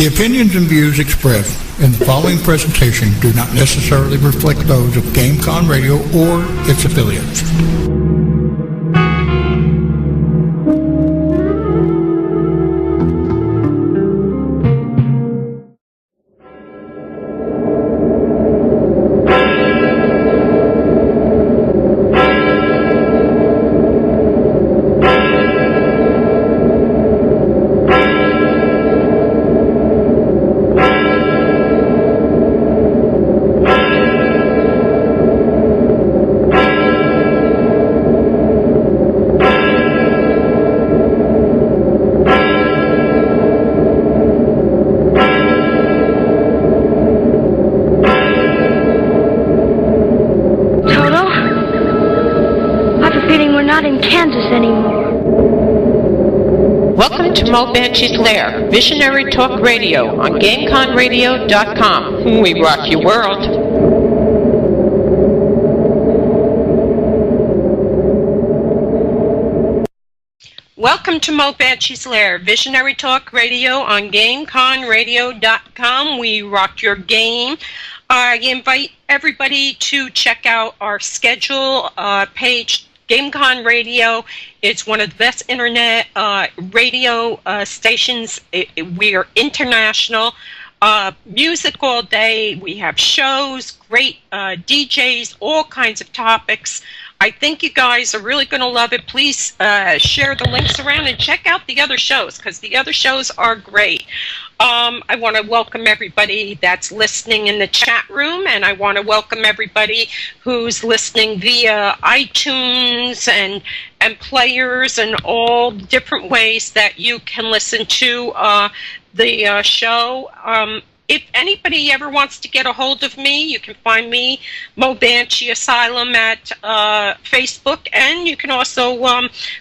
The opinions and views expressed in the following presentation do not necessarily reflect those of GameCon Radio or its affiliates. Mobanshe's Lair, Visionary Talk Radio on GameConRadio.com. We rock your world. Welcome to Mobanshe's Lair, Visionary Talk Radio on GameConRadio.com. We rock your game. I invite everybody to check out our schedule page. GameCon Radio is one of the best internet radio stations. We are international. Music all day. We have shows, great DJs, all kinds of topics. I think you guys are really going to love it. Please share the links around and check out the other shows because the other shows are great. I want to welcome everybody that's listening in the chat room, and I want to welcome everybody who's listening via iTunes and players and all different ways that you can listen to the show. If anybody ever wants to get a hold of me, you can find me, Mo Banshee Asylum, at Facebook, and you can also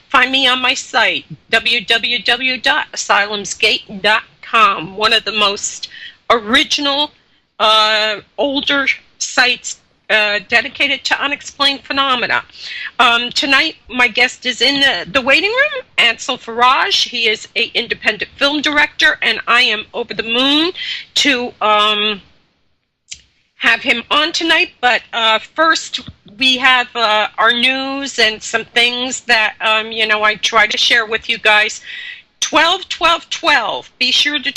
find me on my site, www.asylumsgate.com. One of the most original, older sites dedicated to unexplained phenomena. Tonight, my guest is in the waiting room, Ansel Faraj. He is an independent film director, and I am over the moon to have him on tonight. But first, we have our news and some things that, I try to share with you guys. 12-12-12. Be sure to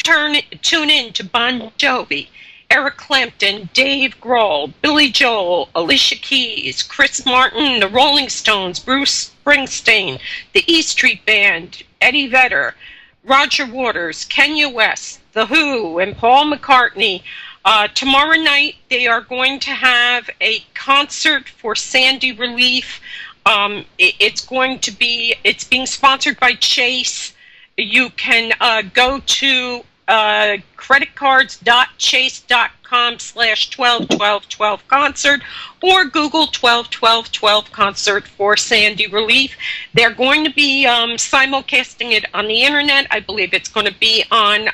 tune in to Bon Jovi, Eric Clapton, Dave Grohl, Billy Joel, Alicia Keys, Chris Martin, the Rolling Stones, Bruce Springsteen, the E Street Band, Eddie Vedder, Roger Waters, Kanye West, The Who, and Paul McCartney. Tomorrow night, they are going to have a concert for Sandy Relief. It's being sponsored by Chase. You can go to creditcards.chase.com/12-12-12 concert or Google 12-12-12 concert for Sandy Relief. They're going to be simulcasting it on the internet. I believe it's going to be on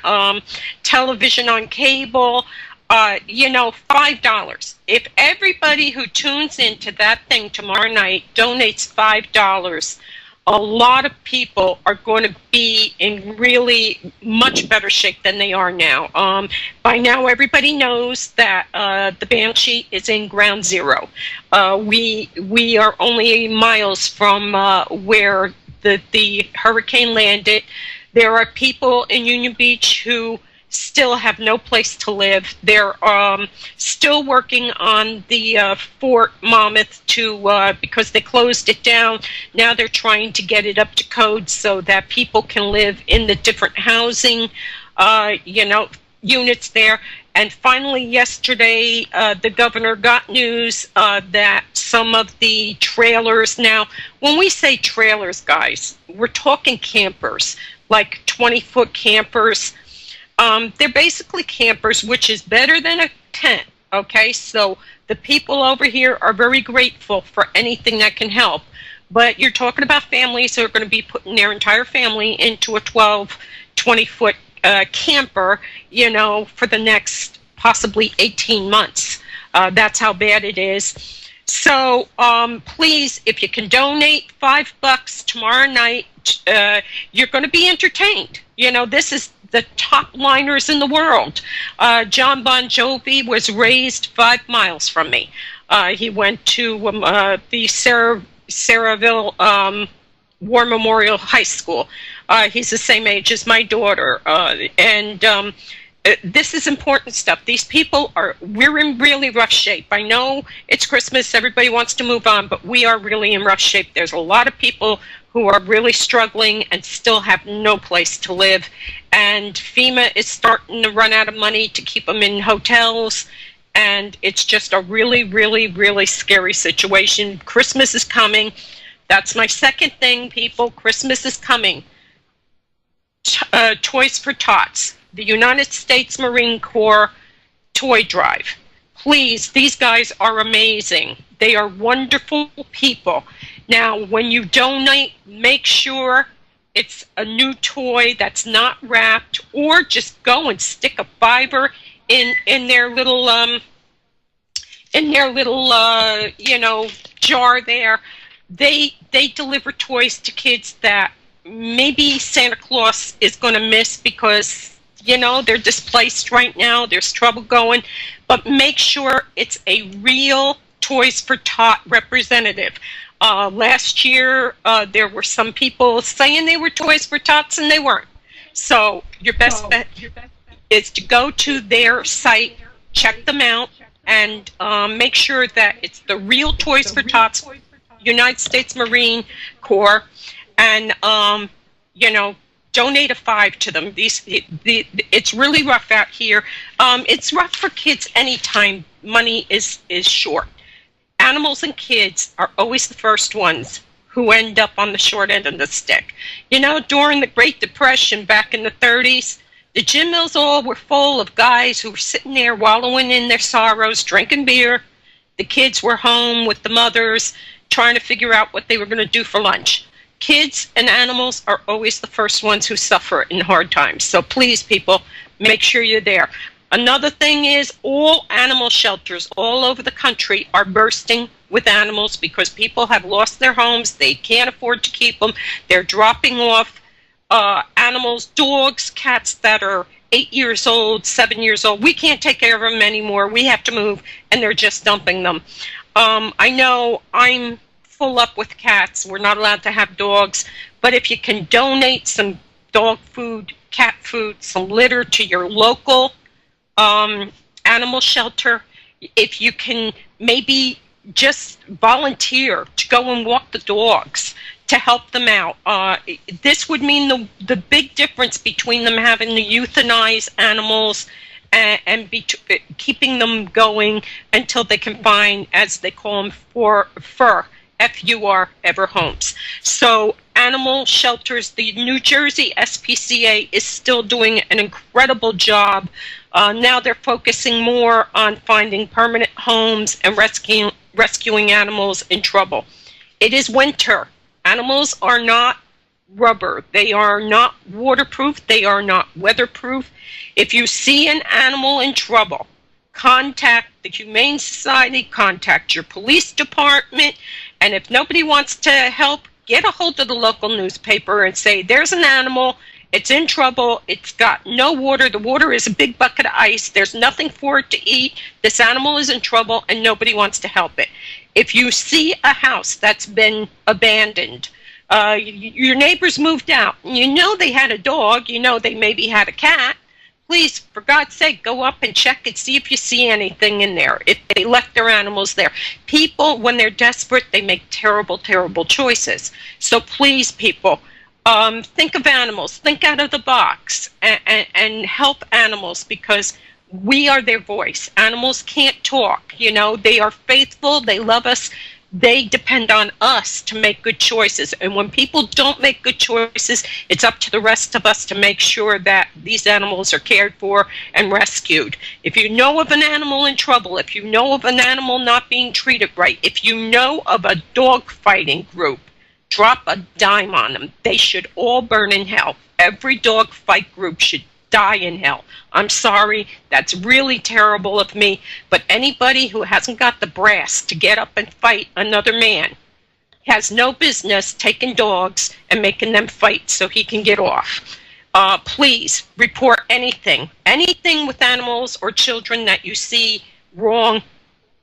television, on cable. $5. If everybody who tunes into that thing tomorrow night donates $5, a lot of people are going to be in really much better shape than they are now. By now, everybody knows that the Banshee is in ground zero. We are only miles from where the hurricane landed. There are people in Union Beach who still have no place to live. They're still working on the Fort Monmouth because they closed it down. Now they're trying to get it up to code so that people can live in the different housing, units there. And finally, yesterday, the governor got news that some of the trailers now, when we say trailers, guys, we're talking campers, like 20-foot campers. They're basically campers, which is better than a tent, okay? So the people over here are very grateful for anything that can help. But you're talking about families who are going to be putting their entire family into a 20-foot camper, for the next possibly 18 months. That's how bad it is. So please, if you can donate $5 tomorrow night, you're going to be entertained. This the top liners in the world. John Bon Jovi was raised 5 miles from me. He went to the Saraville War Memorial High School. He's the same age as my daughter. This is important stuff. These people we're in really rough shape. I know it's Christmas, everybody wants to move on, but we are really in rough shape. There's a lot of people who are really struggling and still have no place to live. And FEMA is starting to run out of money to keep them in hotels. And it's just a really, really, really scary situation. Christmas is coming. That's my second thing, people. Christmas is coming. Toys for Tots. The United States Marine Corps toy drive. Please, these guys are amazing. They are wonderful people. Now, when you donate, make sure it's a new toy that's not wrapped, or just go and stick a $5 in their little jar there. They deliver toys to kids that maybe Santa Claus is going to miss because they're displaced right now. There's trouble going. But make sure it's a real Toys for Tot representative. Last year, there were some people saying they were Toys for Tots, and they weren't. So your best bet is to go to their site, check them out, and make sure that it's the real Toys for Tots, United States Marine Corps, and, donate a $5 to them. It's really rough out here. It's rough for kids anytime money is short. Animals and kids are always the first ones who end up on the short end of the stick. During the Great Depression back in the 30s, the gin mills all were full of guys who were sitting there wallowing in their sorrows, drinking beer. The kids were home with the mothers, trying to figure out what they were going to do for lunch. Kids and animals are always the first ones who suffer in hard times. So please, people, make sure you're there. Another thing is all animal shelters all over the country are bursting with animals because people have lost their homes. They can't afford to keep them. They're dropping off animals, dogs, cats that are 8 years old, 7 years old. We can't take care of them anymore. We have to move, and they're just dumping them. I know I'm full up with cats. We're not allowed to have dogs, but if you can donate some dog food, cat food, some litter to your local animal shelter, if you can maybe just volunteer to go and walk the dogs to help them out. This would mean the big difference between them having to euthanize animals and keeping them going until they can find, as they call them, fur, F-U-R, ever homes. So animal shelters, the New Jersey SPCA is still doing an incredible job. Now they're focusing more on finding permanent homes and rescuing animals in trouble. It is winter. Animals are not rubber. They are not waterproof. They are not weatherproof. If you see an animal in trouble, contact the Humane Society, contact your police department, and if nobody wants to help, get a hold of the local newspaper and say, there's an animal, it's in trouble, it's got no water, the water is a big bucket of ice, there's nothing for it to eat, this animal is in trouble, and nobody wants to help it. If you see a house that's been abandoned, your neighbors moved out, and you know they had a dog, you know they maybe had a cat, please, for God's sake, go up and check and see if you see anything in there, if they left their animals there. People, when they're desperate, they make terrible, terrible choices. So please, people, think of animals, think out of the box, and help animals, because we are their voice. Animals can't talk, they are faithful, they love us. They depend on us to make good choices. And when people don't make good choices, it's up to the rest of us to make sure that these animals are cared for and rescued. If you know of an animal in trouble, if you know of an animal not being treated right, if you know of a dog fighting group, drop a dime on them. They should all burn in hell. Every dog fight group should die in hell. I'm sorry, that's really terrible of me, but anybody who hasn't got the brass to get up and fight another man has no business taking dogs and making them fight so he can get off. please report anything with animals or children that you see wrong.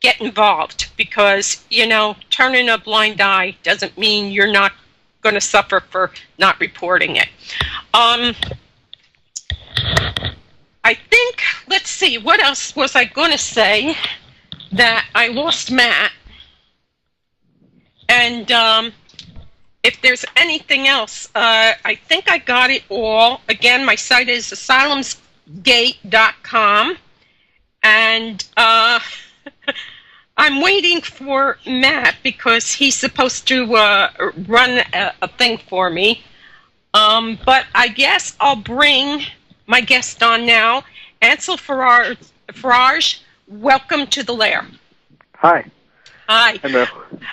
Get involved, because, you know, turning a blind eye doesn't mean you're not going to suffer for not reporting it. I think, let's see, what else was I going to say? That I lost Matt. And if there's anything else, I think I got it all. Again, my site is asylumsgate.com. And I'm waiting for Matt, because he's supposed to run a thing for me. But I guess I'll bring my guest on now. Ansel Faraj, welcome to the lair. Hi. Hi. Hello.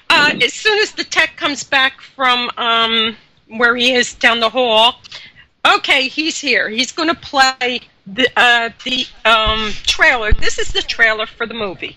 As soon as the tech comes back from where he is down the hall, okay, he's here. He's going to play the trailer. This is the trailer for the movie.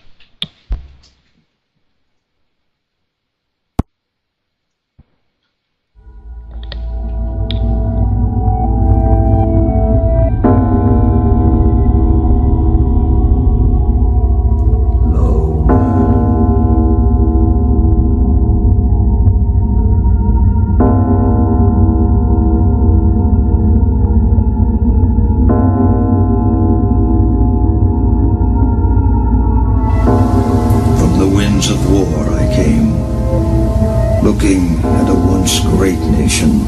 Looking at a once great nation,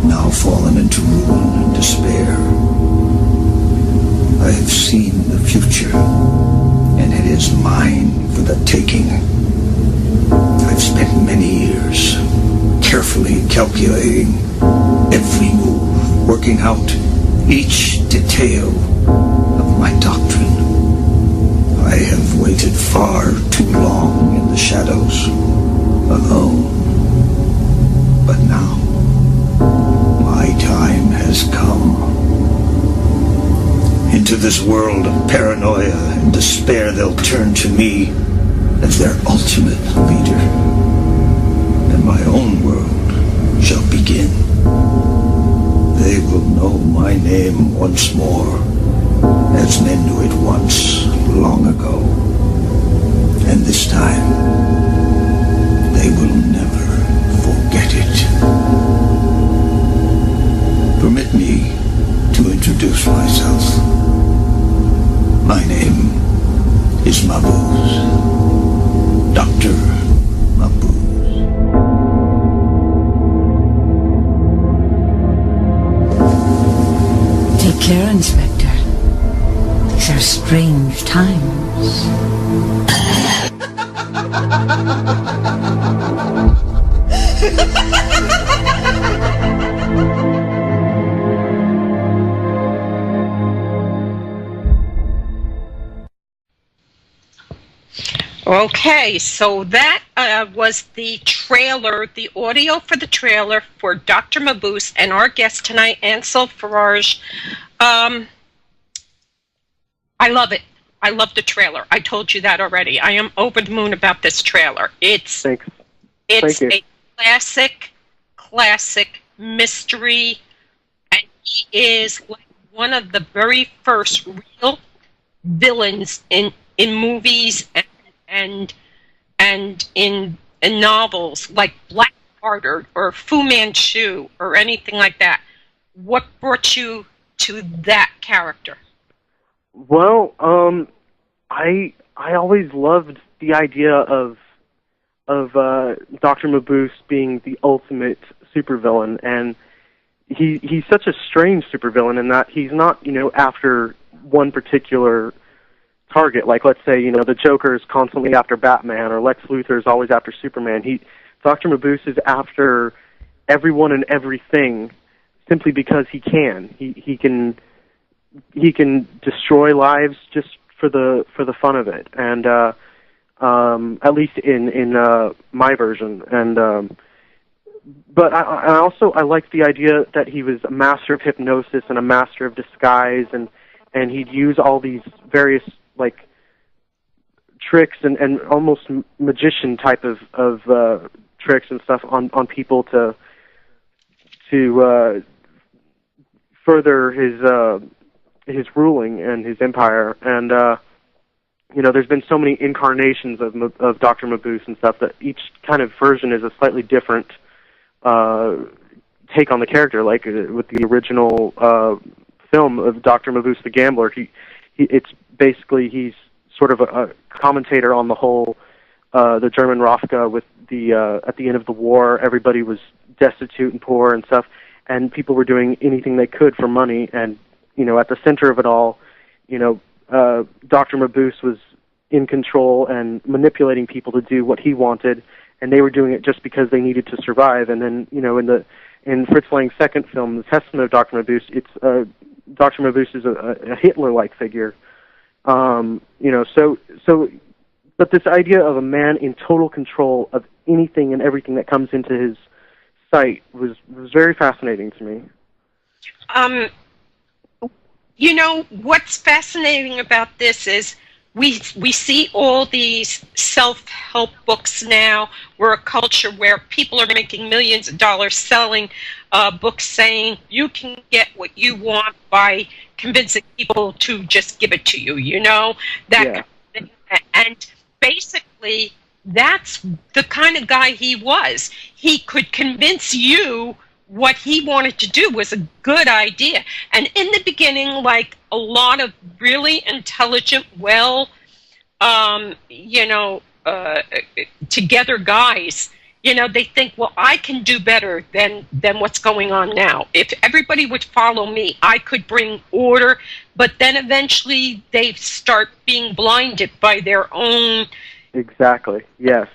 now fallen into ruin and despair. I have seen the future, and it is mine for the taking. I've spent many years carefully calculating every move, working out each detail of my doctrine. I have waited far too long in the shadows, alone. But now, my time has come. Into this world of paranoia and despair, they'll turn to me as their ultimate leader. And my own world shall begin. They will know my name once more, as men knew it once, long ago. And this time, they will never forget it. Permit me to introduce myself. My name is Mabuse. Dr. Mabuse. Take care, Inspector. These are strange times. Okay, so that was the trailer, the audio for the trailer for Dr. Mabuse and our guest tonight, Ansel Faraj. I love it. I love the trailer. I told you that already. I am over the moon about this trailer. It's Thanks. It's a classic mystery, and he is like one of the very first real villains in movies and in novels like Blackheart or Fu Manchu or anything like that. What brought you to that character? Well, I always loved the idea of Dr. Mabuse being the ultimate supervillain, and he's such a strange supervillain in that he's not, after one particular target. Like, let's say, the Joker is constantly after Batman, or Lex Luthor is always after Superman. Dr. Mabuse is after everyone and everything simply because he can. He can destroy lives just for the fun of it, and at least in my version. And but I like the idea that he was a master of hypnosis and a master of disguise, and he'd use all these various tricks and almost magician type of tricks and stuff on people to further his ruling and his empire. And there's been so many incarnations of Dr. Mabuse and stuff that each kind of version is a slightly different take on the character. Like with the original film of Dr. Mabuse the Gambler, it's basically he's sort of a commentator on the whole the German Rafka with the at the end of the war, everybody was destitute and poor and stuff, and people were doing anything they could for money. And at the center of it all, Dr. Mabuse was in control and manipulating people to do what he wanted, and they were doing it just because they needed to survive. And then in Fritz Lang's second film, The Testament of Dr. Mabuse, it's Dr. Mabuse is a Hitler-like figure. But this idea of a man in total control of anything and everything that comes into his sight was very fascinating to me. What's fascinating about this is we see all these self-help books now. We're a culture where people are making millions of dollars selling books saying you can get what you want by convincing people to just give it to you, kind of thing. And basically, that's the kind of guy he was. He could convince you what he wanted to do was a good idea. And in the beginning, like a lot of really intelligent, together guys, they think, well, I can do better than what's going on now. If everybody would follow me, I could bring order. But then eventually they start being blinded by their own... Exactly, yes.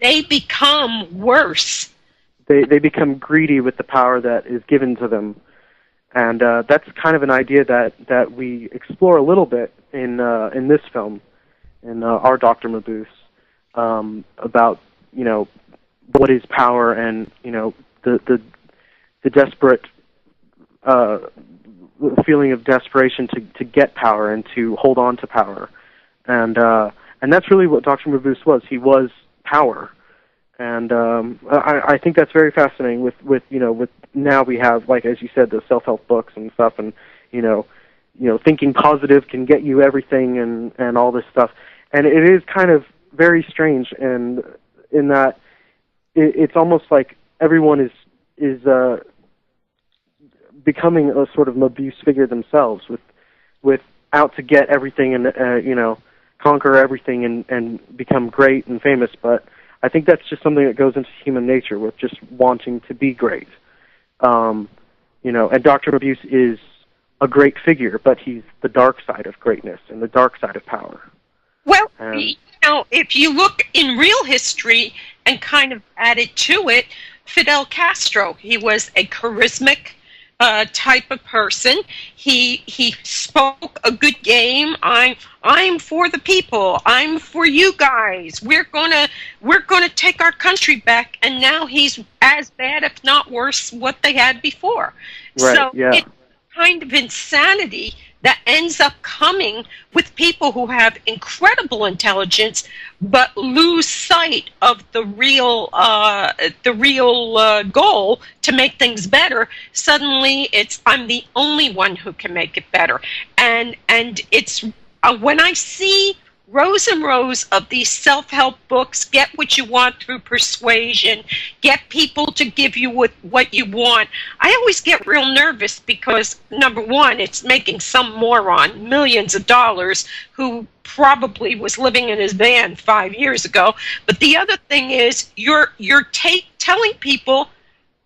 They become worse. They become greedy with the power that is given to them. And that's kind of an idea that we explore a little bit in this film, in our Dr. Mabuse, about, what is power and, the desperate feeling of desperation to get power and to hold on to power. And that's really what Dr. Mabuse was. He was power. And I think that's very fascinating with now we have, like, as you said, the self-help books and stuff, and, thinking positive can get you everything and all this stuff. And it is kind of very strange, and in that it's almost like everyone is becoming a sort of Mabuse figure themselves, with out to get everything and conquer everything and become great and famous. But I think that's just something that goes into human nature, with just wanting to be great. And Dr. Mabuse is a great figure, but he's the dark side of greatness and the dark side of power. Well, if you look in real history and kind of add it to it, Fidel Castro, he was a charismatic type of person. He spoke a good game. I'm for the people. I'm for you guys. We're gonna take our country back. And now he's as bad, if not worse, what they had before. Right, so yeah. It's kind of insanity that ends up coming with people who have incredible intelligence but lose sight of the real goal to make things better. Suddenly it's, I'm the only one who can make it better. And it's when I see rows and rows of these self-help books, get what you want through persuasion, get people to give you what you want, I always get real nervous because, number one, it's making some moron millions of dollars who probably was living in his van 5 years ago. But the other thing is you're telling people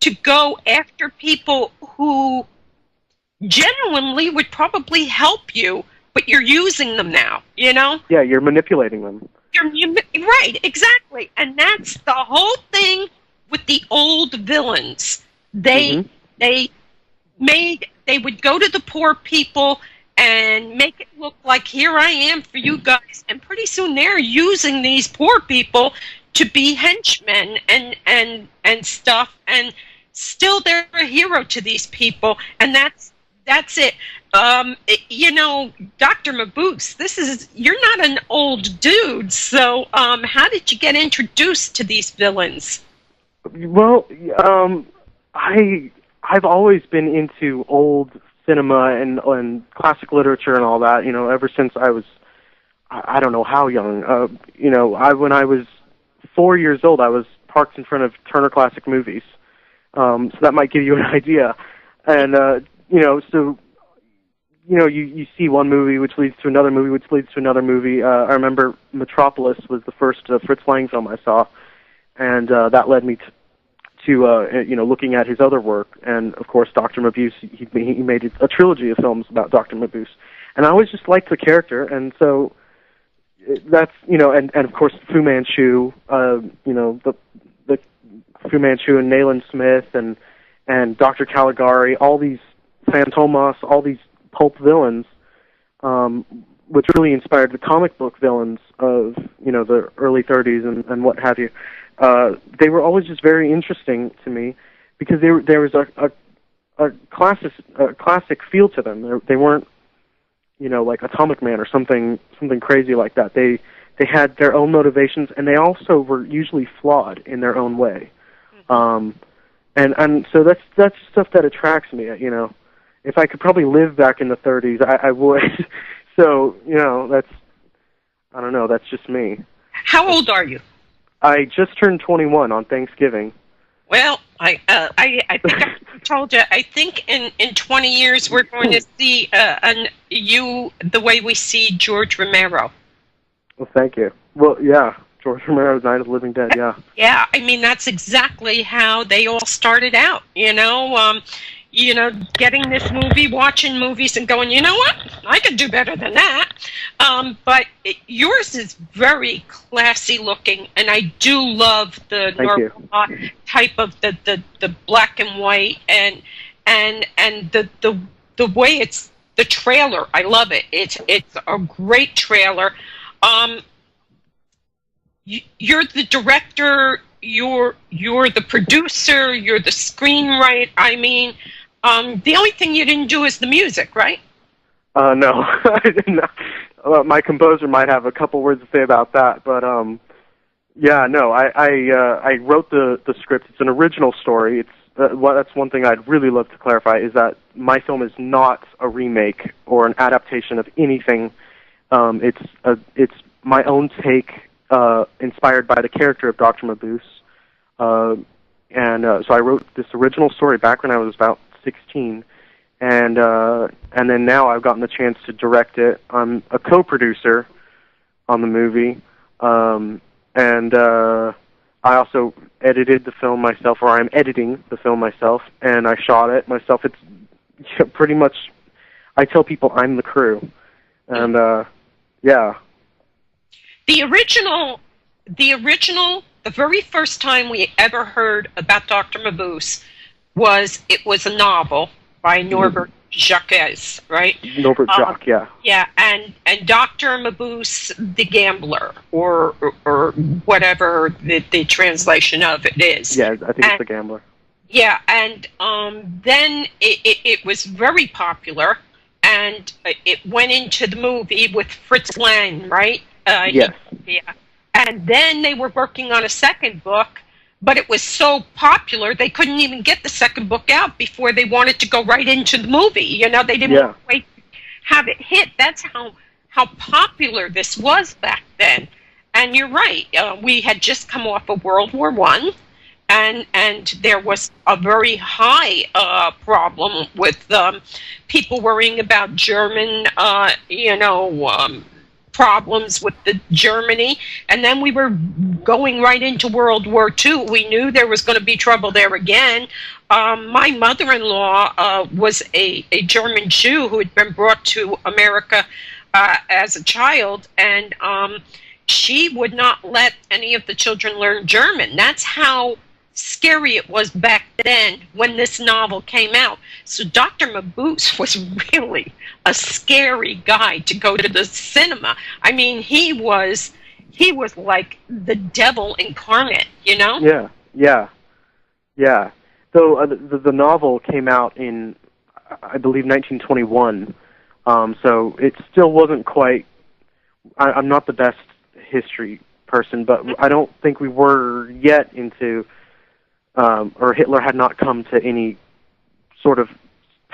to go after people who genuinely would probably help you, but you're using them now, Yeah, you're manipulating them. Right, exactly. And that's the whole thing with the old villains. They would go to the poor people and make it look like, here I am for you guys. And pretty soon they're using these poor people to be henchmen and stuff. And still they're a hero to these people. And that's it. Dr. Mabuse, you're not an old dude, so how did you get introduced to these villains? Well, I've always been into old cinema and classic literature and all that, ever since I was, I don't know how young. When I was 4 years old, I was parked in front of Turner Classic Movies. So that might give you an idea. And, you see one movie which leads to another movie, which leads to another movie. I remember Metropolis was the first Fritz Lang film I saw, and that led me to looking at his other work. And, of course, Dr. Mabuse, he made a trilogy of films about Dr. Mabuse. And I always just liked the character, and so that's, and of course, Fu Manchu, the Fu Manchu and Nayland Smith and Dr. Caligari, all these Phantomas, all these pulp villains, which really inspired the comic book villains of, the early 30s and what have you. They were always just very interesting to me because there was a classic feel to them. They weren't, like Atomic Man or something crazy like that. They had their own motivations, and they also were usually flawed in their own way. And so that's stuff that attracts me. If I could probably live back in the 30s, I would. So I don't know. That's just me. How old are you? I just turned 21 on Thanksgiving. Well, I think I told you. I think in 20 years we're going to see you the way we see George Romero. Well, thank you. Well, yeah, George Romero's Night of the Living Dead. Yeah. Yeah, I mean that's exactly how they all started out. Getting this movie, watching movies, and going, you know what, I could do better than that. But yours is very classy looking, and I do love the type of the black and white, and the way it's the trailer. I love it. It's a great trailer. You're the director. You're the producer. You're the screenwriter. I mean. The only thing you didn't do is the music, right? No. I didn't. My composer might have a couple words to say about that, but yeah, no. I wrote the script. It's an original story. It's that's one thing I'd really love to clarify is that my film is not a remake or an adaptation of anything. It's my own take, inspired by the character of Dr. Mabuse, and so I wrote this original story back when I was about 16, and then now I've gotten the chance to direct it. I'm a co-producer on the movie, and I also edited the film myself, or I'm editing the film myself, and I shot it myself. It's pretty much, I tell people I'm the crew, and yeah. The very first time we ever heard about Dr. Mabuse was a novel by Norbert Jacques, right? Norbert Jacques, yeah. Yeah, and Dr. Mabuse the Gambler, or whatever the translation of it is. Yeah, I think it's the Gambler. Yeah, and then it was very popular, and it went into the movie with Fritz Lang, right? Yes. Yeah. And then they were working on a second book, but it was so popular they couldn't even get the second book out before they wanted to go right into the movie. They didn't want to wait to have it hit. That's how popular this was back then. And you're right. We had just come off of World War I, and there was a very high problem with people worrying about German, problems with Germany, and then we were going right into World War II. We knew there was going to be trouble there again. My mother-in-law was a German Jew who had been brought to America as a child, and she would not let any of the children learn German. That's how scary it was back then when this novel came out. So Dr. Mabuse was really a scary guy to go to the cinema. I mean, he was like the devil incarnate, Yeah. So the novel came out in, I believe, 1921. So it still wasn't quite. I'm not the best history person, but I don't think we were yet into. Or Hitler had not come to any sort of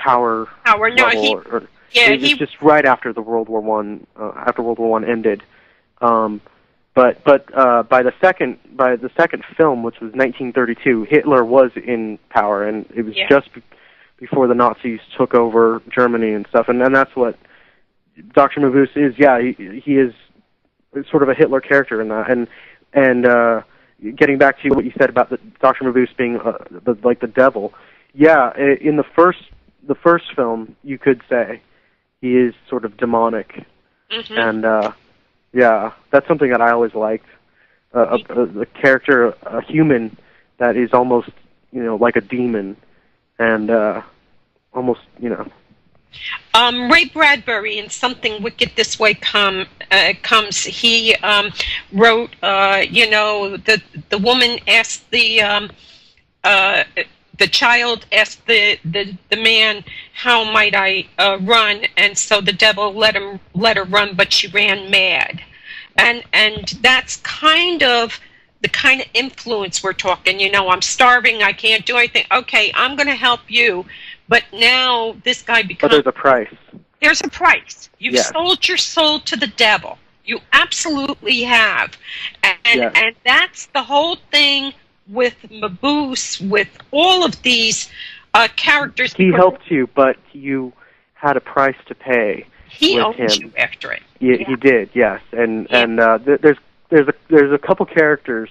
power Power. No, level, it was just right after the World War I ended. But by the second film, which was 1932, Hitler was in power, and it was just before the Nazis took over Germany and stuff, and that's what Dr. Mabuse is. Yeah, he is sort of a Hitler character in that, and getting back to what you said about Dr. Mabuse being like the devil. Yeah, in the first film, you could say he is sort of demonic, and yeah, that's something that I always liked. A character, a human that is almost, like a demon, and almost, Ray Bradbury in Something Wicked This Way Comes. He wrote, the woman asked the child asked the man, how might I run? And so the devil let her run, but she ran mad. And that's kind of the kind of influence we're talking. I'm starving, I can't do anything. Okay, I'm going to help you. But now this guy becomes... But there's a price. There's a price. You've sold your soul to the devil. You absolutely have. And that's the whole thing with Mabuse, with all of these characters. He helped you, but you had a price to pay. He owned you after it. Yeah, he did, yes. And there's a couple characters.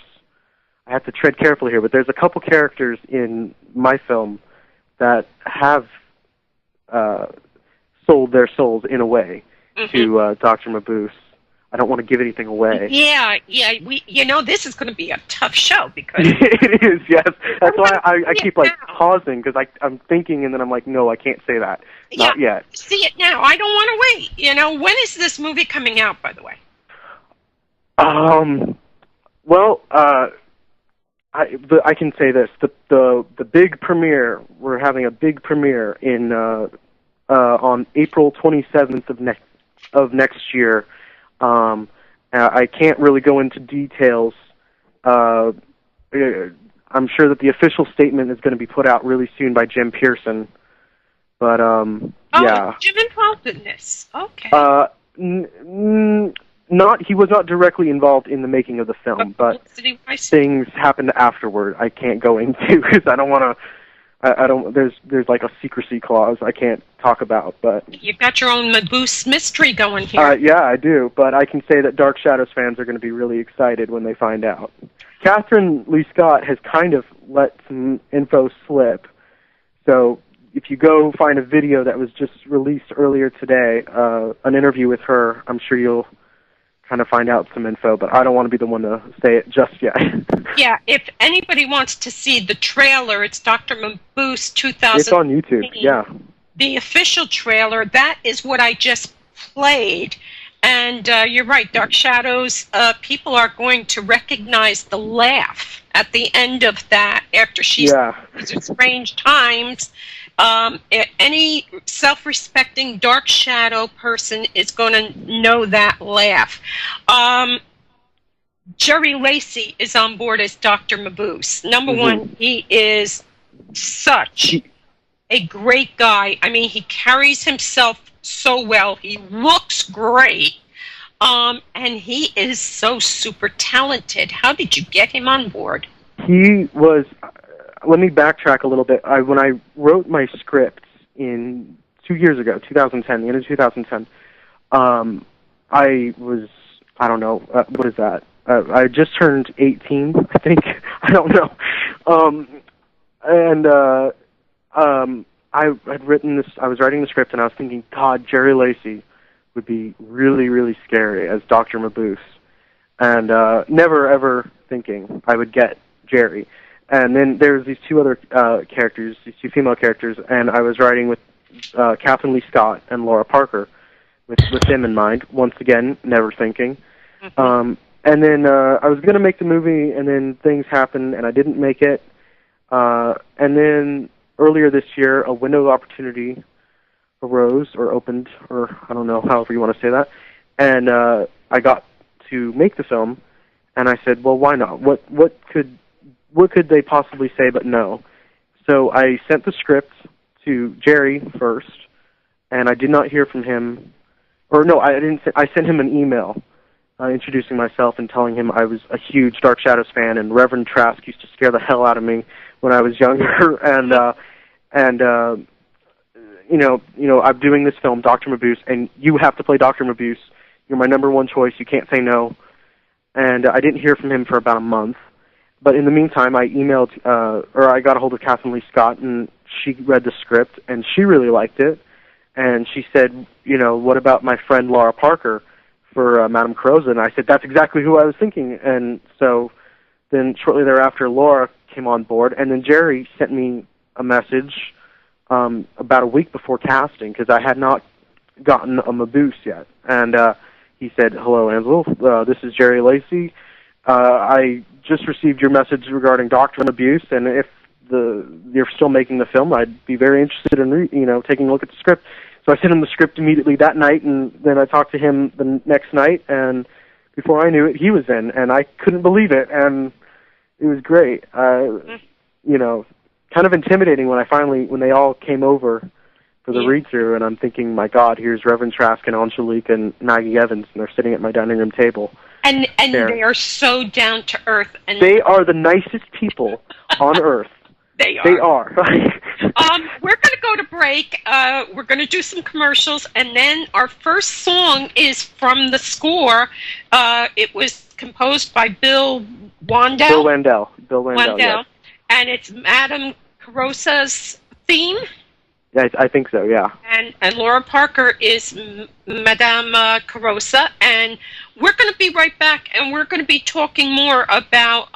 I have to tread carefully here, but there's a couple characters in my film that have sold their souls in a way to Dr. Mabuse. I don't want to give anything away. Yeah. This is going to be a tough show because it is. Yes, that's why I keep pausing because I'm thinking and then I'm like, no, I can't say that. Not yet. See it now. I don't want to wait. When is this movie coming out? By the way. Well, I can say this: the big premiere. We're having a big premiere in on April 27th of next year. I can't really go into details. I'm sure that the official statement is going to be put out really soon by Jim Pearson. But yeah. Jim involved in this. Okay. He was not directly involved in the making of the film, but things happened afterward. I can't go into because I don't want to. I don't. There's like a secrecy clause I can't talk about. But you've got your own Mabuse mystery going here. Yeah, I do. But I can say that Dark Shadows fans are going to be really excited when they find out. Catherine Lee Scott has kind of let some info slip. So if you go find a video that was just released earlier today, an interview with her, I'm sure you'll kind of find out some info, but I don't want to be the one to say it just yet. Yeah, if anybody wants to see the trailer, it's Dr. Mabuse 2000. It's on YouTube, yeah. The official trailer, that is what I just played. And you're right, Dark Shadows, people are going to recognize the laugh at the end of that after she's these strange times. Any self-respecting Dark Shadow person is going to know that laugh. Jerry Lacy is on board as Dr. Mabuse. Number one, he is such a great guy. I mean, he carries himself so well. He looks great. And he is so super talented. How did you get him on board? He was... Let me backtrack a little bit. When I wrote my scripts in 2 years ago, 2010, the end of 2010, I was, I don't know, what is that? I just turned 18, I think. I don't know. I had written this, I was writing the script, and I was thinking, God, Jerry Lacy would be really, really scary as Dr. Mabuse. And never, ever thinking I would get Jerry. And then there's these two other characters, these two female characters, and I was writing with Catherine Lee Scott and Laura Parker with them in mind. Once again, never thinking. And then I was going to make the movie, and then things happened, and I didn't make it. And then earlier this year, a window of opportunity arose or opened, or I don't know, however you want to say that. And I got to make the film, and I said, well, why not? What could they possibly say but no? So I sent the script to Jerry first, and I did not hear from him. Or no, I didn't. I sent him an email introducing myself and telling him I was a huge Dark Shadows fan, and Reverend Trask used to scare the hell out of me when I was younger, and I'm doing this film, Dr. Mabuse, and you have to play Dr. Mabuse. You're my number one choice. You can't say no. And I didn't hear from him for about a month. But in the meantime, I got a hold of Kathleen Lee Scott, and she read the script, and she really liked it. And she said, what about my friend Laura Parker for Madame Carosa? And I said, that's exactly who I was thinking. And so then shortly thereafter, Laura came on board, and then Jerry sent me a message about a week before casting, because I had not gotten a Mabuse yet. And he said, hello, Ansel, this is Jerry Lacy. I just received your message regarding Dr. Mabuse, and if you're still making the film, I'd be very interested in taking a look at the script. So I sent him the script immediately that night, and then I talked to him the next night, and before I knew it, he was in, and I couldn't believe it, and it was great. Kind of intimidating when they all came over for the read-through, and I'm thinking, my God, here's Reverend Trask and Angelique and Maggie Evans, and they're sitting at my dining room table. And they are so down to earth. And they are the nicest people on earth. They are. They are. We're going to go to break. We're going to do some commercials, and then our first song is from the score. It was composed by Bill Wendell. Bill Wendell, yes. And it's Madame Carosa's theme. Yeah, I think so, yeah. And Laura Parker is Madame Carosa, and we're going to be right back, and we're going to be talking more about,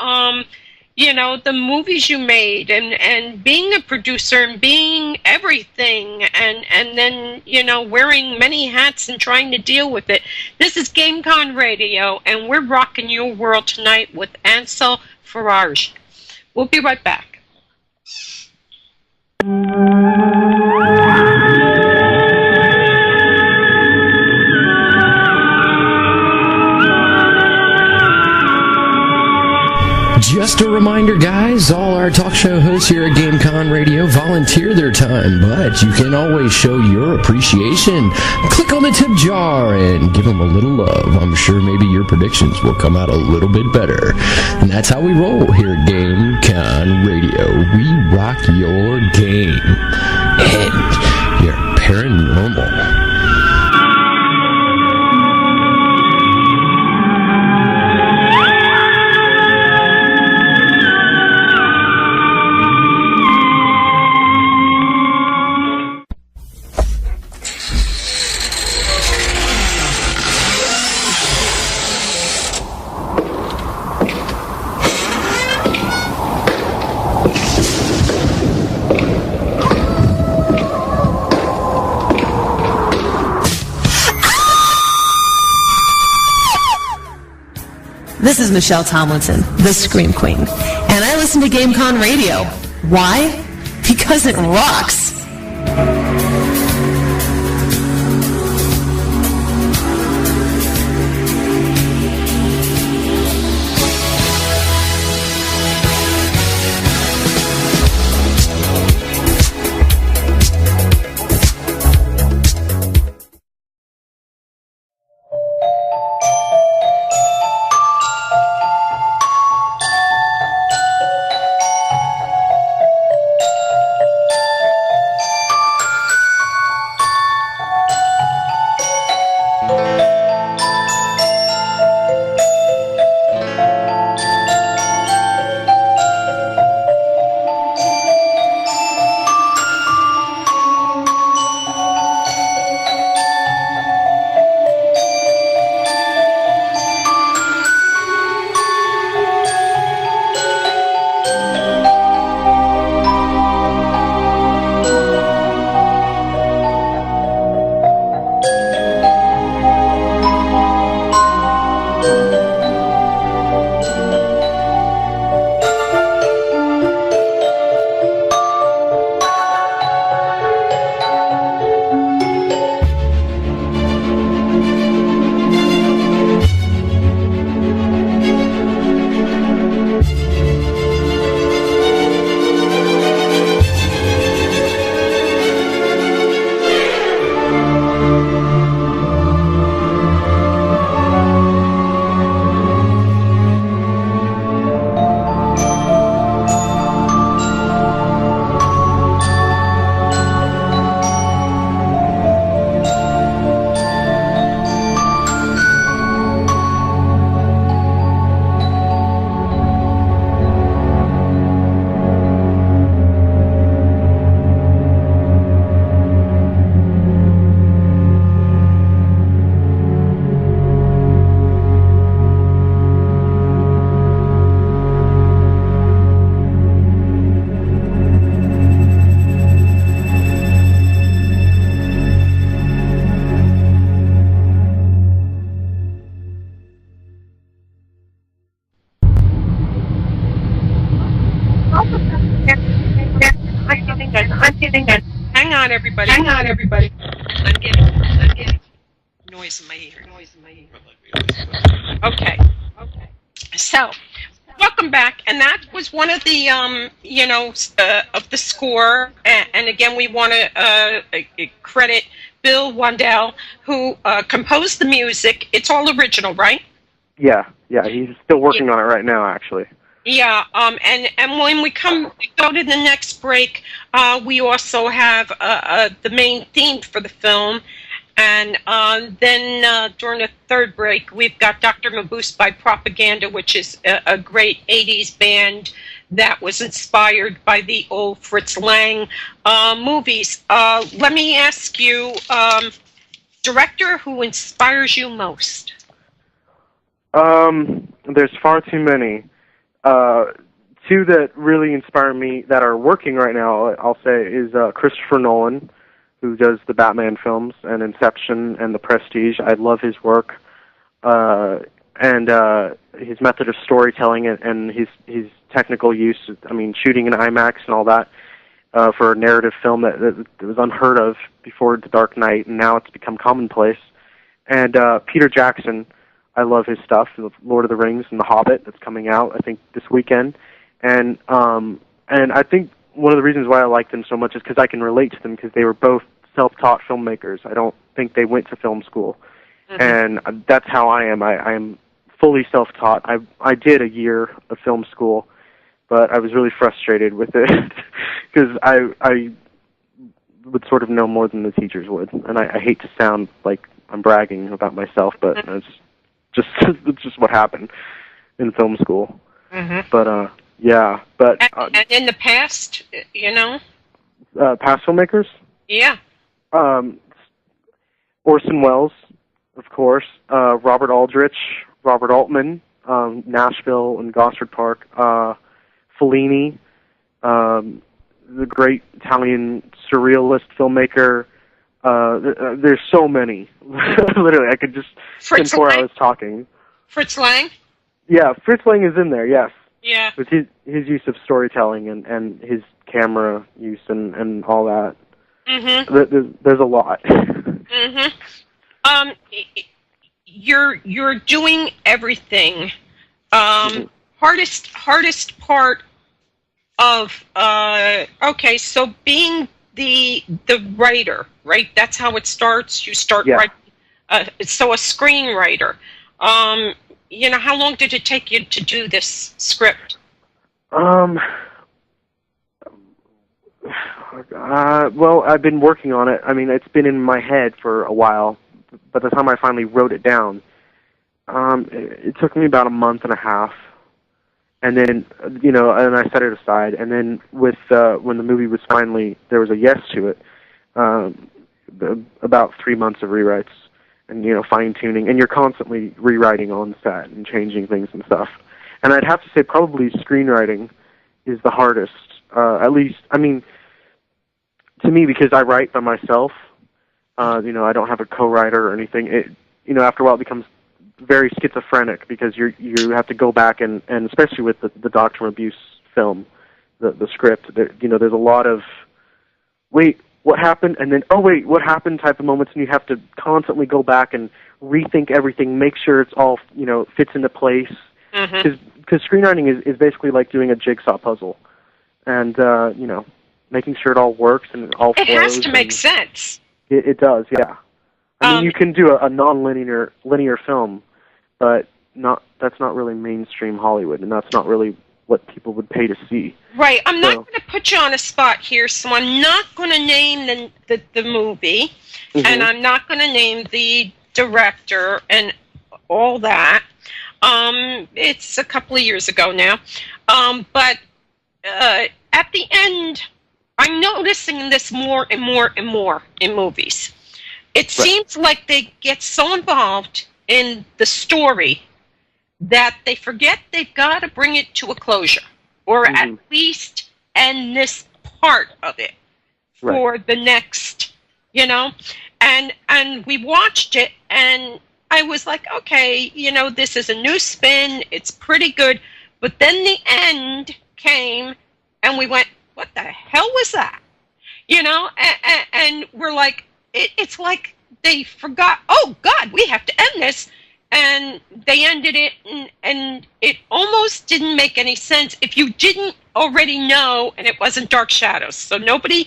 the movies you made, and being a producer, and being everything, and then, wearing many hats and trying to deal with it. This is GameCon Radio, and we're rocking your world tonight with Ansel Faraj. We'll be right back. Just a reminder, guys, all our talk show hosts here at GameCon Radio volunteer their time, but you can always show your appreciation. Click on the tip jar and give them a little love. I'm sure maybe your predictions will come out a little bit better. And that's how we roll here at GameCon Radio. We rock your game and your paranormal. This is Michelle Tomlinson, the Scream Queen, and I listen to GameCon Radio. Why? Because it rocks. Hang on, everybody. I'm getting noise in my ear. Okay. So, welcome back. And that was one of the, of the score. And again, we want to credit Bill Wandell, who composed the music. It's all original, right? Yeah, he's still working on it right now, actually. Yeah, and when we go to the next break, we also have the main theme for the film, and then during the third break, we've got Dr. Mabuse by Propaganda, which is a great 80s band that was inspired by the old Fritz Lang movies. Let me ask you, director who inspires you most? There's far too many. Two that really inspire me that are working right now, I'll say, is Christopher Nolan, who does the Batman films and Inception and The Prestige. I love his work, and his method of storytelling and his technical use. I mean, shooting in IMAX and all that for a narrative film that was unheard of before The Dark Knight, and now it's become commonplace. And Peter Jackson. I love his stuff, Lord of the Rings and The Hobbit, that's coming out, I think, this weekend. And I think one of the reasons why I like them so much is because I can relate to them, because they were both self-taught filmmakers. I don't think they went to film school. Mm-hmm. And that's how I am. I am fully self-taught. I did a year of film school, but I was really frustrated with it because I would sort of know more than the teachers would. And I hate to sound like I'm bragging about myself, but it's just what happened in film school. Mm-hmm. But yeah, but and in the past, past filmmakers. Yeah. Orson Welles, of course. Robert Aldrich, Robert Altman, Nashville and Gosford Park. Fellini, the great Italian surrealist filmmaker. There's so many. Literally, I could just spend 4 hours talking. Fritz Lang? Yeah, Fritz Lang is in there, yes. Yeah. With his use of storytelling and his camera use and all that. Mm-hmm. There's a lot. Mm-hmm. You're doing everything. Hardest part of okay, so being the writer, right? That's how it starts. You start writing. So a screenwriter. How long did it take you to do this script? Well, I've been working on it. I mean, it's been in my head for a while. By the time I finally wrote it down, it took me about a month and a half. And then, and I set it aside. And then when the movie was finally, there was a yes to it, about 3 months of rewrites and, fine-tuning. And you're constantly rewriting on set and changing things and stuff. And I'd have to say probably screenwriting is the hardest. At least, I mean, to me, because I write by myself, I don't have a co-writer or anything. After a while it becomes very schizophrenic because you have to go back and especially with the Dr. Mabuse film, the script, there's a lot of, wait, what happened? And then, oh wait, what happened type of moments, and you have to constantly go back and rethink everything, make sure it's all, fits into place. Because screenwriting is basically like doing a jigsaw puzzle. And, making sure it all works and it all flows. It has to make sense. It does, yeah. I mean, you can do a linear film, but that's not really mainstream Hollywood, and that's not really what people would pay to see. Right. I'm not going to put you on a spot here, so I'm not going to name the movie, and I'm not going to name the director and all that. It's a couple of years ago now. But at the end, I'm noticing this more and more and more in movies. It seems like they get so involved in the story that they forget they've got to bring it to a closure, or at least end this part of it for the next, And we watched it, and I was like, okay, this is a new spin. It's pretty good. But then the end came, and we went, what the hell was that? You know, and we're like, it's like they forgot, oh, God, we have to end this. And they ended it, and it almost didn't make any sense if you didn't already know, and it wasn't Dark Shadows. So nobody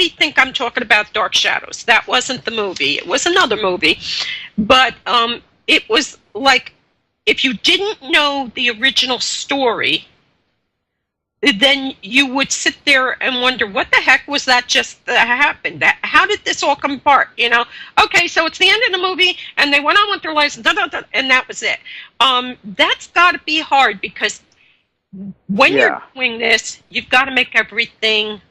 think I'm talking about Dark Shadows. That wasn't the movie. It was another movie. But it was like, if you didn't know the original story, then you would sit there and wonder, what the heck was that just that happened? How did this all come apart? You know, okay, so it's the end of the movie, and they went on with their lives, and that was it. That's got to be hard, because when you're doing this, you've got to make everything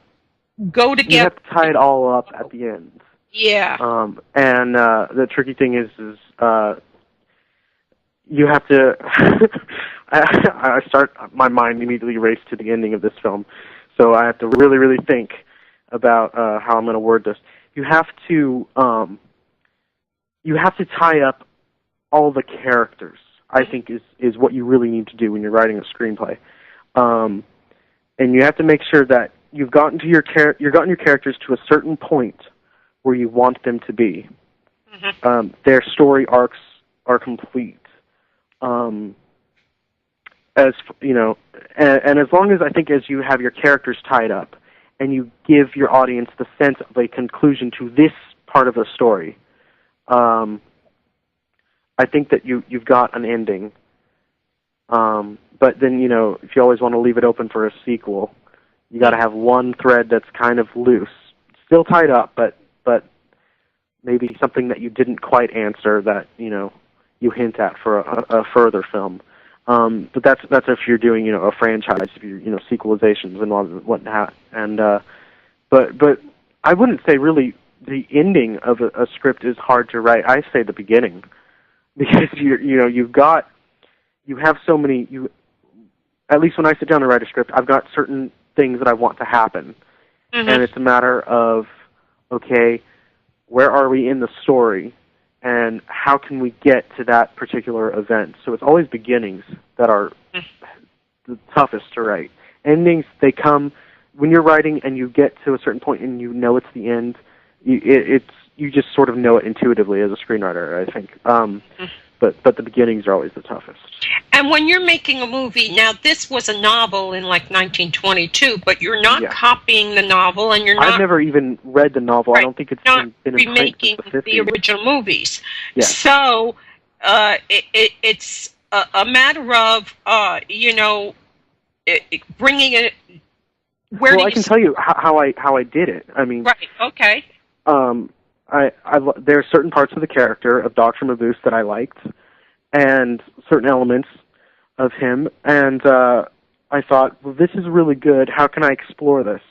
go together. You have to tie it all up at the end. Yeah. And the tricky thing is you have to. My mind immediately raced to the ending of this film, so I have to really, really think about how I'm going to word this. You have to tie up all the characters, I think, is what you really need to do when you're writing a screenplay, and you have to make sure that you've gotten your characters to a certain point where you want them to be. Mm-hmm. Their story arcs are complete. As you know, and as long as you have your characters tied up, and you give your audience the sense of a conclusion to this part of the story, I think that you've got an ending. But then, you know, if you always want to leave it open for a sequel, you got to have one thread that's kind of loose, still tied up, but maybe something that you didn't quite answer that, you know, you hint at for a further film. But that's if you're doing, you know, a franchise, if you're, you know, sequelizations and whatnot. And but I wouldn't say really the ending of a script is hard to write. I say the beginning, because you have so many. At least when I sit down to write a script, I've got certain things that I want to happen, and it's a matter of, okay, where are we in the story? And how can we get to that particular event? So it's always beginnings that are the toughest to write. Endings, they come when you're writing and you get to a certain point and you know it's the end. You just sort of know it intuitively as a screenwriter, I think. But the beginnings are always the toughest. And when you're making a movie, now this was a novel in like 1922, but you're not copying the novel, and you're not. I've never even read the novel. Right. I don't think it's been remaking the original movies. Yeah. So it's a matter of you know, bringing it. Well, I can tell you how I did it. I mean, right? Okay. There are certain parts of the character of Dr. Mabuse that I liked, and certain elements of him, and I thought, well, this is really good. How can I explore this?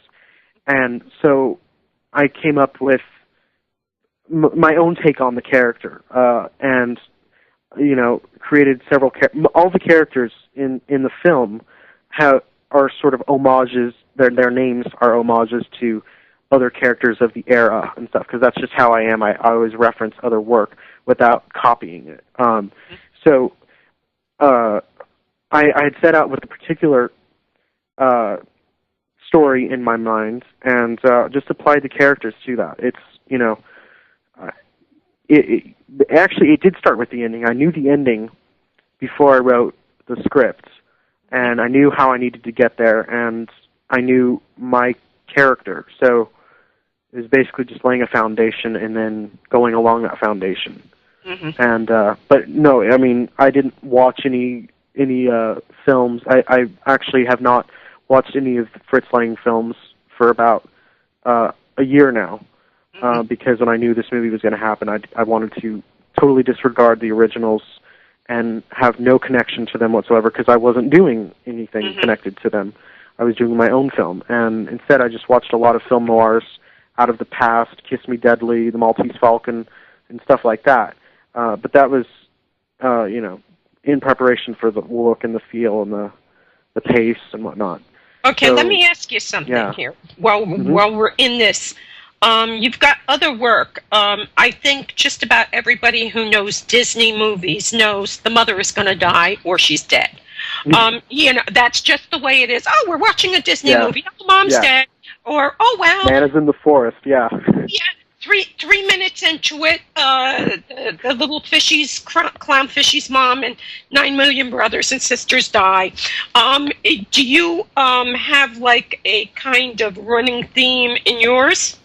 And so I came up with my own take on the character, and you know, created several. All the characters in the film are sort of homages. Their names are homages to other characters of the era and stuff, because that's just how I am. I always reference other work without copying it. So I had set out with a particular story in my mind, and just applied the characters to that. It's, you know, it did start with the ending. I knew the ending before I wrote the script, and I knew how I needed to get there, and I knew my character. So it was basically just laying a foundation and then going along that foundation. And but no, I mean, I didn't watch any films. I actually have not watched any of the Fritz Lang films for about a year now, because when I knew this movie was going to happen, I wanted to totally disregard the originals and have no connection to them whatsoever, because I wasn't doing anything connected to them. I was doing my own film, and instead I just watched a lot of film noirs out of the past, Kiss Me Deadly, The Maltese Falcon, and stuff like that. But that was, you know, in preparation for the look and the feel and the pace and whatnot. Okay, so, let me ask you something here. While we're in this, you've got other work. I think just about everybody who knows Disney movies knows the mother is going to die or she's dead. You know, that's just the way it is. Oh, we're watching a Disney movie. Oh, mom's dead. or oh well. Man is in the forest. Yeah. Yeah. 3 minutes into it, the little fishy's, clown fishy's mom and 9 million brothers and sisters die. Do you have like a kind of running theme in yours?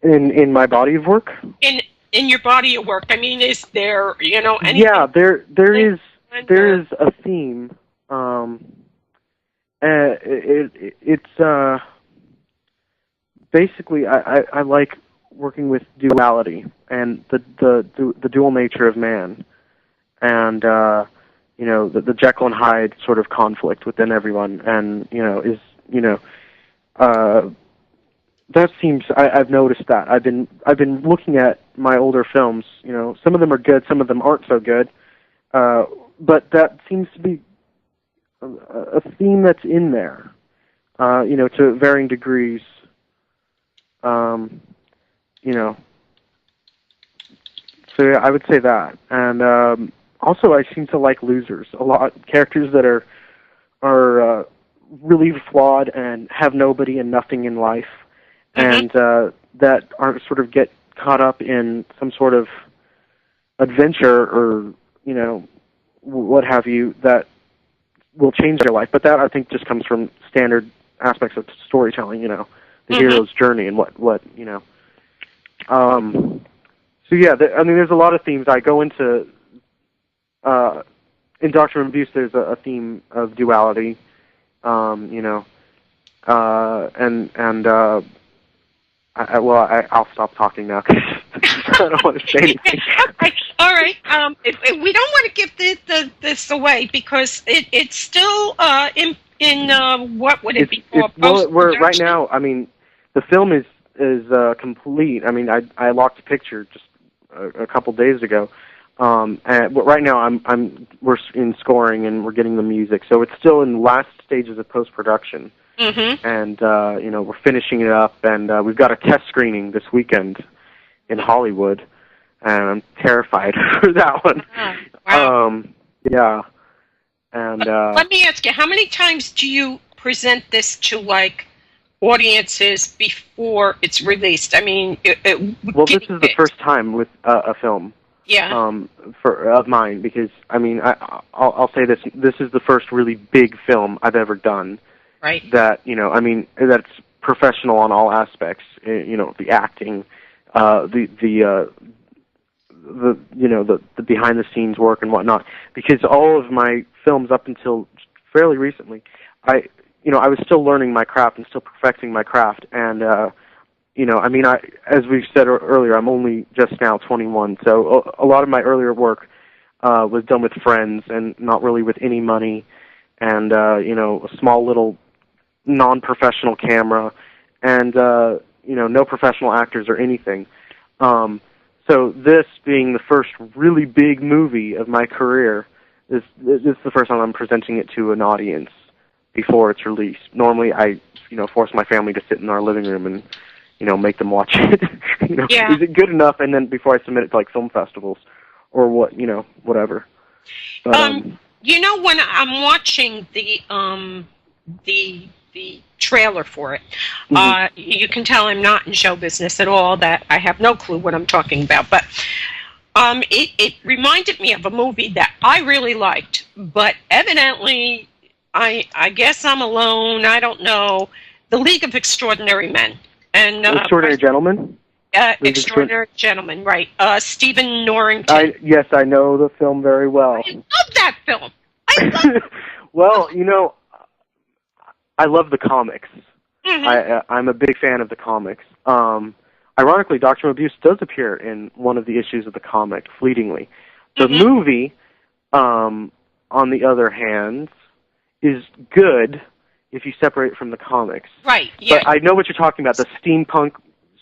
In my body of work? In your body of work. I mean, is there, anything? Yeah, there is a theme. It's basically I like working with duality and the dual nature of man, and the Jekyll and Hyde sort of conflict within everyone, and that seems I've noticed that I've been looking at my older films. Some of them are good, some of them aren't so good, but that seems to be a theme that's in there, to varying degrees. So yeah, I would say that, and also I seem to like losers a lot. Characters that are really flawed and have nobody and nothing in life, and that are sort of get caught up in some sort of adventure or what have you that will change their life. But that I think just comes from standard aspects of storytelling. The hero's journey and what. So yeah, there's a lot of themes. I go into in Dr. Mabuse. There's a theme of duality, I'll stop talking now because I don't want to say anything. Okay. All right. If we don't want to give this away because it's still in what would it be called? We're right now. I mean, the film is complete. I mean, I locked a picture just a couple days ago, and right now we're in scoring and we're getting the music, so it's still in the last stages of post-production. And we're finishing it up, and we've got a test screening this weekend in Hollywood, and I'm terrified for that one. Wow. Yeah. And let me ask you, how many times do you present this to audiences before it's released? I mean, this is the first time with a film. Yeah. Of mine, because I mean, I'll say this: this is the first really big film I've ever done. Right. That that's professional on all aspects. The acting, the behind the scenes work and whatnot. Because all of my films up until fairly recently, I was still learning my craft and still perfecting my craft. And as we said earlier, I'm only just now 21. So a lot of my earlier work was done with friends and not really with any money, and a small little non-professional camera, and no professional actors or anything. So this being the first really big movie of my career, this is the first time I'm presenting it to an audience before it's released. Normally, I force my family to sit in our living room and make them watch it. Yeah. Is it good enough? And then before I submit it to film festivals or whatever. But, when I'm watching the trailer for it, you can tell I'm not in show business at all, that I have no clue what I'm talking about, but it reminded me of a movie that I really liked, but evidently I guess I'm alone, I don't know, The League of Extraordinary Men. And Extraordinary Gentlemen? Extraordinary Gentlemen, right. Stephen Norrington. Yes, I know the film very well. I love that film. Well, I love the comics. I'm a big fan of the comics. Ironically, Dr. Mabuse does appear in one of the issues of the comic, fleetingly. The movie, on the other hand, is good if you separate it from the comics. Right, yeah. But I know what you're talking about, the steampunk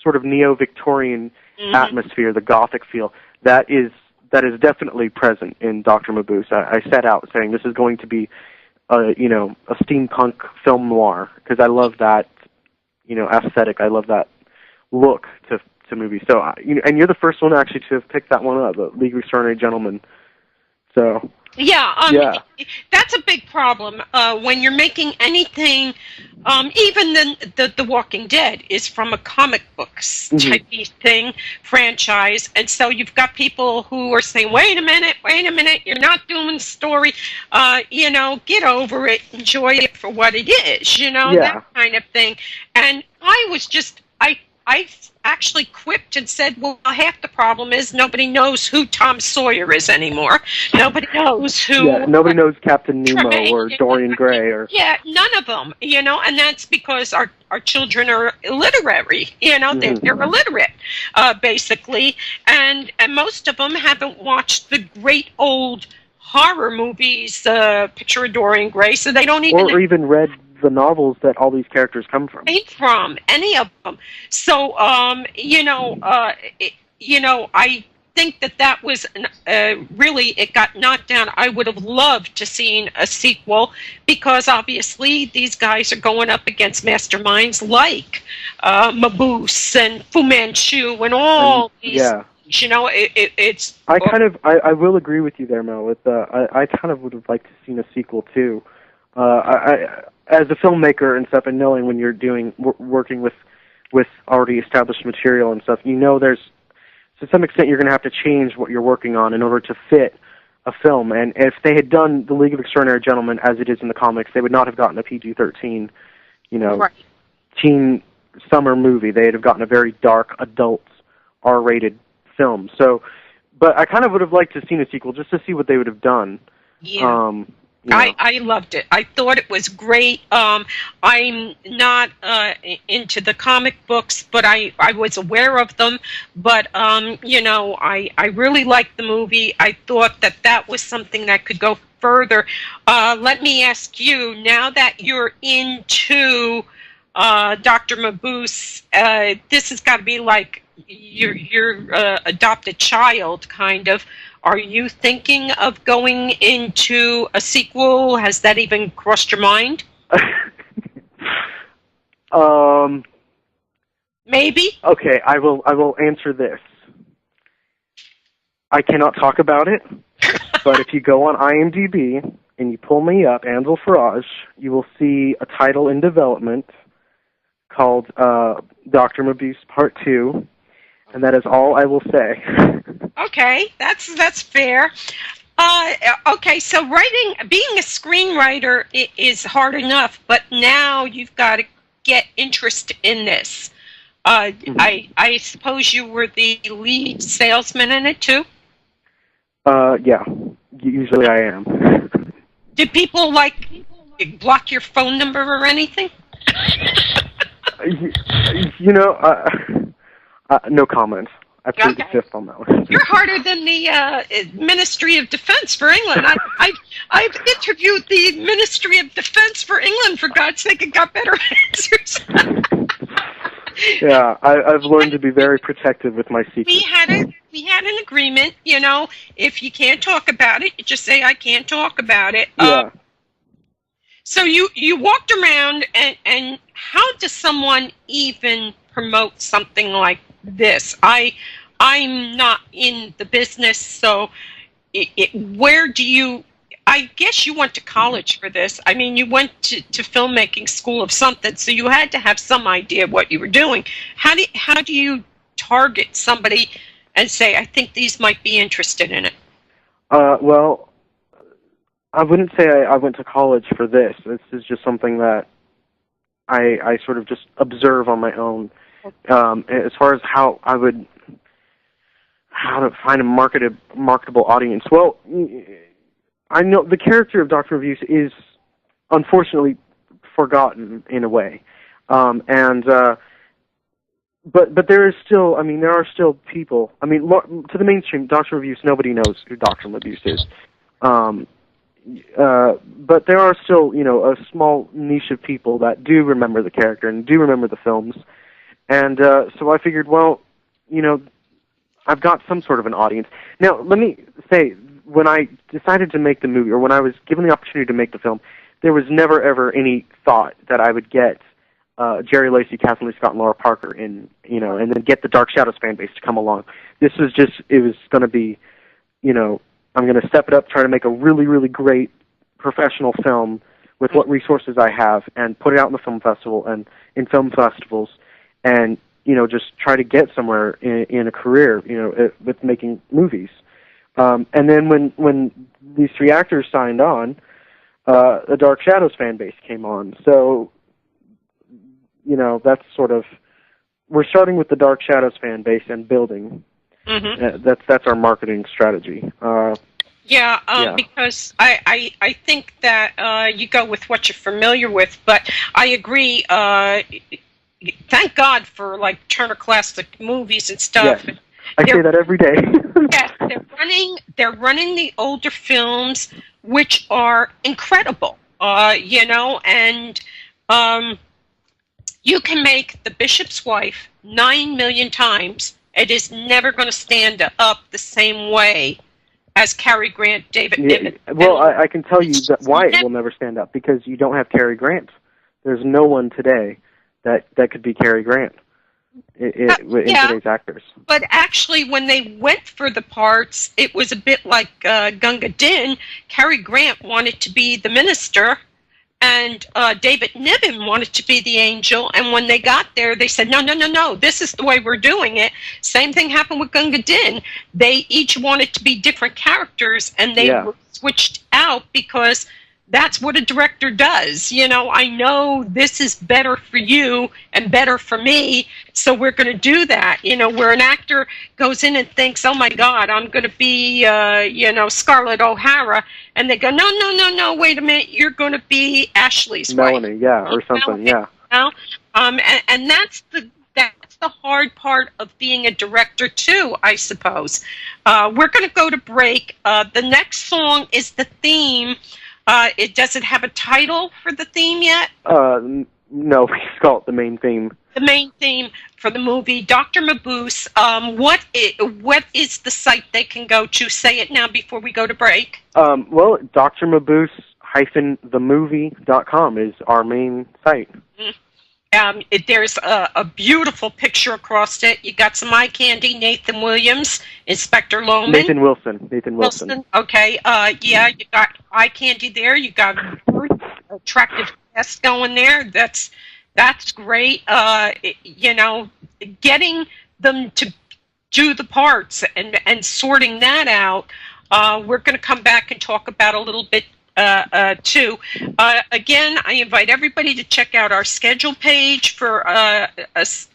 sort of neo-Victorian atmosphere, the Gothic feel. That is definitely present in Dr. Mabuse. I set out saying this is going to be a steampunk film noir, because I love that, aesthetic. I love that look to movies. So, and you're the first one actually to have picked that one up, the League of Extraordinary Gentlemen. So, Yeah, that's a big problem when you're making anything. Even the Walking Dead is from a comic books type thing franchise, and so you've got people who are saying, "Wait a minute, you're not doing story. Get over it, enjoy it for what it is. That kind of thing." And I actually quipped and said, well, half the problem is nobody knows who Tom Sawyer is anymore. Nobody knows who... Yeah, nobody knows Captain Nemo or Dorian Gray. Yeah, none of them, and that's because our children are illiterate, they're illiterate, basically, and most of them haven't watched the great old horror movies, Picture of Dorian Gray, so they don't even... Or even read the novels that all these characters come from. Any of them. So, I think that was really, it got knocked down. I would have loved to seen a sequel because obviously these guys are going up against masterminds like Mabuse and Fu Manchu and all these. Yeah. It's. I will agree with you there, Mel. I kind of would have liked to seen a sequel too. As a filmmaker and stuff, and knowing when you're working with already established material and stuff, there's to some extent you're going to have to change what you're working on in order to fit a film. And if they had done The League of Extraordinary Gentlemen as it is in the comics, they would not have gotten a PG-13, teen summer movie. They'd have gotten a very dark, adult, R-rated film. So, but I kind of would have liked to have seen a sequel just to see what they would have done. Yeah. I loved it. I thought it was great. I'm not into the comic books, but I was aware of them. But, I really liked the movie. I thought that was something that could go further. Let me ask you, now that you're into Dr. Mabuse, this has got to be like your adopted child, kind of. Are you thinking of going into a sequel? Has that even crossed your mind? Maybe? Okay, I will answer this. I cannot talk about it, but if you go on IMDb and you pull me up, Ansel Faraj, you will see a title in development called Dr. Mabuse Part 2, and that is all I will say. Okay, that's fair. Okay, so being a screenwriter is hard enough, but now you've got to get interest in this. I suppose you were the lead salesman in it too? Yeah, usually I am. Did people block your phone number or anything? No comment. I plead the fifth on that one. You're harder than the Ministry of Defense for England. I've interviewed the Ministry of Defense for England, for God's sake, and got better answers. Yeah, I've learned to be very protective with my secrets. We had an agreement, if you can't talk about it, you just say, I can't talk about it. Yeah. So you walked around, and how does someone even promote something like this? I'm not in the business, so where do you... I guess you went to college for this. I mean, you went to filmmaking school of something, so you had to have some idea of what you were doing. How do you target somebody and say, I think these might be interested in it? Well, I wouldn't say I went to college for this. This is just something that I sort of just observe on my own. As far as how to find a marketable audience. Well, I know the character of Dr. Mabuse is unfortunately forgotten in a way, but there is still. I mean, there are still people. I mean, to the mainstream, Dr. Mabuse, nobody knows who Dr. Mabuse is. But there are still, a small niche of people that do remember the character and do remember the films. And so I figured, well, I've got some sort of an audience. Now, let me say, when I decided to make the movie, or when I was given the opportunity to make the film, there was never, ever any thought that I would get Jerry Lacy, Kathleen Lee Scott, and Laura Parker and then get the Dark Shadows fan base to come along. This was just, it was going to be, I'm going to step it up, try to make a really, really great professional film with what resources I have, and put it out in the film festival and in film festivals, and just try to get somewhere in a career, with making movies. And then when these 3 actors signed on, the Dark Shadows fan base came on. So, that's sort of, we're starting with the Dark Shadows fan base and building. Mm-hmm. That's our marketing strategy. Because I think that you go with what you're familiar with, but I agree. Thank God for like Turner Classic Movies and stuff. Yes. I say that every day. Yes, they're running the older films, which are incredible. And you can make The Bishop's Wife 9 million times. It is never going to stand up the same way as Cary Grant, David Niven. Well, I can tell you why it will never stand up, because you don't have Cary Grant. There's no one today that could be Cary Grant in today's actors. But actually, when they went for the parts, it was a bit like Gunga Din. Cary Grant wanted to be the minister, and David Niven wanted to be the angel. And when they got there, they said, no, this is the way we're doing it. Same thing happened with Gunga Din. They each wanted to be different characters, and they were switched out because that's what a director does. I know this is better for you and better for me, so we're going to do that. Where an actor goes in and thinks, oh my God, I'm going to be, Scarlett O'Hara, and they go, no, wait a minute, you're going to be Ashley's Melanie, wife. Or something, and that's the hard part of being a director too, I suppose. We're going to go to break. The next song is the theme. Does it have a title for the theme yet? No, we just call it the main theme. The main theme for the movie, Dr. Mabuse. What is the site they can go to? Say it now before we go to break. Well, drmabuse-themovie.com is our main site. There's a beautiful picture across it. You got some eye candy, Nathan Williams, Inspector Lohemann. Nathan Wilson. Okay. You got eye candy there. You got a very attractive cast going there. That's great. Getting them to do the parts and sorting that out. We're going to come back and talk about a little bit too. Again, I invite everybody to check out our schedule page for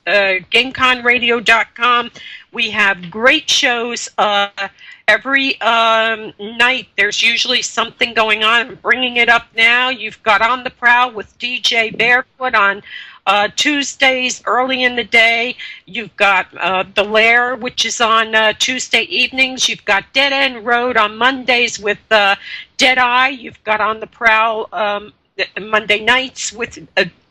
GameConRadio.com. We have great shows every night. There's usually something going on. I'm bringing it up now. You've got On the Prowl with DJ Barefoot on Tuesdays early in the day. You've got The Lair, which is on Tuesday evenings. You've got Dead End Road on Mondays with Deadeye. You've got On the Prowl Monday nights with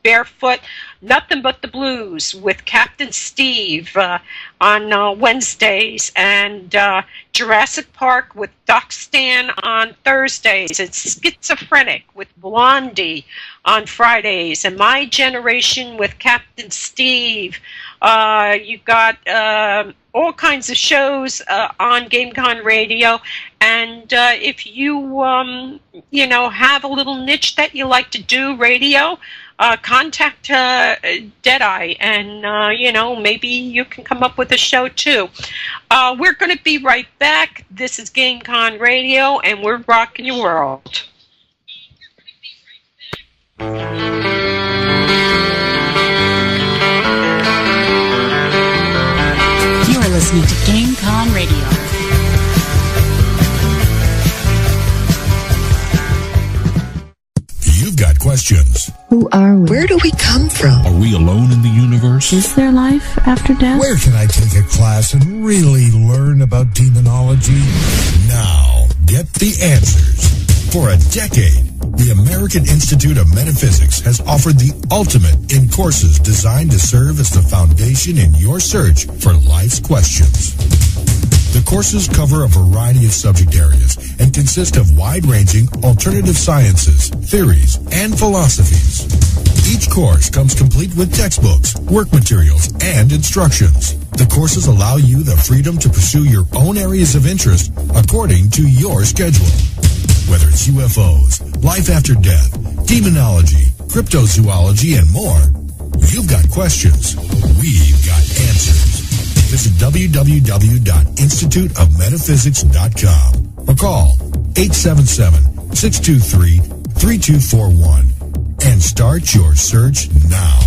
Barefoot. Nothing But the Blues with Captain Steve on Wednesdays, and Jurassic Park with Doc Stan on Thursdays. It's Schizophrenic with Blondie on Fridays, and My Generation with Captain Steve. You've got all kinds of shows on GameCon Radio, and if you have a little niche that you like to do radio, contact Deadeye, and maybe you can come up with a show too. We're going to be right back. This is GameCon Radio, and we're rocking your world. You are listening to GameCon Radio. You've got questions. Who are we? Where do we come from? Are we alone in the universe? Is there life after death? Where can I take a class and really learn about demonology? Now, get the answers. For a decade, the American Institute of Metaphysics has offered the ultimate in courses designed to serve as the foundation in your search for life's questions. The courses cover a variety of subject areas and consist of wide-ranging alternative sciences, theories, and philosophies. Each course comes complete with textbooks, work materials, and instructions. The courses allow you the freedom to pursue your own areas of interest according to your schedule. Whether it's UFOs, life after death, demonology, cryptozoology, and more, you've got questions. We've got answers. Visit www.instituteofmetaphysics.com or call 877-623-3241 and start your search now.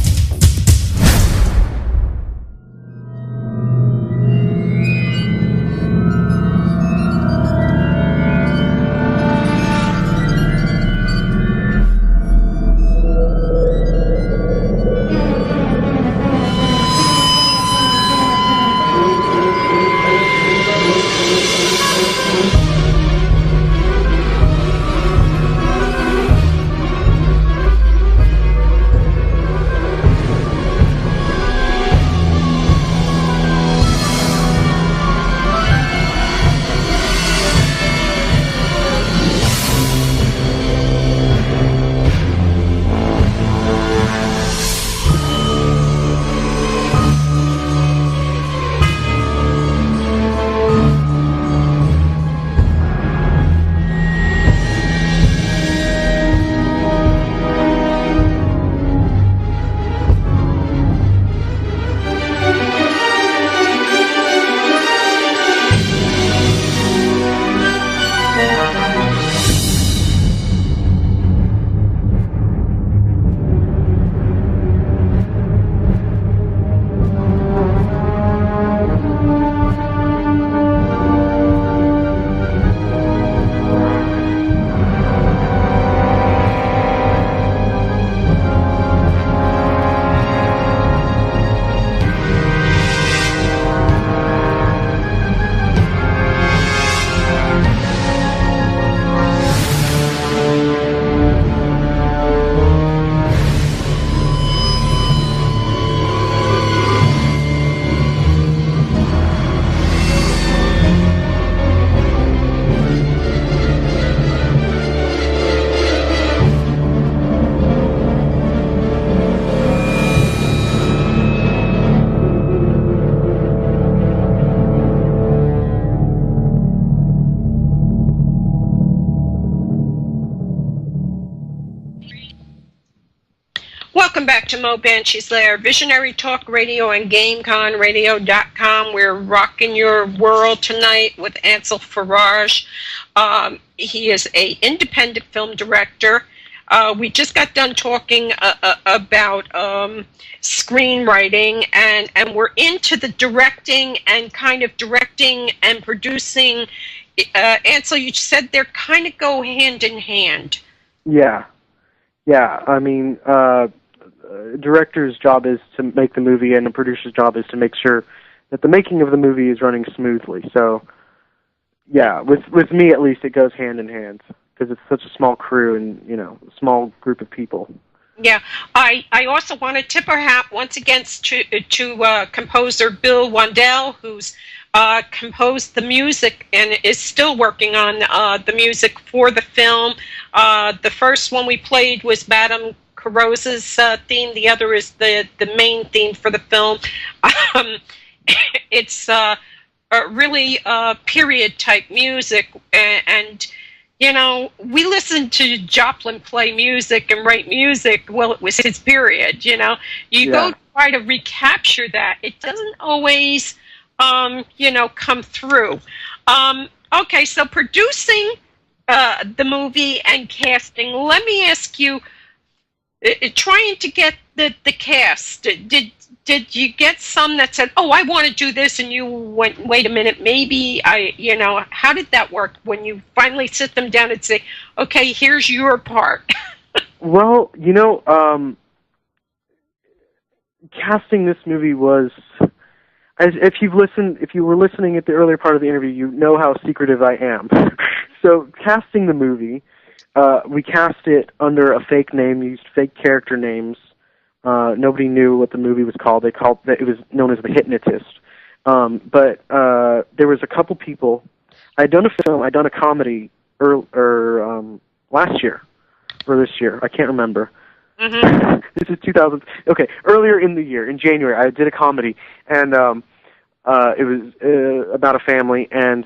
Welcome back to Mo Banshee's Lair, Visionary Talk Radio and GameConRadio.com. We're rocking your world tonight with Ansel Faraj. He is an independent film director. We just got done talking about screenwriting, and we're into the directing and kind of directing and producing. Ansel, you said they're kind of go hand in hand. Yeah. I mean, director's job is to make the movie, and the producer's job is to make sure that the making of the movie is running smoothly. So, yeah, with me at least, it goes hand in hand because it's such a small crew and a small group of people. Yeah, I also want to tip our hat once again to composer Bill Wandell, who's composed the music and is still working on the music for the film. The first one we played was Madame Carosa's theme. The other is the main theme for the film. It's really period type music, and we listened to Joplin play music and write music. Well, it was his period. You go try to recapture that. It doesn't always come through. Okay, so producing the movie and casting, let me ask you, trying to get the cast, did you get some that said, oh, I want to do this, and you went, wait a minute, maybe how did that work when you finally sit them down and say, okay, here's your part? Well, casting this movie was, if you were listening at the earlier part of the interview, you know how secretive I am. So casting the movie, we cast it under a fake name, used fake character names. Nobody knew what the movie was called. It was known as The Hypnotist. But there was a couple people. I'd done a comedy last year or this year. I can't remember. This is 2000. Okay, earlier in the year, in January, I did a comedy, and it was about a family, and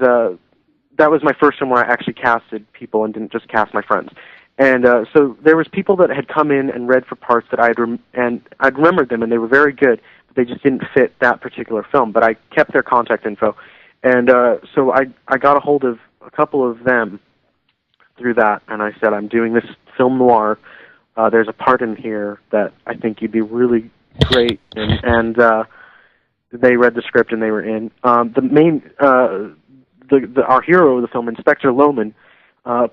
that was my first film where I actually casted people and didn't just cast my friends. And so there was people that had come in and read for parts that I'd remembered them, and they were very good, but they just didn't fit that particular film. But I kept their contact info, and so I got a hold of a couple of them through that, and I said, I'm doing this film noir. There's a part in here that I think you'd be really great, and they read the script and they were in. The main, our hero of the film, Inspector Lohemann,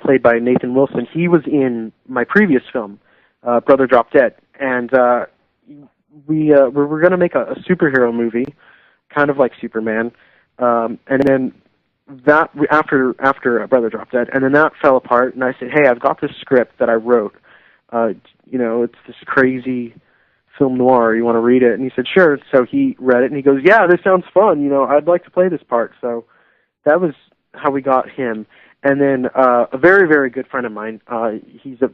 played by Nathan Wilson, he was in my previous film, Brother Drop Dead, and we were going to make a superhero movie, kind of like Superman, and then that after Brother Drop Dead, and then that fell apart, and I said, hey, I've got this script that I wrote. It's this crazy film noir. You want to read it? And he said, sure. So he read it, and he goes, yeah, this sounds fun. I'd like to play this part. So that was how we got him. And then a very, very good friend of mine, he's a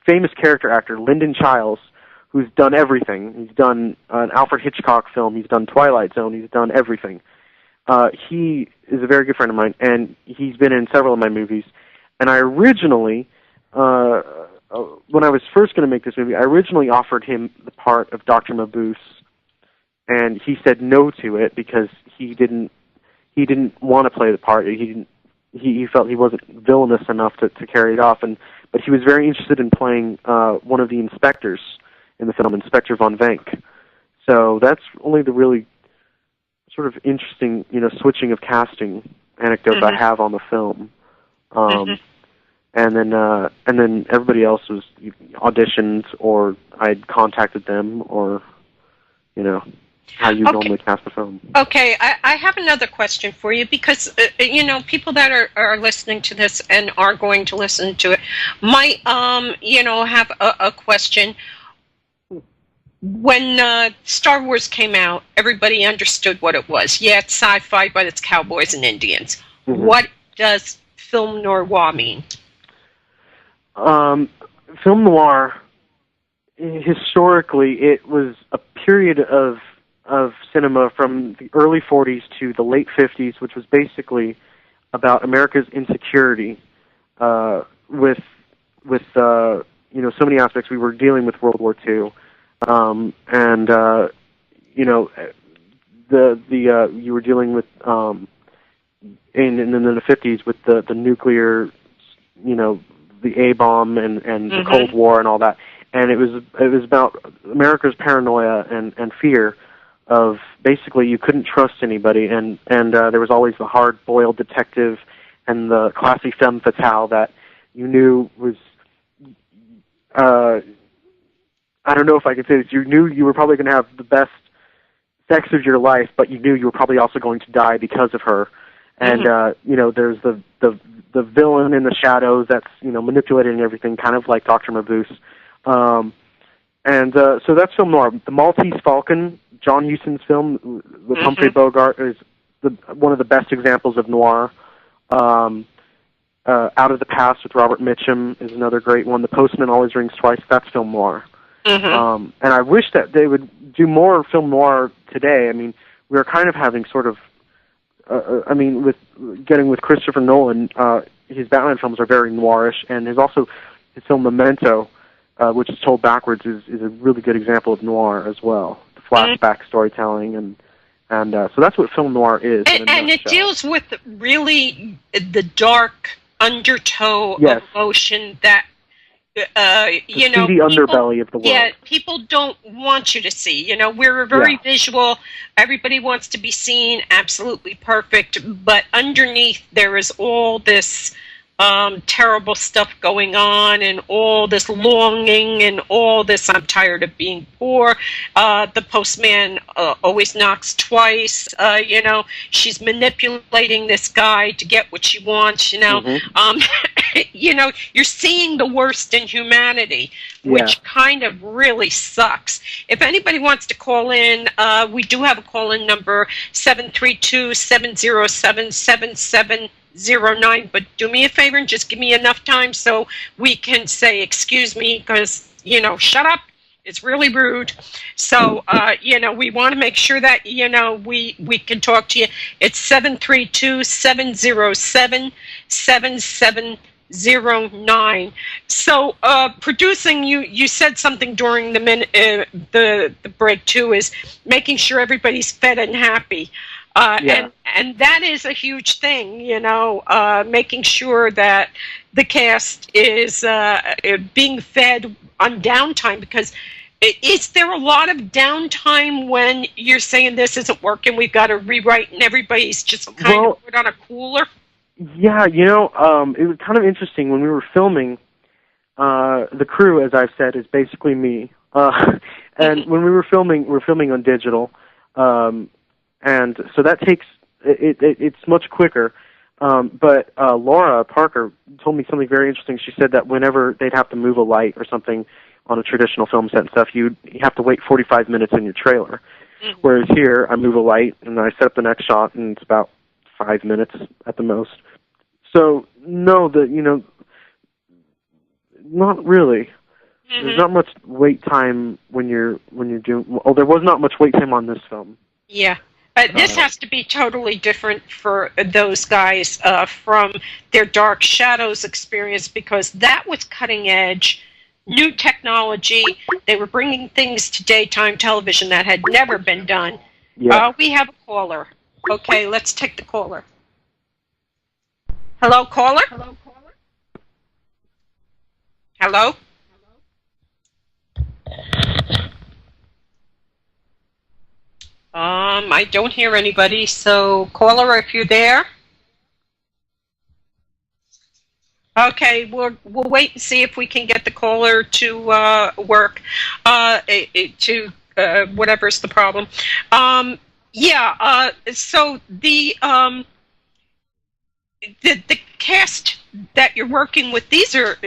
famous character actor, Lyndon Childs, who's done everything. He's done an Alfred Hitchcock film. He's done Twilight Zone. He's done everything. He is a very good friend of mine, and he's been in several of my movies. And I originally, when I was first going to make this movie, I originally offered him the part of Dr. Mabuse, and he said no to it because he didn't want to play the part. He felt he wasn't villainous enough to carry it off, but he was very interested in playing one of the inspectors in the film, Inspector Von Venk. So that's only the really sort of interesting, switching of casting anecdote I have on the film. And then everybody else was auditions, or I'd contacted them, or how you normally cast a film. Okay, I have another question for you, because people that are listening to this and are going to listen to it might have a question. When Star Wars came out, everybody understood what it was. Yeah, it's sci-fi, but it's cowboys and Indians. What does film noir mean? Film noir, historically, it was a period of cinema from the early 40s to the late 50s, which was basically about America's insecurity with so many aspects. We were dealing with World War II, you were dealing with in the 50s with the nuclear, the A-bomb and the Cold War and all that. And it was about America's paranoia and fear of basically you couldn't trust anybody, and there was always the hard-boiled detective and the classy femme fatale that you knew was, I don't know if I can say this, you knew you were probably going to have the best sex of your life, but you knew you were probably also going to die because of her. And, there's the villain in the shadows that's, manipulating everything, kind of like Dr. Mabuse. So that's film noir. The Maltese Falcon, John Huston's film with Humphrey Bogart, is one of the best examples of noir. Out of the Past with Robert Mitchum is another great one. The Postman Always Rings Twice, that's film noir. And I wish that they would do more film noir today. I mean, we are kind of having sort of, with Christopher Nolan, his Batman films are very noirish, and his film Memento, which is told backwards, is a really good example of noir as well. The flashback storytelling, and so that's what film noir is. And it deals with really the dark undertow of emotion that the underbelly of the world. Yeah, people don't want you to see. We're very visual. Everybody wants to be seen absolutely perfect, but underneath there is all this terrible stuff going on, and all this longing, and all this I'm tired of being poor. The postman always knocks twice. She's manipulating this guy to get what she wants. You're seeing the worst in humanity, which kind of really sucks. If anybody wants to call in, we do have a call-in number, 732-707-7709, but do me a favor and just give me enough time so we can say, excuse me, because, shut up, It's really rude. So, we want to make sure that, we can talk to you. It's 732-707-7709. So, producing, you said something during the break, too, is making sure everybody's fed and happy. And that is a huge thing, making sure that the cast is being fed on downtime, because is there a lot of downtime when you're saying this isn't working, we've got to rewrite, and everybody's just kind of put on a cooler? Yeah, it was kind of interesting when we were filming. The crew, as I've said, is basically me. And when we're filming on digital, and so that takes it's much quicker. But Laura Parker told me something very interesting. She said that whenever they'd have to move a light or something on a traditional film set and stuff, you have to wait 45 minutes in your trailer. Mm-hmm. Whereas here, I move a light and I set up the next shot, and it's about 5 minutes at the most. So no, not really. Mm-hmm. There's not much wait time when you're doing. Well, there was not much wait time on this film. Yeah. This has to be totally different for those guys from their Dark Shadows experience, because that was cutting edge, new technology. They were bringing things to daytime television that had never been done. Yeah. We have a caller. Okay, let's take the caller. Hello, caller? Hello? I don't hear anybody, so caller, if you're there. Okay, we'll wait and see if we can get the caller to work, to whatever's the problem. So the cast that you're working with, these are,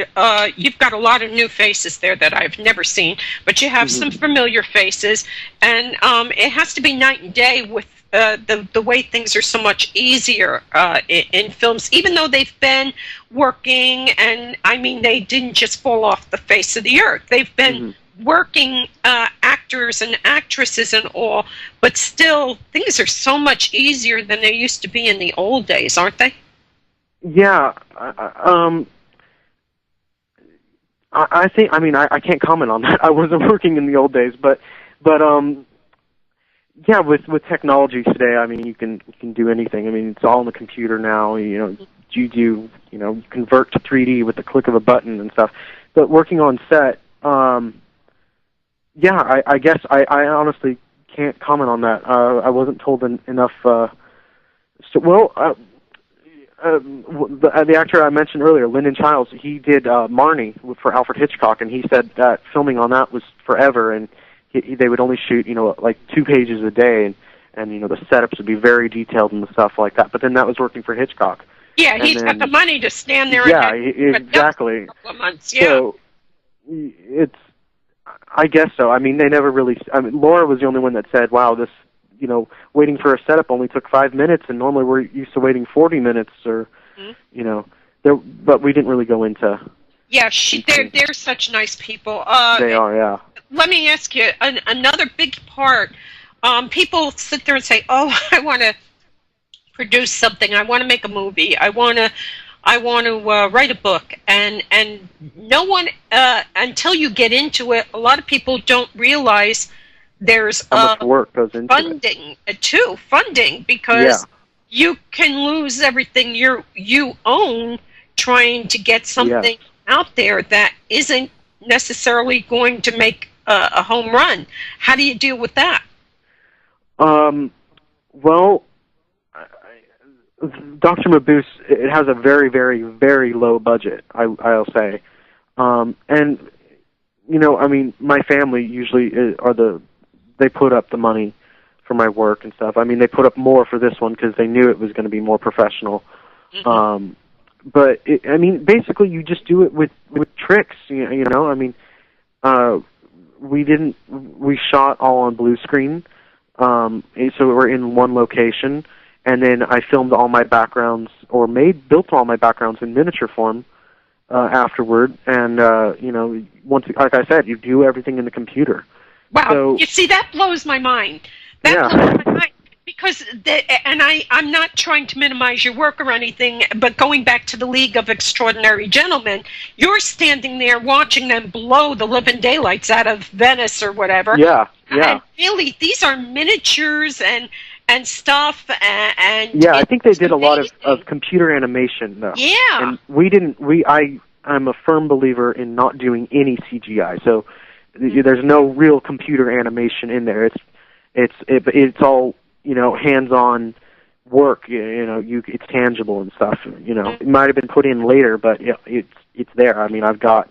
you've got a lot of new faces there that I've never seen, but you have some familiar faces, and it has to be night and day with the way things are so much easier in films, even though they've been working, and I mean, they didn't just fall off the face of the earth. They've been working actors and actresses and all, but still, things are so much easier than they used to be in the old days, aren't they? Yeah, I think. I mean, I can't comment on that. I wasn't working in the old days, but yeah, with technology today, I mean, you can do anything. I mean, it's all on the computer now. You convert to 3D with the click of a button and stuff. But working on set, I guess I honestly can't comment on that. I wasn't told enough. The actor I mentioned earlier, Lyndon Childs, he did Marnie for Alfred Hitchcock, and he said that filming on that was forever, and they would only shoot, like 2 pages a day, and the setups would be very detailed and stuff like that. But then that was working for Hitchcock. Yeah, he's got the money to stand there. Yeah, exactly. A couple of months, yeah. So I guess so. I mean, they never really. I mean, Laura was the only one that said, "Wow, this." Waiting for a setup only took 5 minutes, and normally we're used to waiting 40 minutes, or, but we didn't really go into... Yeah, they're such nice people. They are, yeah. Let me ask you, another big part, people sit there and say, oh, I want to produce something, I want to make a movie, I want to write a book, and no one, until you get into it, a lot of people don't realize there's how much work goes into funding too, because you can lose everything you own trying to get something out there that isn't necessarily going to make a home run. How do you deal with that? Well, Dr. Mabuse, it has a very, very, very low budget, I'll say. And, I mean, my family usually they put up the money for my work and stuff. I mean, they put up more for this one because they knew it was going to be more professional. But, basically you just do it with tricks, I mean, we shot all on blue screen, so we're in one location, and then I filmed all my backgrounds, or built all my backgrounds in miniature form, afterward, and once, like I said, you do everything in the computer. Wow, So, you see, that blows my mind. That blows my mind. Because, I'm not trying to minimize your work or anything, but going back to the League of Extraordinary Gentlemen, you're standing there watching them blow the living daylights out of Venice or whatever. Yeah. And really, these are miniatures and stuff. And I think they did a lot of computer animation, though. Yeah. And I'm a firm believer in not doing any CGI. So there's no real computer animation in there. It's all, hands-on work. It's tangible and stuff. It might have been put in later, but it's there. I mean, I've got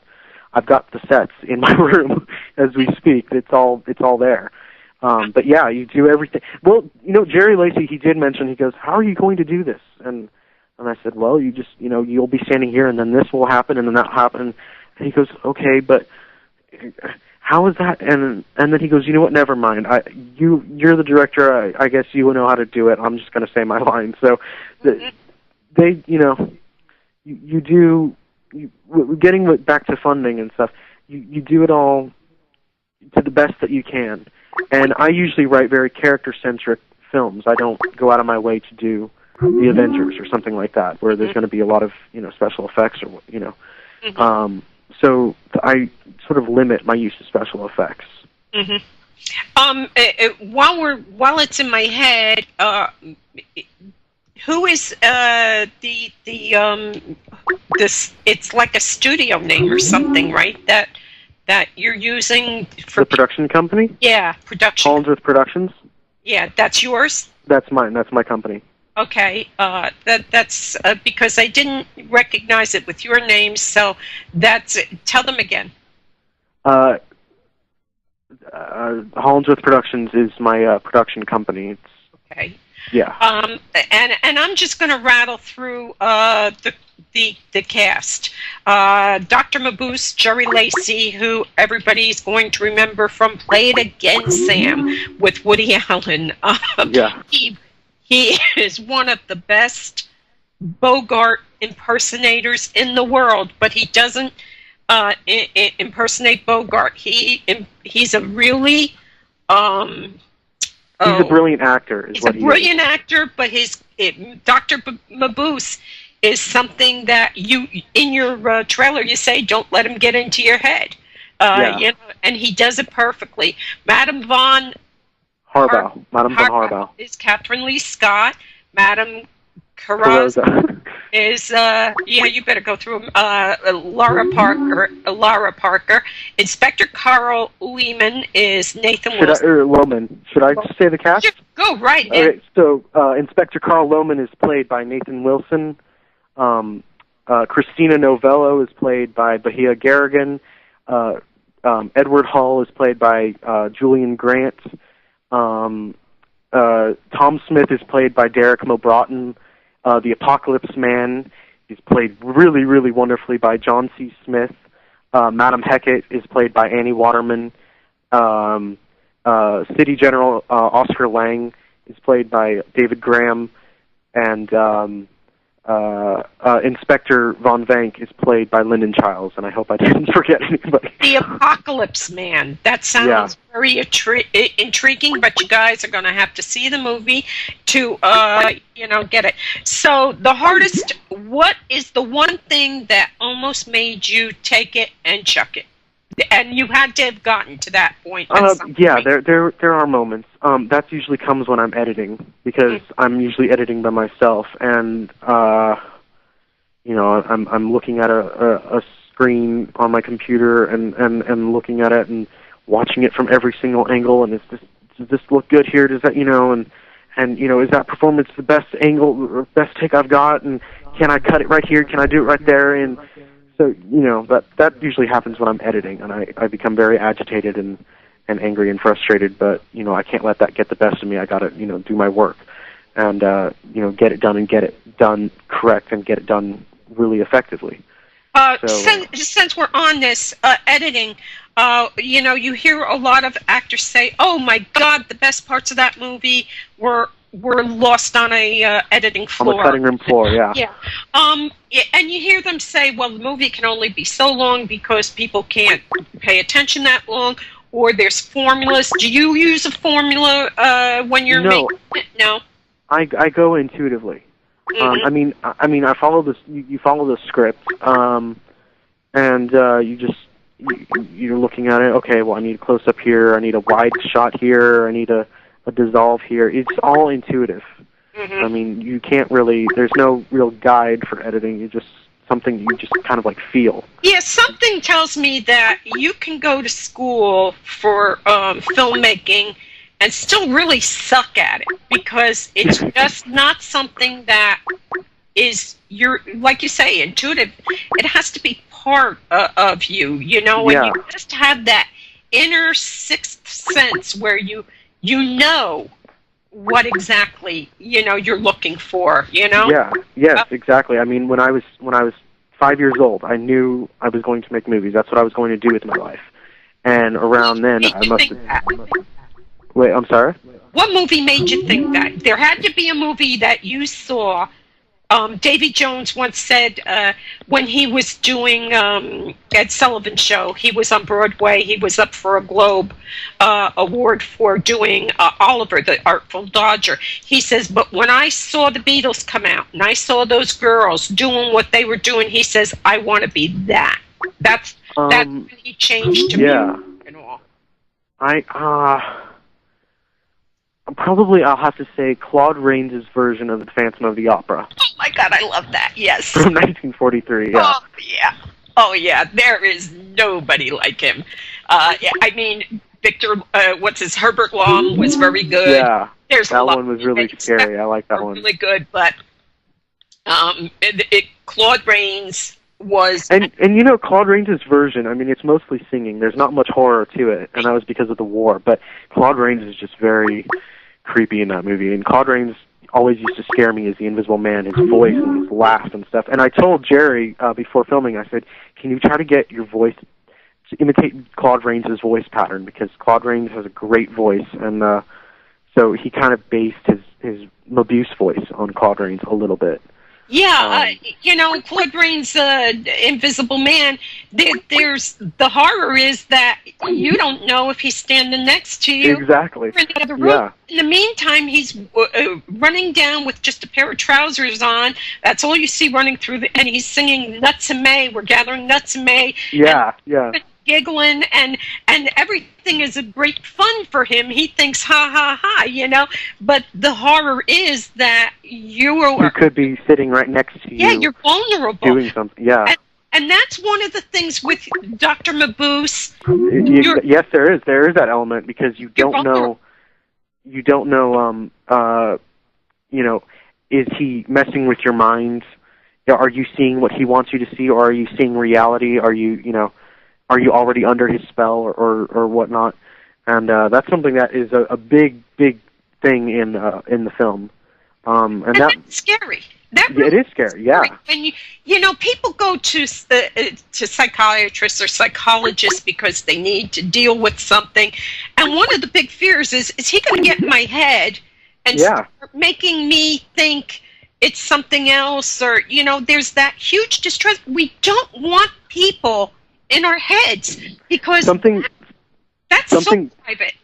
the sets in my room as we speak. It's all there. But yeah, you do everything. Well, Jerry Lacy, he did mention, he goes, "How are you going to do this?" And I said, "Well, you just, you'll be standing here, and then this will happen, and then that will happen." And he goes, "Okay, but how is that?" And then he goes, "You know what? Never mind. You're the director. I guess you will know how to do it. I'm just going to say my line." So getting back to funding and stuff, you do it all to the best that you can. And I usually write very character-centric films. I don't go out of my way to do the Avengers or something like that, where there's going to be a lot of special effects or so I sort of limit my use of special effects. While it's in my head, who is this? It's like a studio name or something, right? That you're using for the production company? Yeah, production. Hollinsworth Productions? Yeah, that's yours? That's mine. That's my company. Okay, that's because I didn't recognize it with your name, so that's it. Tell them again. Hollinsworth Productions is my production company. Okay. Yeah. And I'm just going to rattle through the cast. Dr. Mabuse, Jerry Lacy, who everybody's going to remember from Play It Again, Sam, with Woody Allen. He is one of the best Bogart impersonators in the world, but he doesn't impersonate Bogart. He's a really he's a brilliant actor. He's a brilliant actor, but Dr. Mabuse is something that you, in your trailer, you say, don't let him get into your head. And he does it perfectly. Madame von Harbaugh is Catherine Lee Scott. Madame Carrazza is you better go through them. Lara Parker. Inspector Carl Lohemann is Nathan Wilson. Lohemann. Should I just say the cast? Just go right in. Okay, so Inspector Carl Lohemann is played by Nathan Wilson. Christina Novello is played by Bahia Garrigan. Edward Hall is played by Julian Grant. Tom Smith is played by Derek Mobraaten. The Apocalypse Man is played really, really wonderfully by John C. Smith. Madam Heckett is played by Annie Waterman. City General Oscar Lang is played by David Graham. And Inspector Von Vank is played by Lyndon Childs, and I hope I didn't forget anybody. The Apocalypse Man. That sounds very intriguing, but you guys are going to have to see the movie to, get it. So what is the one thing that almost made you take it and chuck it? And you had to have gotten to that point. There are moments. That usually comes when I'm editing, because I'm usually editing by myself, and I'm looking at a screen on my computer and looking at it and watching it from every single angle. And does this look good here? Does that and is that performance the best angle or best take I've got? And can I cut it right here? Can I do it right there? And so, that usually happens when I'm editing, and I become very agitated and angry and frustrated, but, I can't let that get the best of me. I gotta, do my work and, get it done and get it done correct and get it done really effectively. Since we're on this, editing, you hear a lot of actors say, oh my God, the best parts of that movie were were lost on a editing floor. On the cutting room floor, yeah. Yeah. And you hear them say, well, the movie can only be so long because people can't pay attention that long, or there's formulas. Do you use a formula when you're making it? No. I go intuitively. Mm-hmm. I follow this. You follow the script, and you're looking at it. Okay, well, I need a close up here. I need a wide shot here. I need a dissolve here. It's all intuitive. Mm-hmm. I mean, you can't really. There's no real guide for editing. You just something you just kind of like feel. Yeah, something tells me that you can go to school for filmmaking and still really suck at it, because it's just not something that is like you say, intuitive. It has to be part of you, and you just have that inner sixth sense where you know what exactly you're looking for. Yes, exactly. I mean, when I was 5 years old, I knew I was going to make movies. That's what I was going to do with my life. And around then, I must have. Wait, I'm sorry? What movie made you think that? There had to be a movie that you saw. Davy Jones once said when he was doing Ed Sullivan's show, he was on Broadway, he was up for a Globe Award for doing Oliver, the Artful Dodger. He says, but when I saw the Beatles come out and I saw those girls doing what they were doing, he says, I want to be that. That's when he changed to music and all. Probably I'll have to say Claude Rains' version of the Phantom of the Opera. Oh my God, I love that, yes. From 1943, yeah. Oh yeah, there is nobody like him. I mean, Victor, Herbert Lom was very good. Yeah, that one was really scary. I like that one. Really good, but Claude Rains was... And Claude Rains' version, I mean, it's mostly singing. There's not much horror to it, and that was because of the war. But Claude Rains is just very creepy in that movie. And Claude Rains always used to scare me as the Invisible Man, his voice and his laugh and stuff. And I told Jerry before filming, I said, can you try to get your voice to imitate Claude Rains' voice pattern? Because Claude Rains has a great voice, and so he kind of based his Mabuse voice on Claude Rains a little bit. Yeah, Claude Rains' Invisible Man, there's the horror is that you don't know if he's standing next to you. Exactly. In the other room. Yeah. In the meantime, he's running down with just a pair of trousers on. That's all you see running through, and he's singing Nuts in May. We're gathering nuts in May. Yeah. Giggling, and everything is a great fun for him. He thinks, ha, ha, ha, But the horror is that you could be sitting right next to you. Yeah, you're vulnerable. Doing something, yeah. And that's one of the things with Dr. Mabuse. Yes, there is. There is that element, because you don't know, is he messing with your mind? Are you seeing what he wants you to see, or are you seeing reality? Are you already under his spell or whatnot? And that's something that is a big thing in the film. And that's scary. It is scary, yeah. And people go to psychiatrists or psychologists because they need to deal with something. And one of the big fears is he going to get in my head and start making me think it's something else? Or, there's that huge distrust. We don't want people in our heads, because that's so private.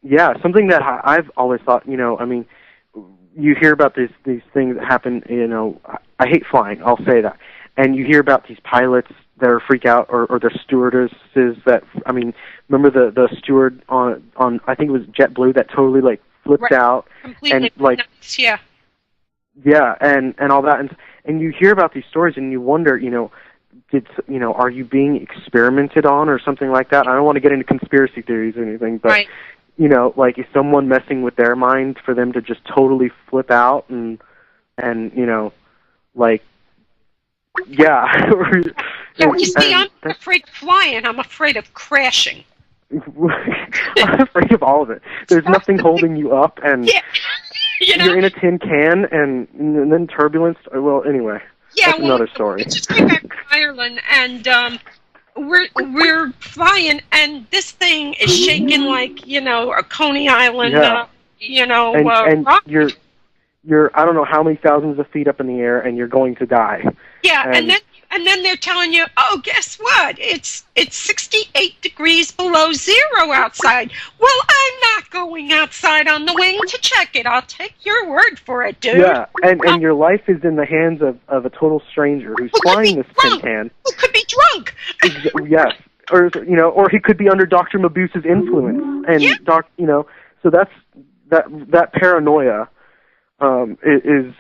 Yeah, something that I've always thought, I mean, you hear about these things that happen, I hate flying, I'll say that. And you hear about these pilots that are freak out, or their stewardesses that, I mean, remember the steward on I think it was JetBlue that totally like flipped out. Completely. And like, yeah. Yeah, and all that. And you hear about these stories and you wonder, are you being experimented on or something like that? I don't want to get into conspiracy theories or anything, but, like, is someone messing with their mind for them to just totally flip out and like, yeah. You see, I'm not afraid of flying. I'm afraid of crashing. I'm afraid of all of it. There's nothing holding you up, and you're in a tin can, and then turbulence. Well, anyway. Yeah, that's another story. We just came back from Ireland, and we're flying, and this thing is shaking like a Coney Island, and rock. you're I don't know how many thousands of feet up in the air, and you're going to die. Yeah, and then they're telling you, oh, guess what? It's 68 degrees below zero outside. Well, I'm not going outside on the wing to check it. I'll take your word for it, dude. Yeah, and your life is in the hands of a total stranger who's flying this tin can. Who could be drunk? Yes, or he could be under Dr. Mabuse's influence, and so that paranoia is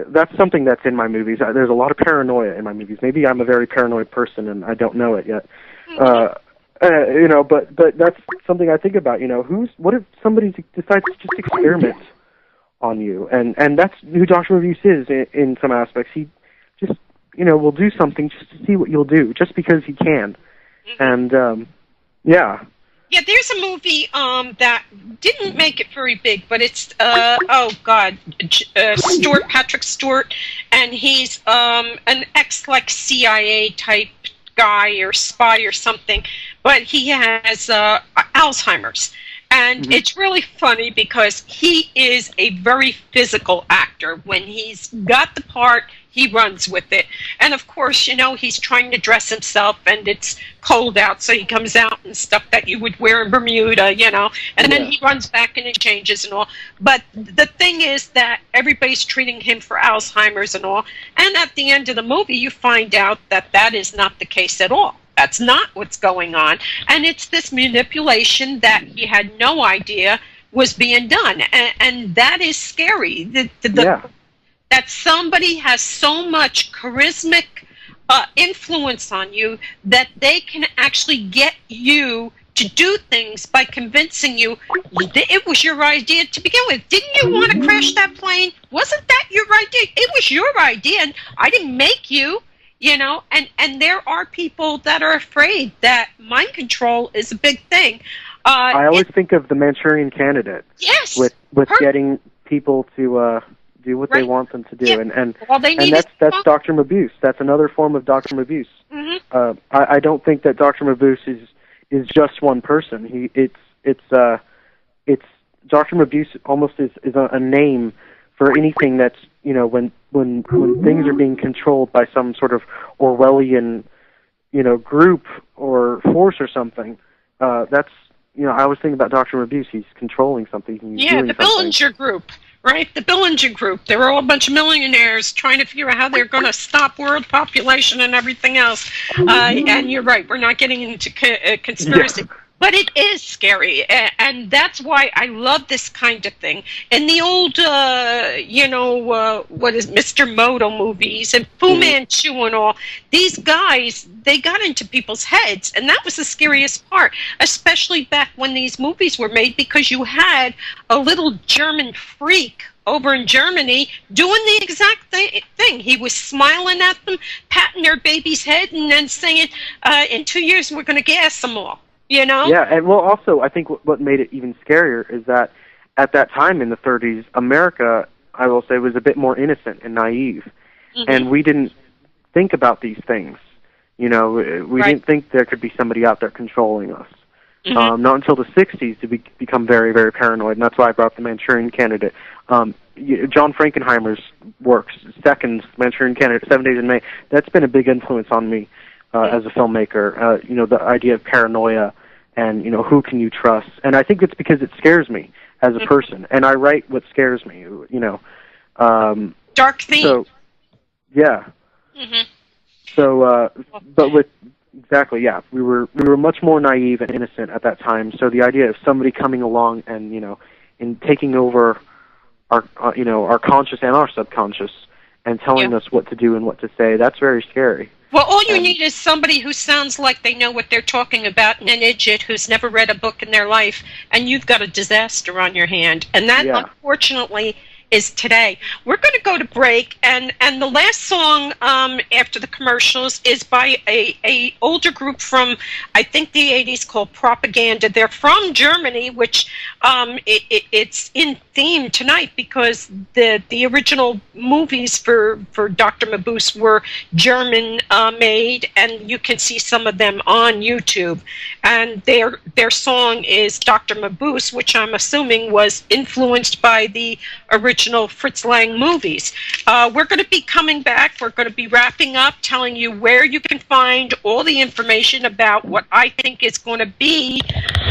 that's something that's in my movies. There's a lot of paranoia in my movies. Maybe I'm a very paranoid person and I don't know it yet. But that's something I think about. What if somebody decides to just experiment on you? And that's who Dr. Mabuse is in some aspects. He just will do something just to see what you'll do, just because he can. And yeah. Yeah, there's a movie that didn't make it very big, but it's Patrick Stewart, and he's an ex CIA type guy or spy or something, but he has Alzheimer's. And it's really funny because he is a very physical actor. When he's got the part, he runs with it. And of course, he's trying to dress himself, and it's cold out, so he comes out in stuff that you would wear in Bermuda, and then he runs back and it changes and all. But the thing is that everybody's treating him for Alzheimer's and all. And at the end of the movie, you find out that that is not the case at all. That's not what's going on. And it's this manipulation that he had no idea was being done. And that is scary. That somebody has so much charismatic influence on you that they can actually get you to do things by convincing you it was your idea to begin with. Didn't you want to crash that plane? Wasn't that your idea? It was your idea, and I didn't make you. And there are people that are afraid that mind control is a big thing. I always think of the Manchurian Candidate. Yes. With getting people to do what they want them to do, and that's Dr. Mabuse. That's another form of Dr. Mabuse. I don't think that Dr. Mabuse is just one person. It's Dr. Mabuse almost is a name for anything that's when things are being controlled by some sort of Orwellian group or force or something. That's I always think about Dr. Mabuse. He's controlling something. He's doing the Billinger Group. Right, the Billinger Group. They were all a bunch of millionaires trying to figure out how they're going to stop world population and everything else. And you're right, we're not getting into conspiracy. Yeah. But it is scary, and that's why I love this kind of thing. In the old, Mr. Moto movies and Fu Manchu and all, these guys, they got into people's heads, and that was the scariest part, especially back when these movies were made, because you had a little German freak over in Germany doing the exact thing. He was smiling at them, patting their baby's head, and then saying, in 2 years we're going to gas them all. Yeah, and also I think what made it even scarier is that at that time in the 30s, America, I will say, was a bit more innocent and naive, and we didn't think about these things. We didn't think there could be somebody out there controlling us. Not until the 60s did we become very, very paranoid, and that's why I brought up the Manchurian Candidate. John Frankenheimer's works, Second Manchurian Candidate, 7 Days in May, that's been a big influence on me as a filmmaker. The idea of paranoia and, who can you trust? And I think it's because it scares me as a person, and I write what scares me, Dark theme. So, yeah. So, but with... Exactly, yeah. We were much more naive and innocent at that time. So the idea of somebody coming along and and taking over our our conscious and our subconscious and telling us what to do and what to say, that's very scary. Well, all you need is somebody who sounds like they know what they're talking about, and an idiot who's never read a book in their life, and you've got a disaster on your hand. And that, unfortunately, is today. We're going to go to break, and the last song after the commercials is by a older group from, I think, the 80s called Propaganda. They're from Germany, which it's in theme tonight because the original movies for Dr. Mabuse were German made, and you can see some of them on YouTube. And their song is Dr. Mabuse, which I'm assuming was influenced by the original original Fritz Lang movies. We're going to be coming back. We're going to be wrapping up, telling you where you can find all the information about what I think is going to be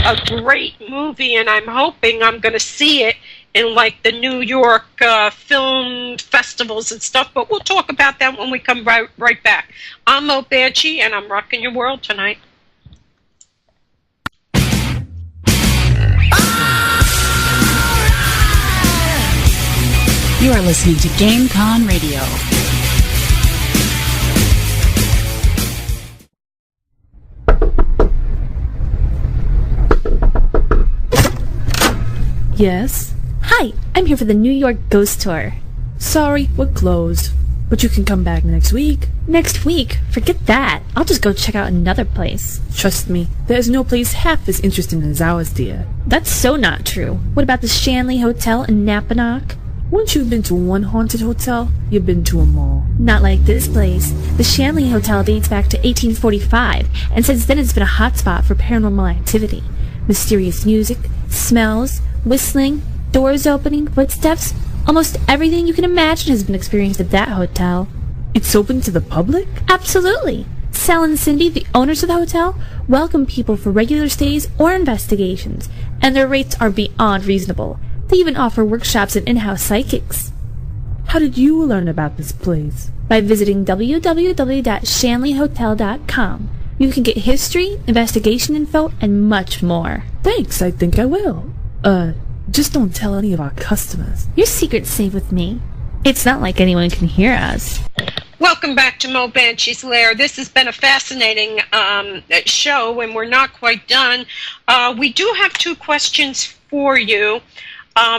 a great movie, and I'm hoping I'm going to see it in like the New York film festivals and stuff, but we'll talk about that when we come right back. I'm Mabuse, and I'm rocking your world tonight. You are listening to GameCon Radio. Yes? Hi, I'm here for the New York Ghost Tour. Sorry, we're closed. But you can come back next week. Next week? Forget that. I'll just go check out another place. Trust me, there's no place half as interesting as ours, dear. That's so not true. What about the Shanley Hotel in Napanock? Once you've been to one haunted hotel, you've been to them all. Not like this place. The Shanley Hotel dates back to 1845, and since then it's been a hotspot for paranormal activity. Mysterious music, smells, whistling, doors opening, footsteps, almost everything you can imagine has been experienced at that hotel. It's open to the public? Absolutely. Sal and Cindy, the owners of the hotel, welcome people for regular stays or investigations, and their rates are beyond reasonable. They even offer workshops and in-house psychics. How did you learn about this place? By visiting www.shanleyhotel.com. You can get history, investigation info, and much more. Thanks, I think I will. Just don't tell any of our customers. Your secret's safe with me. It's not like anyone can hear us. Welcome back to Mobanshe's Lair. This has been a fascinating show, and we're not quite done. We do have two questions for you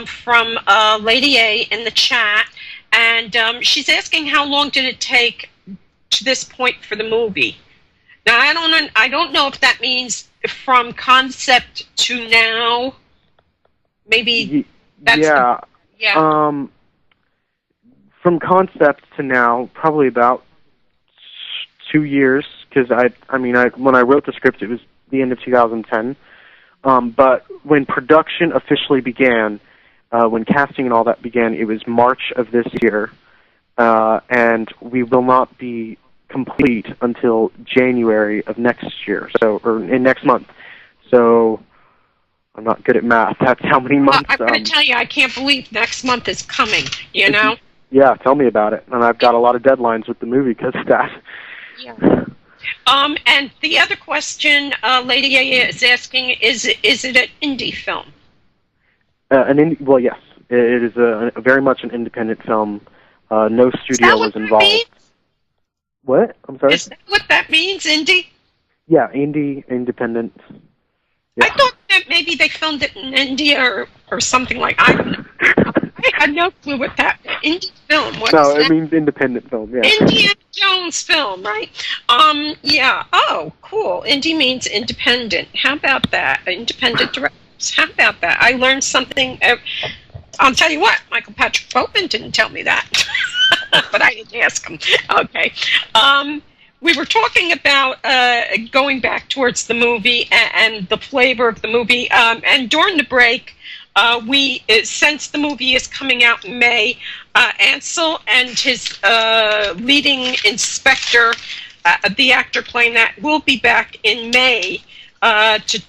from Lady A in the chat, and she's asking how long did it take to this point for the movie. Now, I don't know if that means from concept to now. Maybe that's from concept to now, probably about 2 years, because when I wrote the script, it was the end of 2010. But when production officially began, when casting and all that began, it was March of this year, and we will not be complete until January of next year, or in next month. So I'm not good at math. That's how many months. I'm going to tell you, I can't believe next month is coming, you know? Yeah, tell me about it. And I've got a lot of deadlines with the movie because of that. Yeah. And the other question Lady A is asking, is it an indie film? Well, yes. It is very much an independent film. No studio was involved. Means? What? I'm sorry? Is that what that means, indie? Yeah, indie, independent. Yeah. I thought that maybe they filmed it in India or something like that. I don't know. I had no clue what that indie film was. No, it means independent film, yeah. Indiana Jones film, right? Yeah. Oh, cool. Indie means independent. How about that? Independent directors. How about that? I learned something. I'll tell you what, Michael Patrick Boatman didn't tell me that. But I didn't ask him. Okay. We were talking about going back towards the movie and the flavor of the movie. And during the break, since the movie is coming out in May, Ansel and his leading inspector, the actor playing that, will be back in May to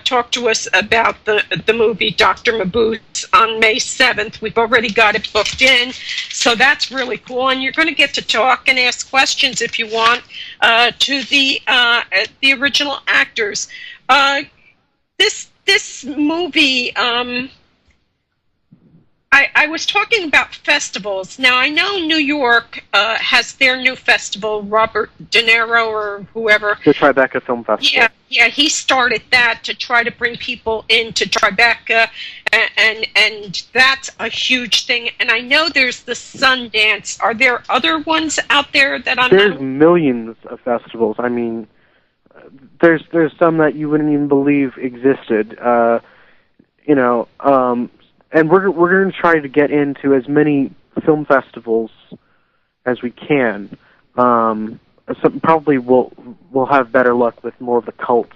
talk to us about the movie Dr. Mabuse on May 7th. We've already got it booked in, so that's really cool. And you're going to get to talk and ask questions if you want to the original actors. This movie, I was talking about festivals. Now, I know New York has their new festival, Robert De Niro or whoever. The Tribeca Film Festival. Yeah, he started that to try to bring people into Tribeca, and that's a huge thing. And I know there's the Sundance. Are there other ones out there that I'm There's millions of festivals. I mean, there's some that you wouldn't even believe existed. And we're going to try to get into as many film festivals as we can. Probably we'll have better luck with more of the cult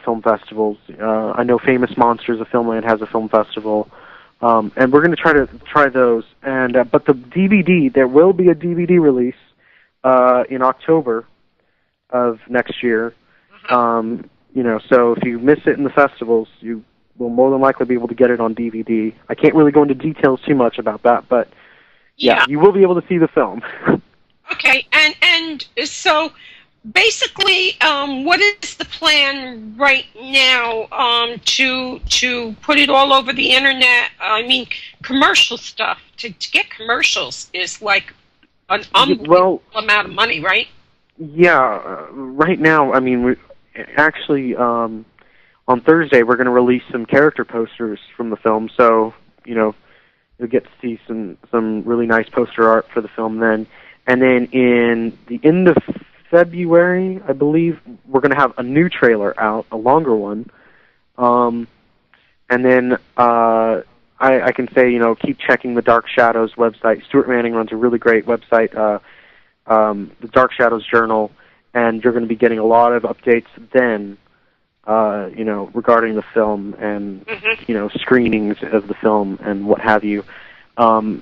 film festivals. I know Famous Monsters of Filmland has a film festival. And we're going to try those. And but the DVD, there will be a DVD release in October of next year. So if you miss it in the festivals, you will more than likely be able to get it on DVD. I can't really go into details too much about that, but yeah, you will be able to see the film. Okay, and so basically, what is the plan right now to put it all over the internet? I mean, commercial stuff. To get commercials is like an unbelievable amount of money, right? Yeah, right now, I mean, actually, on Thursday, we're going to release some character posters from the film, so, you'll get to see some really nice poster art for the film then. And then in the end of February, I believe, we're going to have a new trailer out, a longer one. And then I can say, keep checking the Dark Shadows website. Stuart Manning runs a really great website, the Dark Shadows Journal, and you're going to be getting a lot of updates then, regarding the film and, screenings of the film and what have you. You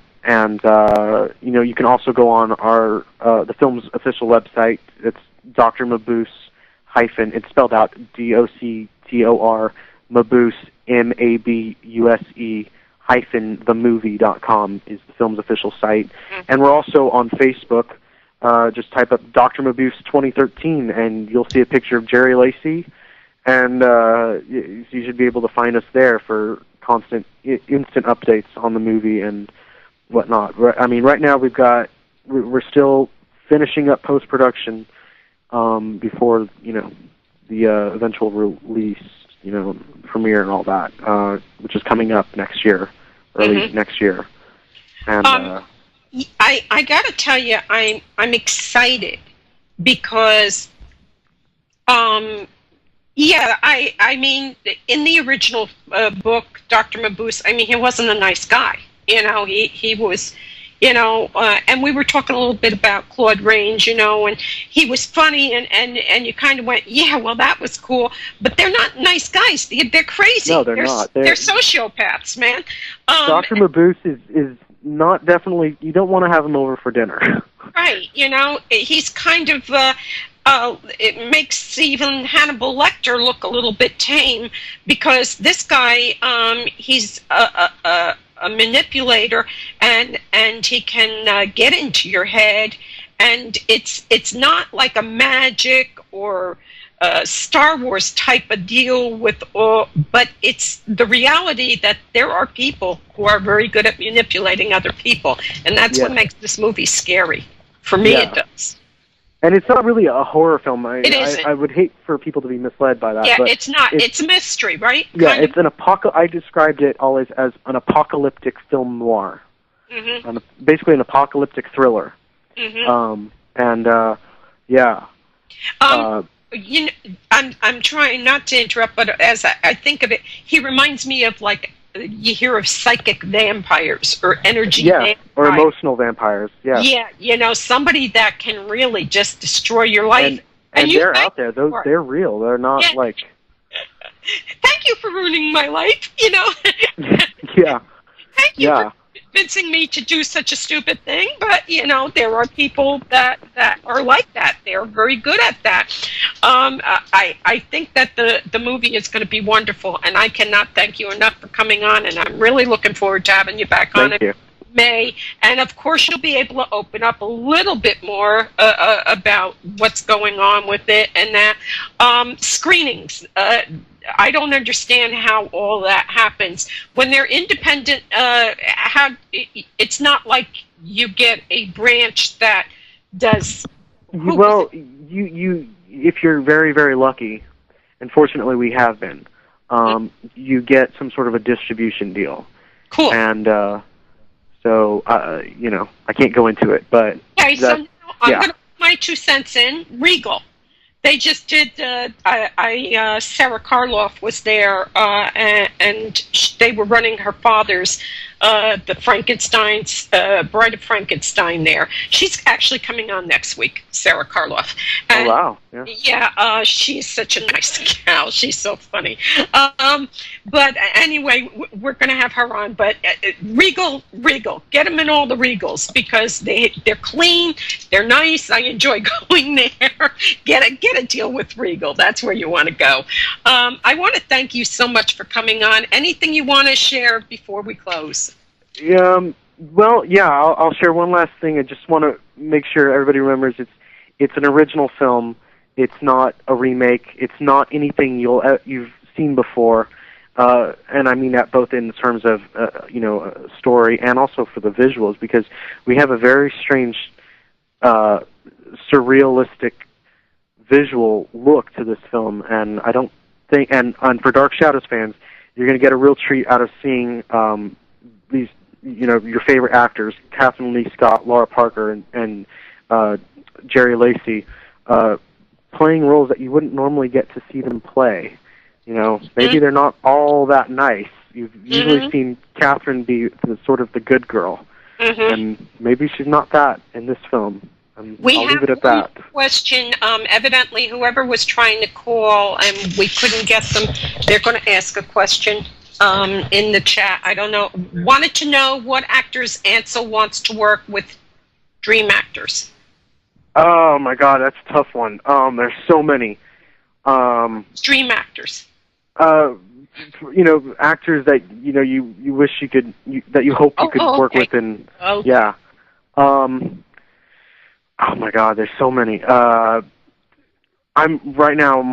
can also go on the film's official website. It's Dr. Mabuse hyphen, it's spelled out DOCTOR, Mabuse, MABUSE hyphen themovie.com is the film's official site. And we're also on Facebook. Just type up Dr. Mabuse 2013 and you'll see a picture of Jerry Lacy. And you should be able to find us there for instant updates on the movie and whatnot. I mean, right now we're still finishing up post-production before, the eventual release, premiere and all that, which is coming up next year, early next year. And I got to tell you, I'm excited because, I mean, in the original book, Dr. Mabuse, I mean, he wasn't a nice guy. He was, and we were talking a little bit about Claude Rains, and he was funny, and you kind of went, yeah, well, that was cool, but they're not nice guys. They're crazy. No, they're not. They're sociopaths, man. Dr. Mabuse is not definitely, you don't want to have him over for dinner. Right, he's kind of, it makes even Hannibal Lecter look a little bit tame because this guy, he's a manipulator and he can get into your head, and it's not like a magic or Star Wars type of deal but it's the reality that there are people who are very good at manipulating other people, and that's what makes this movie scary. For me, it does. And it's not really a horror film. It isn't. I would hate for people to be misled by that. Yeah, but it's not. It's a mystery, right? Yeah, it's an I described it always as an apocalyptic film noir. Basically an apocalyptic thriller. I'm trying not to interrupt, but as I think of it, he reminds me of, like, you hear of psychic vampires or energy vampires. Or emotional vampires, Yeah, somebody that can really just destroy your life. And they're out there. They're real. They're not like... Thank you for ruining my life, Yeah. Thank you for convincing me to do such a stupid thing, but, there are people that are like that. They're very good at that. I think that the movie is going to be wonderful, and I cannot thank you enough for coming on, and I'm really looking forward to having you back on in May. And, of course, you'll be able to open up a little bit more about what's going on with it and that. Screenings. I don't understand how all that happens. When they're independent, it's not like you get a branch that does... Well, you if you're very, very lucky, and fortunately we have been, you get some sort of a distribution deal. Cool. And so, I can't go into it, but... Okay, so now I'm going to put my 2 cents in. Regal. They just did, Sarah Karloff was there, and they were running her father's the Frankenstein's Bride of Frankenstein there. She's actually coming on next week, Sarah Karloff. And, oh, wow. Yeah, she's such a nice gal. She's so funny. But anyway, we're going to have her on. But Regal, get them in all the Regals because they're clean, they're nice. I enjoy going there. Get a deal with Regal. That's where you want to go. I want to thank you so much for coming on. Anything you want to share before we close? Well, yeah, I'll share one last thing. I just want to make sure everybody remembers it's an original film. It's not a remake. It's not anything you've seen before, and I mean that both in terms of story and also for the visuals, because we have a very strange, surrealistic visual look to this film, and I don't think, and for Dark Shadows fans, you're going to get a real treat out of seeing these, your favorite actors, Catherine Lee Scott, Laura Parker, and Jerry Lacy, playing roles that you wouldn't normally get to see them play. Maybe they're not all that nice. You've usually seen Catherine be sort of the good girl, and maybe she's not that in this film. I'll leave it at that. Question. Evidently, whoever was trying to call and we couldn't get them, they're going to ask a question in the chat. I don't know. Wanted to know what actors Ansel wants to work with dream actors. Oh my God, that's a tough one. There's so many. Dream actors. Actors that you wish you could, that you hope you could work with, and yeah. Oh my God, there's so many. I'm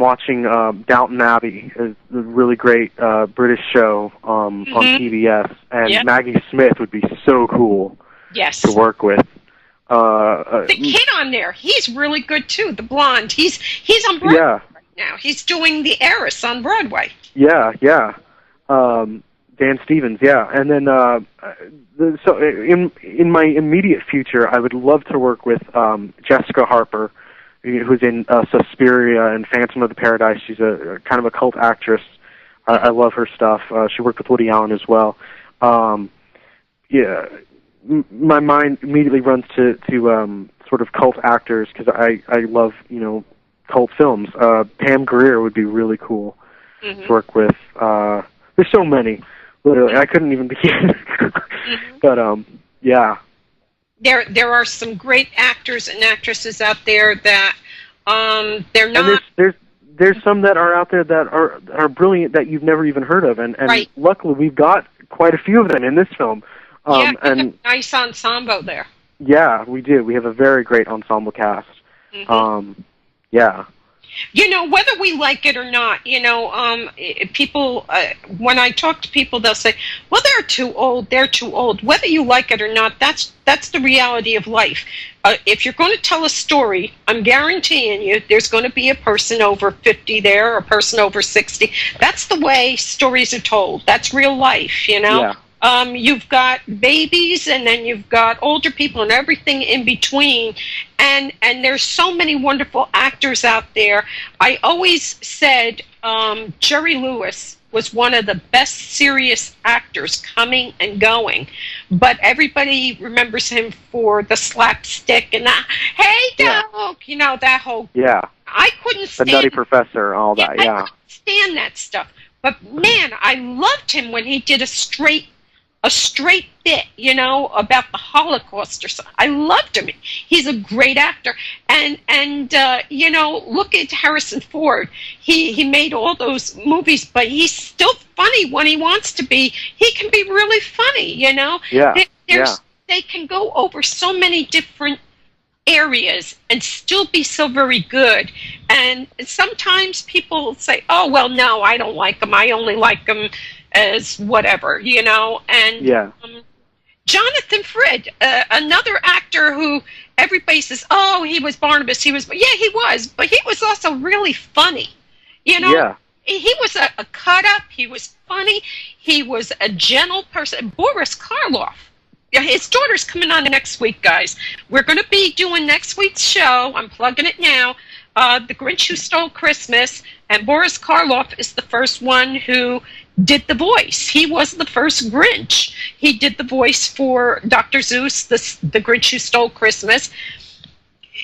watching Downton Abbey, a really great British show on PBS, and Maggie Smith would be so cool to work with. The kid on there, he's really good too. The blonde, he's on Broadway right now. He's doing The Heiress on Broadway. Yeah. Dan Stevens, and then so in my immediate future, I would love to work with Jessica Harper, who's in Suspiria and Phantom of the Paradise. She's a kind of a cult actress. I love her stuff. She worked with Woody Allen as well. My mind immediately runs to sort of cult actors because I love cult films. Pam Grier would be really cool to work with. There's so many. Literally, I couldn't even begin. But yeah. There are some great actors and actresses out there that they're not. And there's some that are out there that are brilliant that you've never even heard of, and luckily we've got quite a few of them in this film. And a nice ensemble there. Yeah, we do. We have a very great ensemble cast. Yeah. Whether we like it or not, people, when I talk to people, they'll say, well, they're too old. Whether you like it or not, that's the reality of life. If you're going to tell a story, I'm guaranteeing you there's going to be a person over 50 there, or a person over 60. That's the way stories are told. That's real life, Yeah. You've got babies, and then you've got older people, and everything in between. And there's so many wonderful actors out there. I always said Jerry Lewis was one of the best serious actors coming and going, but everybody remembers him for the slapstick and the hey dog, that whole I couldn't stand the Nutty Professor, all that. I couldn't stand that stuff. But man, I loved him when he did a straight bit, about the Holocaust or something. I loved him. He's a great actor. And look at Harrison Ford. He made all those movies, but he's still funny when he wants to be. He can be really funny, Yeah. They can go over so many different areas and still be so very good. And sometimes people say, oh, well, no, I don't like him. I only like him as whatever, and Jonathan Frid, another actor who everybody says, oh, he was Barnabas, he was, but he was also really funny, he was a cut-up, he was funny, he was a gentle person. Boris Karloff, his daughter's coming on next week, guys. We're going to be doing next week's show, I'm plugging it now, The Grinch Who Stole Christmas, and Boris Karloff is the first one who did the voice. He was the first Grinch. He did the voice for Dr. Seuss, the Grinch Who Stole Christmas.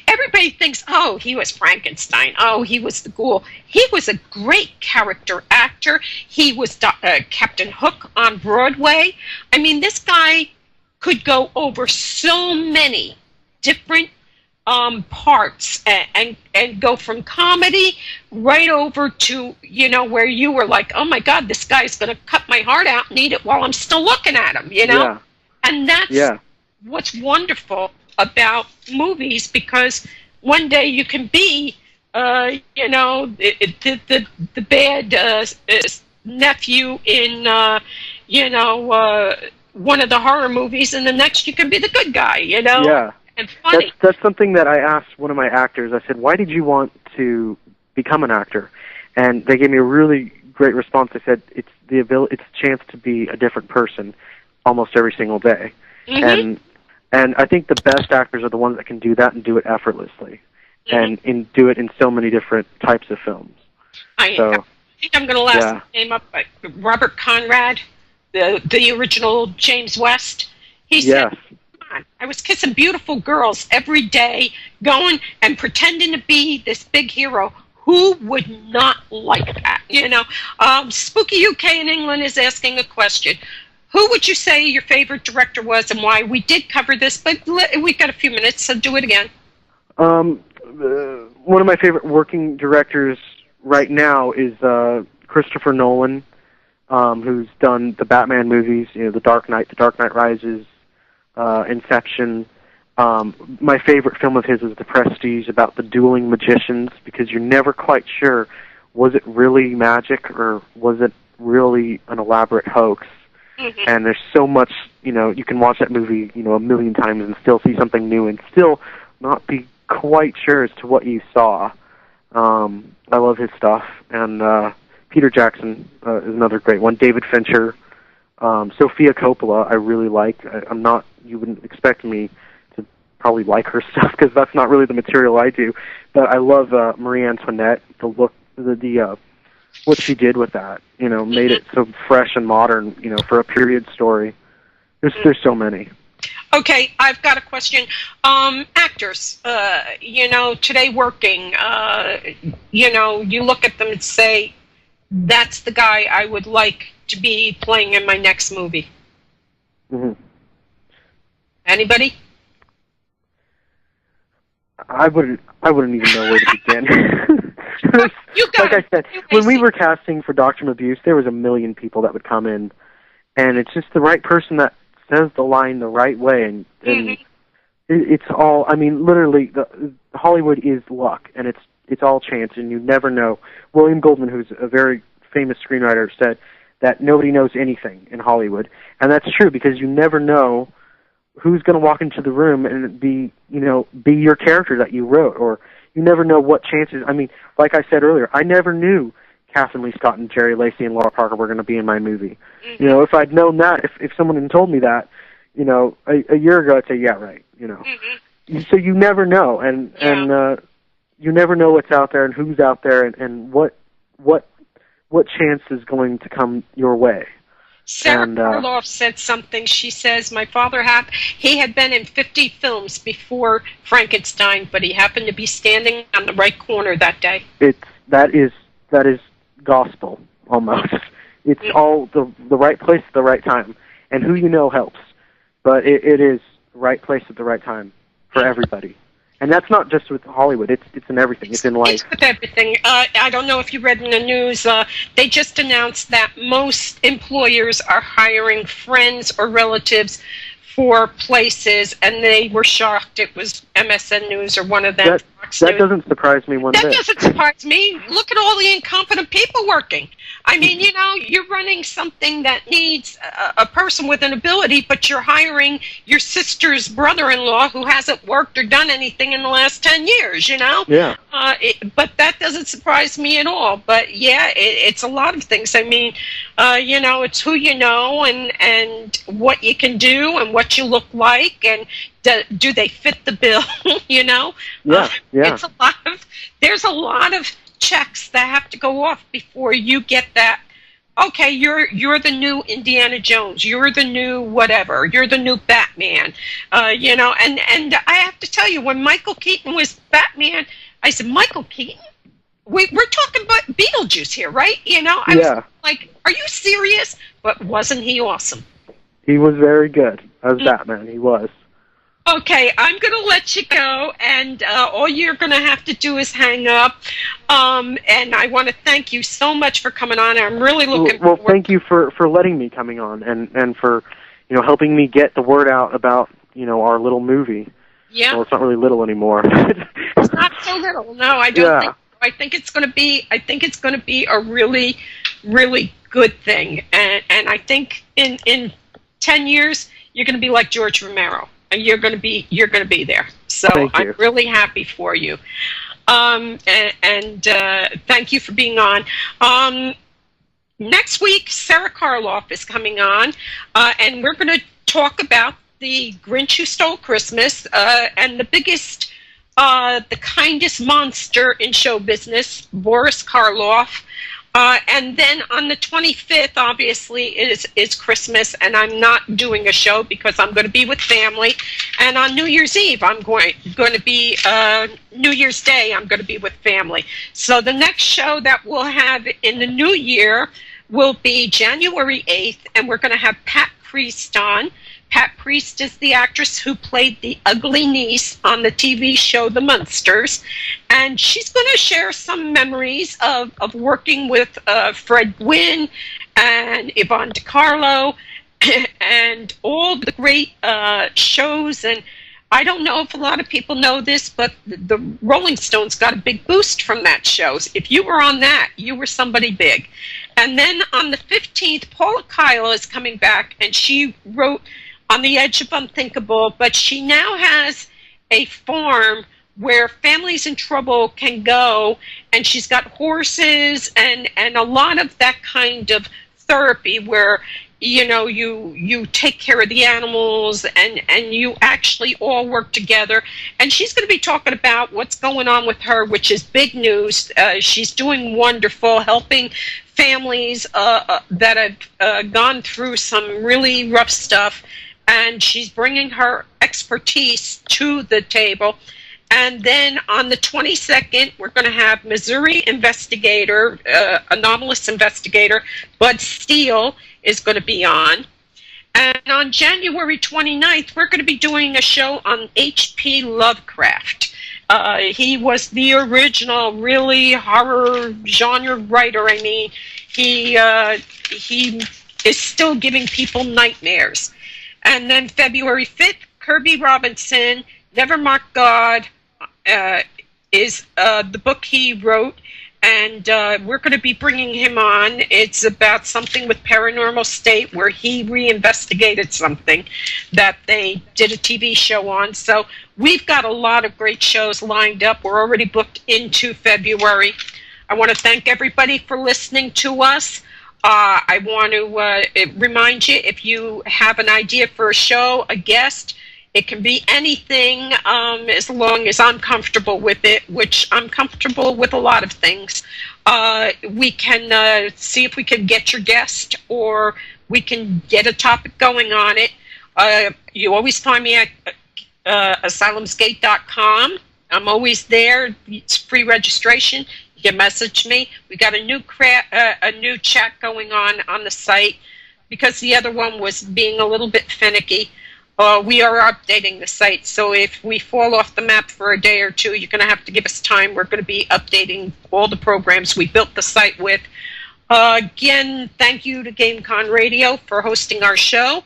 Everybody thinks, oh, he was Frankenstein. Oh, he was the ghoul. He was a great character actor. He was Captain Hook on Broadway. I mean, this guy could go over so many different parts and go from comedy right over to, you know, where you were like, oh my God, this guy's going to cut my heart out and eat it while I'm still looking at him, you know? Yeah. And that's what's wonderful about movies, because one day you can be, you know, the bad nephew in, you know, one of the horror movies, and the next you can be the good guy, you know? Yeah. And funny. That's something that I asked one of my actors. I said, why did you want to become an actor? And they gave me a really great response. They said, it's a chance to be a different person almost every single day. Mm-hmm. And I think the best actors are the ones that can do that and do it effortlessly, and do it in so many different types of films. I think I'm going to last name up Robert Conrad, the original James West. He said, I was kissing beautiful girls every day, going and pretending to be this big hero. Who would not like that? You know, Spooky UK in England is asking a question. Who would you say your favorite director was and why? We did cover this, but we've got a few minutes, so do it again. One of my favorite working directors right now is Christopher Nolan, who's done the Batman movies, you know, The Dark Knight Rises, Inception. My favorite film of his is The Prestige, about the dueling magicians, because you're never quite sure, was it really magic or was it really an elaborate hoax? Mm-hmm. And there's so much, you know, you can watch that movie, you know, a million times and still see something new and still not be quite sure as to what you saw. I love his stuff. And Peter Jackson is another great one. David Fincher. Sofia Coppola I really like. You wouldn't expect me to probably like her stuff because that's not really the material I do. But I love Marie Antoinette, the look, what she did with that, you know, made it so fresh and modern, you know, for a period story. There's so many. Okay, I've got a question. Actors, you know, today working, you know, you look at them and say, that's the guy I would like to be playing in my next movie. Mm-hmm. Anybody? I wouldn't even know where to begin. Like I said, when we were casting for Dr. Mabuse, there was a million people that would come in, and it's just the right person that says the line the right way, and it's all. I mean, literally, Hollywood is luck, and it's all chance, and you never know. William Goldman, who's a very famous screenwriter, said that nobody knows anything in Hollywood, and that's true because you never know who's going to walk into the room and be your character that you wrote, or you never know what chances. I mean, like I said earlier, I never knew Catherine Lee Scott and Jerry Lacy and Laura Parker were going to be in my movie. Mm-hmm. You know, if I'd known that, if someone had told me that, you know, a year ago, I'd say, yeah, right. You know, so you never know, and you never know what's out there and who's out there and what chance is going to come your way. Sarah Karloff said something. She says, my father he had been in 50 films before Frankenstein, but he happened to be standing on the right corner that day. That is gospel, almost. It's all the right place at the right time. And who you know helps. But it is the right place at the right time for everybody. And that's not just with Hollywood. It's in everything. It's in life. It's with everything. I don't know if you read in the news. They just announced that most employers are hiring friends or relatives for places, and they were shocked. It was MSN News or one of them. That doesn't surprise me one bit. That doesn't surprise me. Look at all the incompetent people working. I mean, you know, you're running something that needs a person with an ability, but you're hiring your sister's brother-in-law who hasn't worked or done anything in the last 10 years, you know? Yeah. But that doesn't surprise me at all. But, yeah, it's a lot of things. I mean, you know, it's who you know and what you can do and what you look like and do they fit the bill, you know? Yeah. There's a lot of checks that have to go off before you get that okay, you're the new Indiana Jones, you're the new whatever, you're the new Batman, you know, and I have to tell you, when Michael Keaton was Batman, I said, Michael Keaton? We're talking about Beetlejuice here, right? You know, I was like, are you serious? But wasn't he awesome? He was very good as Batman, he was. Okay, I'm going to let you go, and all you're going to have to do is hang up. And I want to thank you so much for coming on. I'm really looking forward. Well, thank you for letting me coming on and for, you know, helping me get the word out about, you know, our little movie. Yeah. Well, it's not really little anymore. It's not so little. No, I don't think. I think it's going to be a really, really good thing. And I think in 10 years you're going to be like George Romero. You're going to be there. So I'm really happy for you. And thank you for being on. Next week, Sarah Karloff is coming on, and we're going to talk about the Grinch Who Stole Christmas, and the biggest, the kindest monster in show business, Boris Karloff. And then on the 25th, obviously, is Christmas, and I'm not doing a show because I'm going to be with family. And on New Year's Eve, I'm going to be, New Year's Day, I'm going to be with family. So the next show that we'll have in the new year will be January 8th, and we're going to have Pat Priest on. Pat Priest is the actress who played the ugly niece on the TV show The Munsters, and she's going to share some memories of working with Fred Gwynne and Yvonne DiCarlo and all the great shows. And I don't know if a lot of people know this, but the Rolling Stones got a big boost from that show. If you were on that, you were somebody big. And then on the 15th, Paula Kyle is coming back, and she wrote On the Edge of Unthinkable, but she now has a farm where families in trouble can go, and she's got horses and a lot of that kind of therapy where, you know, you take care of the animals and you actually all work together. And she's going to be talking about what's going on with her, which is big news. She's doing wonderful, helping families that have gone through some really rough stuff. And she's bringing her expertise to the table. And then on the 22nd, we're going to have Missouri investigator, anomalous investigator, Bud Steele is going to be on. And on January 29th, we're going to be doing a show on H.P. Lovecraft. He was the original, really horror genre writer. I mean, he is still giving people nightmares. And then February 5th, Kirby Robinson, Never Mark God, is the book he wrote, and we're going to be bringing him on. It's about something with Paranormal State where he reinvestigated something that they did a TV show on. So we've got a lot of great shows lined up. We're already booked into February. I want to thank everybody for listening to us. I want to remind you, if you have an idea for a show, a guest, it can be anything as long as I'm comfortable with it, which I'm comfortable with a lot of things. We can see if we can get your guest, or we can get a topic going on it. You always find me at asylumsgate.com. I'm always there. It's free registration. You can message me. We got a new chat going on the site because the other one was being a little bit finicky. We are updating the site, so if we fall off the map for a day or two, you're going to have to give us time. We're going to be updating all the programs we built the site with. Again, thank you to GameCon Radio for hosting our show,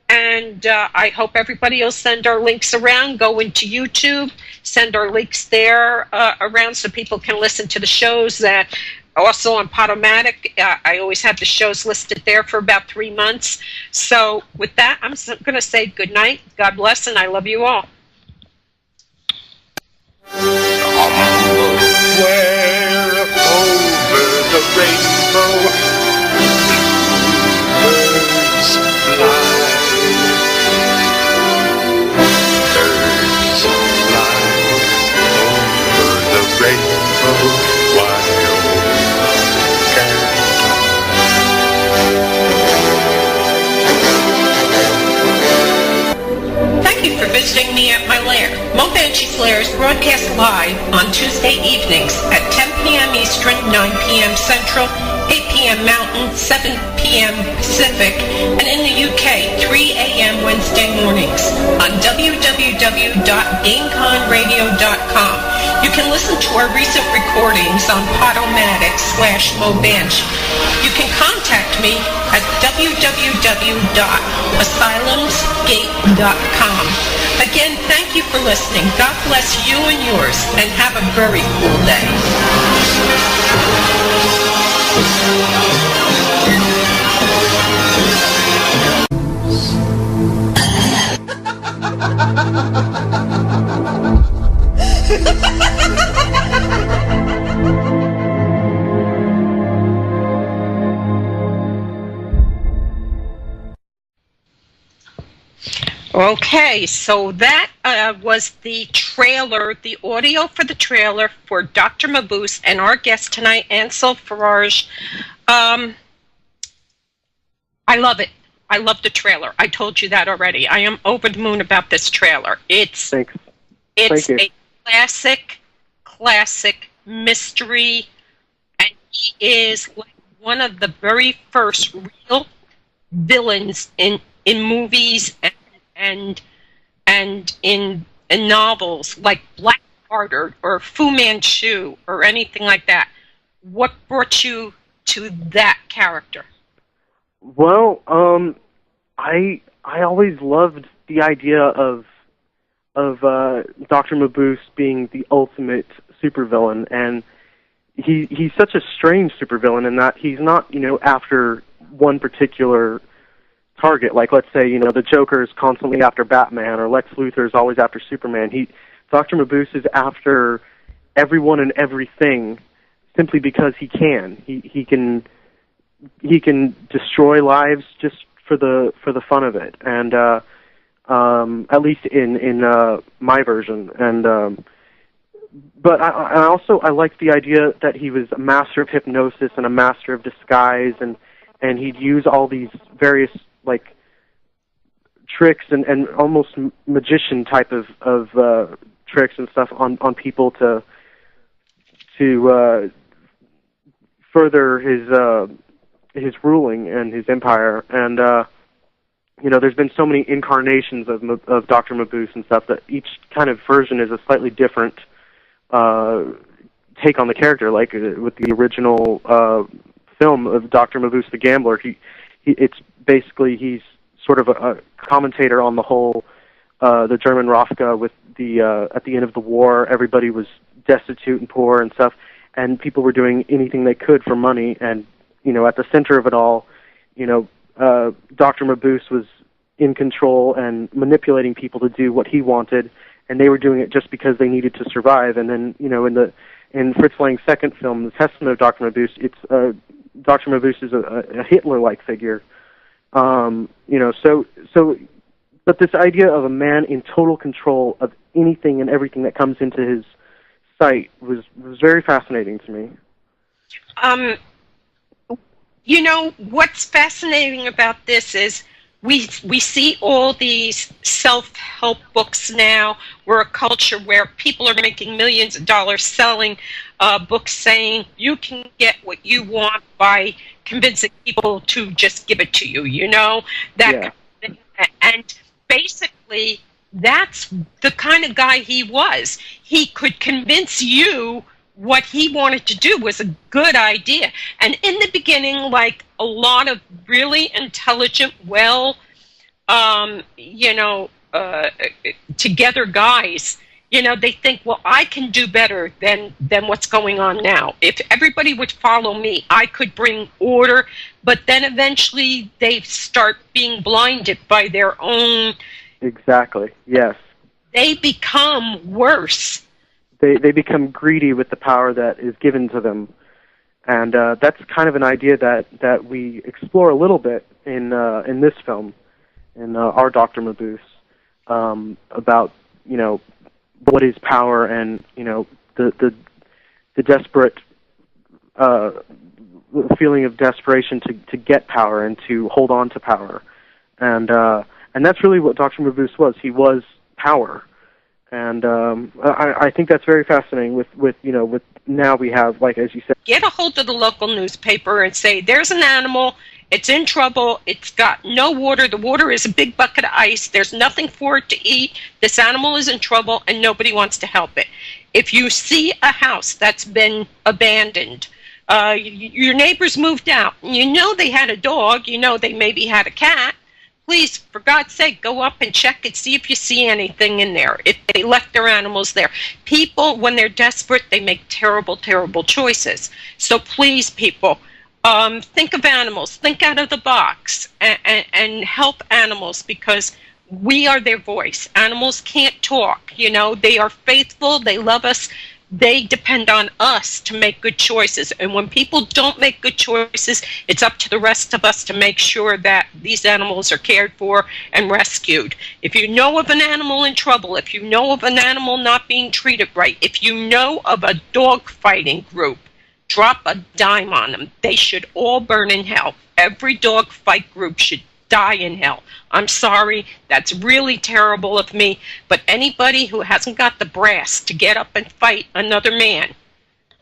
and I hope everybody will send our links around. Go into YouTube, send our links there around so people can listen to the shows. Also on Podomatic, I always have the shows listed there for about 3 months. So with that, I'm going to say good night, God bless, and I love you all. Somewhere over the rainbow, birds fly. Birds fly over the rainbow. Why, oh, She's Lair is broadcast live on Tuesday evenings at 10 p.m. Eastern, 9 p.m. Central, 8 p.m. Mountain, 7 p.m. Pacific, and in the UK, 3 a.m. Wednesday mornings on www.gameconradio.com. You can listen to our recent recordings on Podomatic/Mobanshee. You can contact me at www.asylumsgate.com. Again, thank you for listening. God bless you and yours, and have a very cool day. Okay, so that was the trailer, the audio for the trailer for Dr. Mabuse and our guest tonight, Ansel Faraj. I love it. I love the trailer. I told you that already. I am over the moon about this trailer. It's a classic mystery, and he is like one of the very first real villains in movies and in novels like Blackheart or Fu Manchu or anything like that. What brought you to that character? Well, I always loved the idea of Dr. Mabuse being the ultimate supervillain, and he's such a strange supervillain in that he's not, after one particular target. Like, let's say, the Joker is constantly after Batman, or Lex Luthor is always after Superman. Dr. Mabuse is after everyone and everything simply because he can. He can destroy lives just for the fun of it, and at least in my version. And but I like the idea that he was a master of hypnosis and a master of disguise, and he'd use all these various like tricks and almost magician type of tricks and stuff on people to further his ruling and his empire. And there's been so many incarnations of Dr. Mabuse and stuff that each kind of version is a slightly different take on the character. Like with the original film of Dr. Mabuse the Gambler, it's basically he's sort of a commentator on the whole the German Rafka with the at the end of the war, everybody was destitute and poor and stuff, and people were doing anything they could for money. And at the center of it all, Dr. Mabuse was in control and manipulating people to do what he wanted, and they were doing it just because they needed to survive. And then, in Fritz Lang's second film, The Testament of Dr. Mabuse, it's Dr. Mabuse is a Hitler-like figure. But this idea of a man in total control of anything and everything that comes into his sight was very fascinating to me. What's fascinating about this is we see all these self-help books now. We're a culture where people are making millions of dollars selling books saying you can get what you want by convincing people to just give it to you, kind of thing. And basically, that's the kind of guy he was. He could convince you what he wanted to do was a good idea. And in the beginning, like a lot of really intelligent, together guys, they think, well, I can do better than what's going on now. If everybody would follow me, I could bring order. But then eventually they start being blinded by their own... Exactly, yes. They become worse. They become greedy with the power that is given to them. And that's kind of an idea that we explore a little bit in this film, in our Dr. Mabuse, about, what is power and, the desperate feeling of desperation to get power and to hold on to power. And that's really what Dr. Mabuse was. He was power. And I think that's very fascinating. With now we have, like as you said, get a hold of the local newspaper and say there's an animal. It's in trouble. It's got no water. The water is a big bucket of ice. There's nothing for it to eat. This animal is in trouble, and nobody wants to help it. If you see a house that's been abandoned, your neighbors moved out, and you know they had a dog, you know they maybe had a cat, please, for God's sake, go up and check and see if you see anything in there, if they left their animals there. People, when they're desperate, they make terrible, terrible choices. So please, people, think of animals, think out of the box, and help animals, because we are their voice. Animals can't talk, they are faithful, they love us, they depend on us to make good choices. And when people don't make good choices, it's up to the rest of us to make sure that these animals are cared for and rescued. If you know of an animal in trouble, if you know of an animal not being treated right, if you know of a dog fighting group, drop a dime on them. They should all burn in hell. Every dog fight group should die in hell. I'm sorry, that's really terrible of me, but anybody who hasn't got the brass to get up and fight another man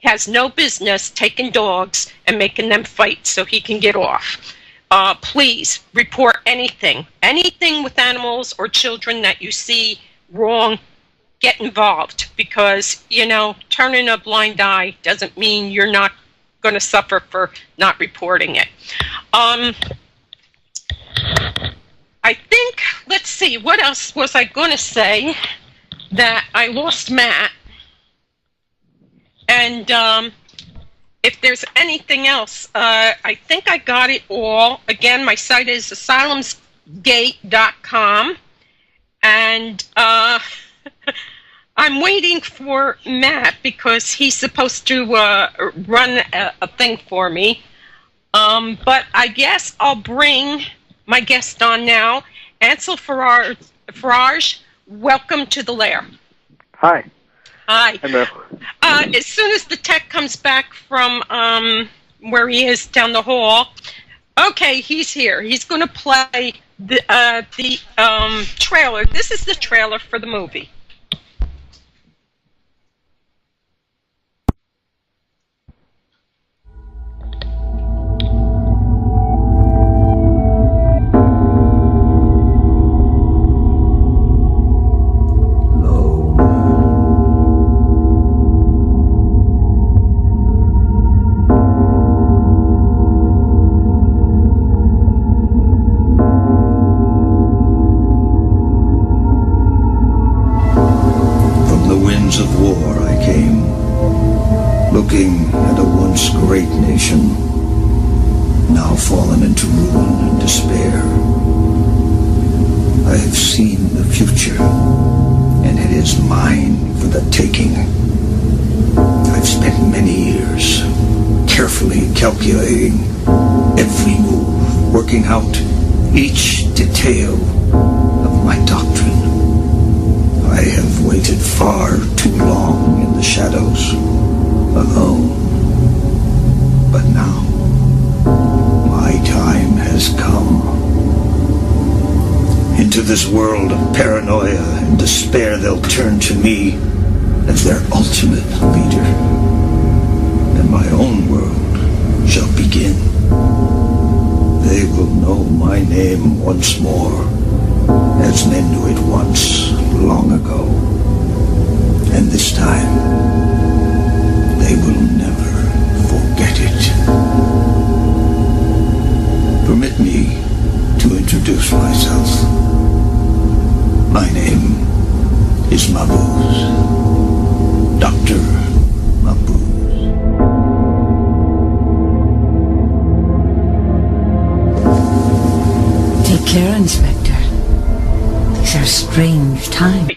has no business taking dogs and making them fight so he can get off. Please report anything with animals or children that you see wrong. Get involved, because turning a blind eye doesn't mean you're not going to suffer for not reporting it. I think, let's see, what else was I going to say? That I lost Matt. And if there's anything else, I think I got it all. Again, my site is asylumsgate.com. And I'm waiting for Matt, because he's supposed to run a thing for me. But I guess I'll bring my guest on now. Ansel Faraj, welcome to the lair. Hi. Hi. Hello. As soon as the tech comes back from where he is down the hall, okay, he's here. He's going to play the trailer. This is the trailer for the movie. Of war I came, looking at a once great nation, now fallen into ruin and despair. I have seen the future, and it is mine for the taking. I've spent many years carefully calculating every move, working out each detail of my doctrine. I have waited far too long in the shadows, alone. But now, my time has come. Into this world of paranoia and despair, they'll turn to me as their ultimate leader. And my own world shall begin. They will know my name once more, as men knew it once, long ago. And this time, they will never forget it. Permit me to introduce myself. My name is Mabuse. Dr. Mabuse. Take care, Inspector. These are strange times.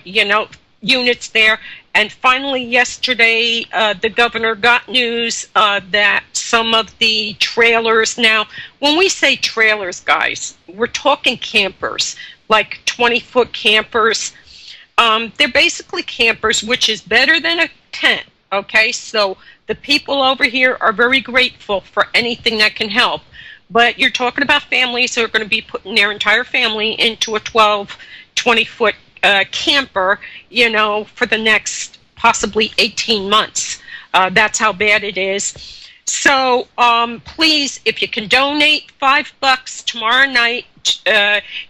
Units there. And finally, yesterday, the governor got news that some of the trailers now, when we say trailers, guys, we're talking campers, like 20-foot campers. They're basically campers, which is better than a tent, okay? So the people over here are very grateful for anything that can help. But you're talking about families who are going to be putting their entire family into a 20-foot camper, for the next possibly 18 months. That's how bad it is. So please, if you can donate $5 tomorrow night,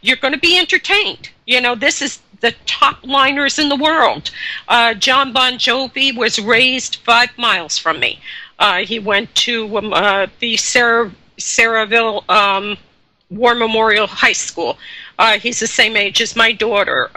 you're going to be entertained. This is the top liners in the world. John Bon Jovi was raised 5 miles from me. He went to the Saraville War Memorial High School. He's the same age as my daughter.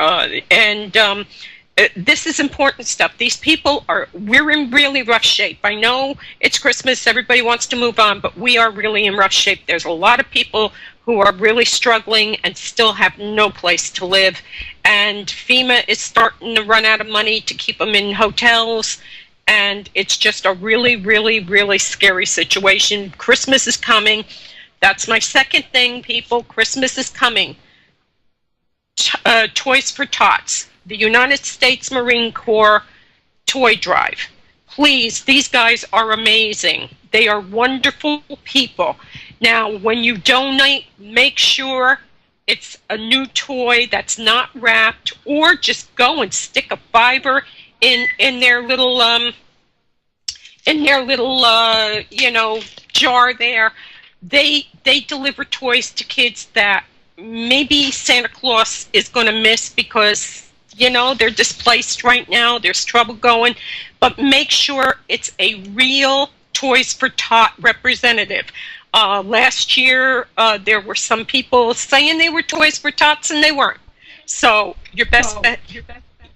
This is important stuff. These people we're in really rough shape. I know it's Christmas, everybody wants to move on, but we are really in rough shape. There's a lot of people who are really struggling and still have no place to live. And FEMA is starting to run out of money to keep them in hotels. And it's just a really, really, really scary situation. Christmas is coming. That's my second thing, people. Christmas is coming. Toys for Tots. The United States Marine Corps toy drive. Please, these guys are amazing. They are wonderful people. Now, when you donate, make sure it's a new toy that's not wrapped, or just go and stick a $5 in their little jar there. They deliver toys to kids that maybe Santa Claus is going to miss because they're displaced right now. There's trouble going. But make sure it's a real Toys for Tot representative. Last year, there were some people saying they were Toys for Tots, and they weren't. So your best bet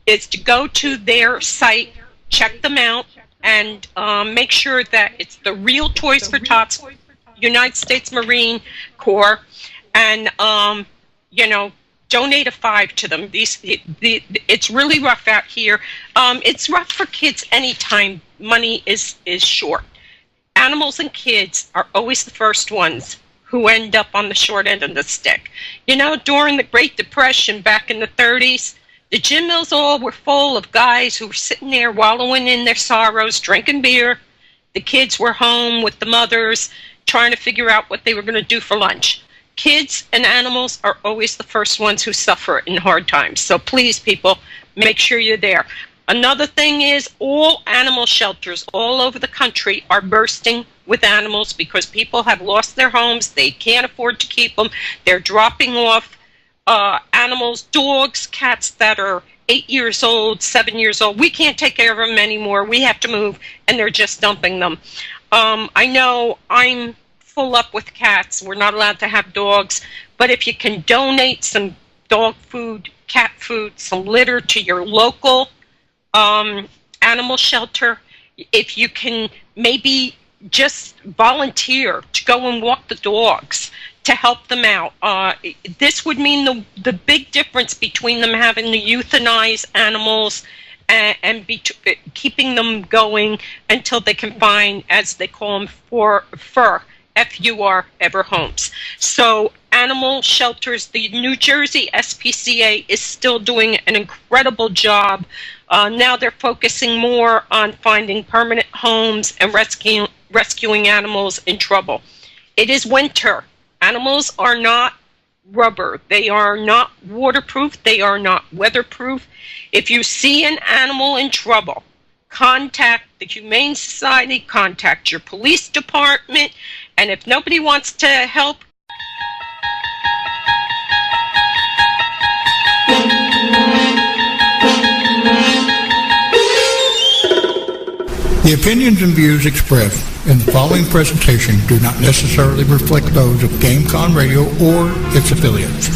is to go to their site, check them out, and make sure that it's the real Toys for Tots, United States Marine Corps, and, donate a $5 to them. It's really rough out here. It's rough for kids anytime money is short. Animals and kids are always the first ones who end up on the short end of the stick. During the Great Depression back in the 30s, the gin mills all were full of guys who were sitting there wallowing in their sorrows, drinking beer. The kids were home with the mothers, trying to figure out what they were going to do for lunch. Kids and animals are always the first ones who suffer in hard times. So please, people, make sure you're there. Another thing is all animal shelters all over the country are bursting with animals because people have lost their homes. They can't afford to keep them. They're dropping off animals, dogs, cats that are 8 years old, 7 years old. We can't take care of them anymore. We have to move, and they're just dumping them. I know I'm full up with cats. We're not allowed to have dogs, but if you can donate some dog food, cat food, some litter to your local animal shelter, if you can maybe just volunteer to go and walk the dogs to help them out. This would mean the big difference between them having to euthanize animals and keeping them going until they can find, as they call them, fur. F-U-R, ever homes. So animal shelters, the New Jersey SPCA is still doing an incredible job. Now they're focusing more on finding permanent homes and rescuing animals in trouble. It is winter. Animals are not rubber. They are not waterproof. They are not weatherproof. If you see an animal in trouble, contact the Humane Society, contact your police department, and if nobody wants to help, the opinions and views expressed in the following presentation do not necessarily reflect those of GameCon Radio or its affiliates.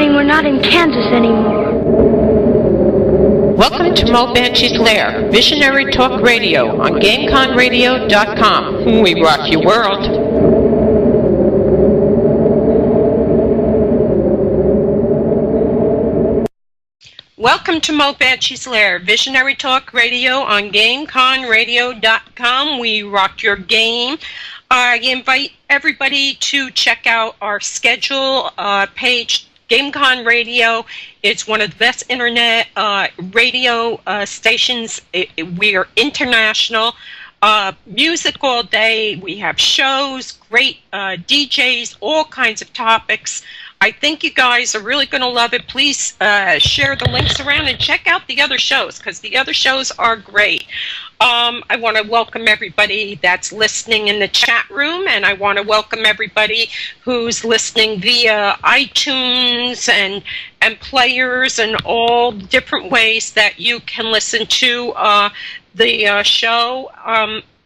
We're not in Kansas anymore. Welcome to Mo Banshee's Lair, Visionary Talk Radio on GameConRadio.com. We rock your world. Welcome to Mo Banshee's Lair, Visionary Talk Radio on GameConRadio.com. We rock your game. I invite everybody to check out our schedule page. GameCon Radio. It's one of the best internet radio stations. We are international. Music all day. We have shows, great DJs, all kinds of topics. I think you guys are really going to love it. Please share the links around and check out the other shows, because the other shows are great. I want to welcome everybody that's listening in the chat room, and I want to welcome everybody who's listening via iTunes and players and all different ways that you can listen to the show.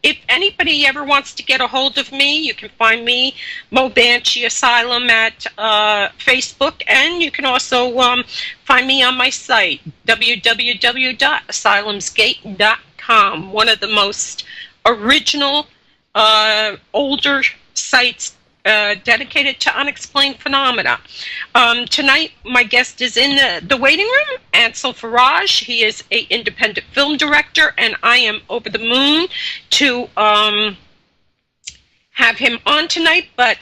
If anybody ever wants to get a hold of me, you can find me, Mo Banshee Asylum, at Facebook, and you can also find me on my site, www.asylumsgate.com, one of the most original, older sites dedicated to unexplained phenomena. Tonight, my guest is in the waiting room, Ansel Faraj. He is an independent film director, and I am over the moon to have him on tonight. But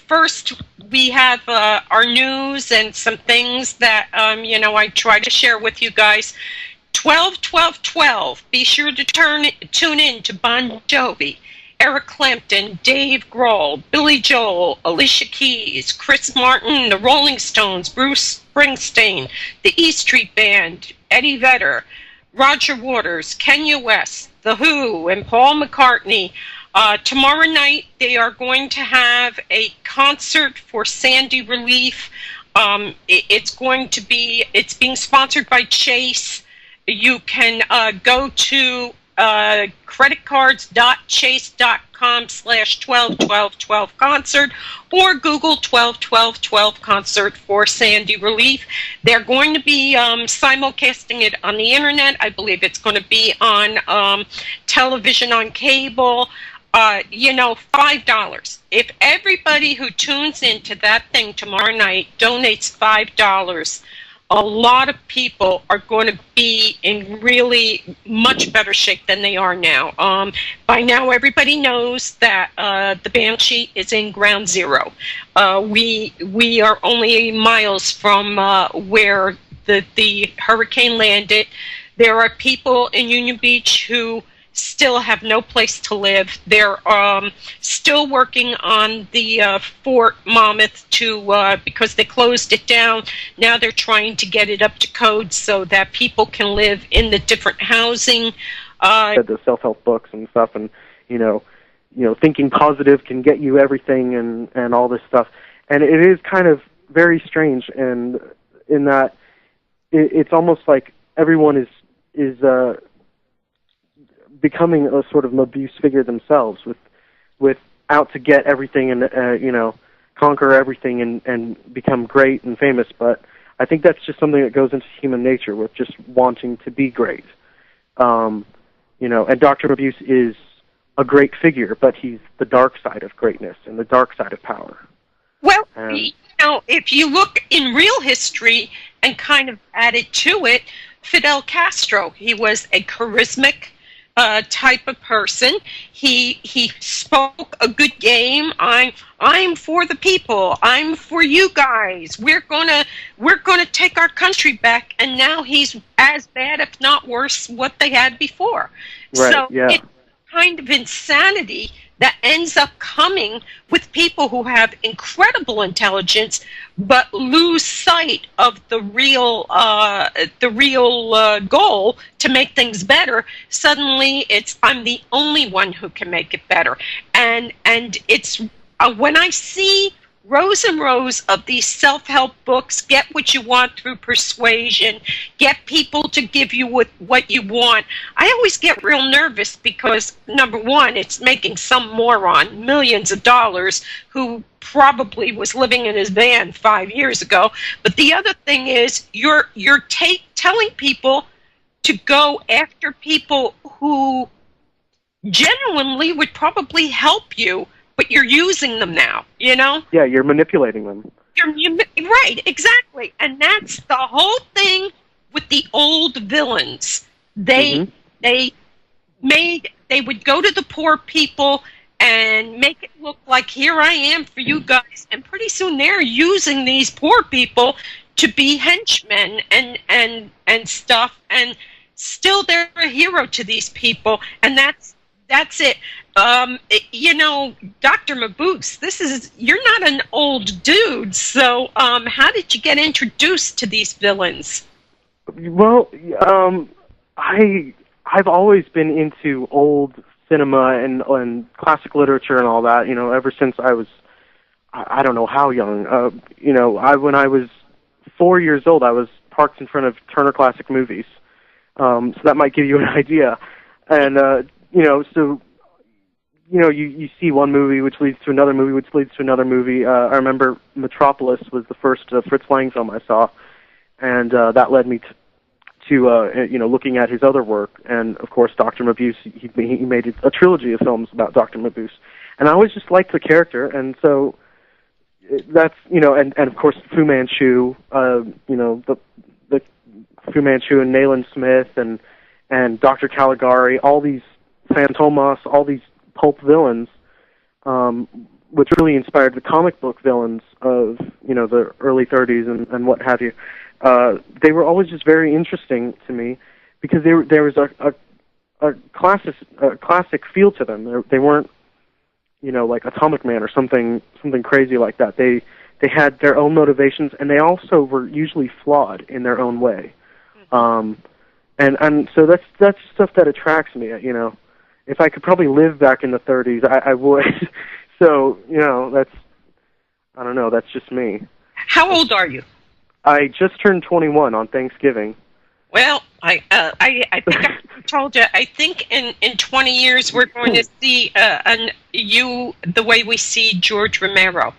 first, we have our news and some things that, I try to share with you guys. 12-12-12. Be sure to tune in to Bon Jovi, Eric Clapton, Dave Grohl, Billy Joel, Alicia Keys, Chris Martin, the Rolling Stones, Bruce Springsteen, the E Street Band, Eddie Vedder, Roger Waters, Kanye West, The Who, and Paul McCartney. Tomorrow night, they are going to have a concert for Sandy Relief. It's being sponsored by Chase. You can go to creditcards.chase.com/12-12-12 concert, or Google 12-12-12 concert for Sandy Relief. They're going to be simulcasting it on the internet. I believe it's going to be on television, on cable. $5. If everybody who tunes into that thing tomorrow night donates $5, a lot of people are going to be in really much better shape than they are now. By now, everybody knows that the Banshee is in ground zero. We are only miles from where the hurricane landed. There are people in Union Beach who still have no place to live. They're still working on the Fort Monmouth because they closed it down. Now they're trying to get it up to code so that people can live in the different housing. The self-help books and stuff, and thinking positive can get you everything, and all this stuff. And it is kind of very strange, and in that it's almost like everyone is becoming a sort of Mabuse figure themselves, with out to get everything and conquer everything and become great and famous. But I think that's just something that goes into human nature, with just wanting to be great. And Dr. Mabuse is a great figure, but he's the dark side of greatness and the dark side of power. Well, if you look in real history and kind of added to it, Fidel Castro, he was a charismatic type of person. He spoke a good game. I'm for the people. I'm for you guys. We're gonna take our country back. And now he's as bad, if not worse, what they had before. Right, so yeah. It's kind of insanity that ends up coming with people who have incredible intelligence but lose sight of the real goal to make things better. Suddenly it's, I'm the only one who can make it better. And it's when I see rows and rows of these self-help books, Get What You Want Through Persuasion, Get People to Give You what you want. I always get real nervous because, number one, it's making some moron millions of dollars who probably was living in his van 5 years ago. But the other thing is you're telling people to go after people who genuinely would probably help you, but you're using them now, you know? Yeah, you're manipulating them. Right, exactly. And that's the whole thing with the old villains. They would go to the poor people and make it look like, here I am for you guys. And pretty soon they're using these poor people to be henchmen and stuff. And still they're a hero to these people. And that's it. You know, Dr. Mabuse, you're not an old dude, so how did you get introduced to these villains? Well, I've always been into old cinema and classic literature and all that, you know, ever since I was, I don't know how young. You know, when I was 4 years old, I was parked in front of Turner Classic Movies. So that might give you an idea. And, you know, so, you know, you see one movie which leads to another movie which leads to another movie. I remember Metropolis was the first Fritz Lang film I saw, and that led me to you know, looking at his other work. And, of course, Dr. Mabuse, he made a trilogy of films about Dr. Mabuse. And I always just liked the character, and so that's, you know, and of course, Fu Manchu, you know, the Fu Manchu and Nayland Smith and Dr. Caligari, all these Phantomas, all these pulp villains, which really inspired the comic book villains of, you know, the early 30s and what have you. They were always just very interesting to me because there was a classic feel to them. They weren't, you know, like Atomic Man or something crazy like that. They had their own motivations, and they also were usually flawed in their own way. And so that's stuff that attracts me, you know. If I could probably live back in the 30s, I would. So, you know, I don't know, that's just me. How old are you? I just turned 21 on Thanksgiving. Well, I think I told you, I think in 20 years we're going to see you the way we see George Romero.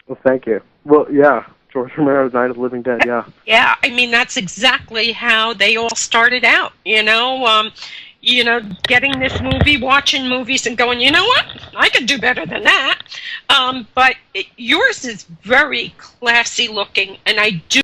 Well, thank you. Well, yeah, George Romero's Night of the Living Dead, yeah. Yeah, I mean, that's exactly how they all started out, you know, getting this movie, watching movies and going, you know what, I could do better than that. But yours is very classy looking, and I do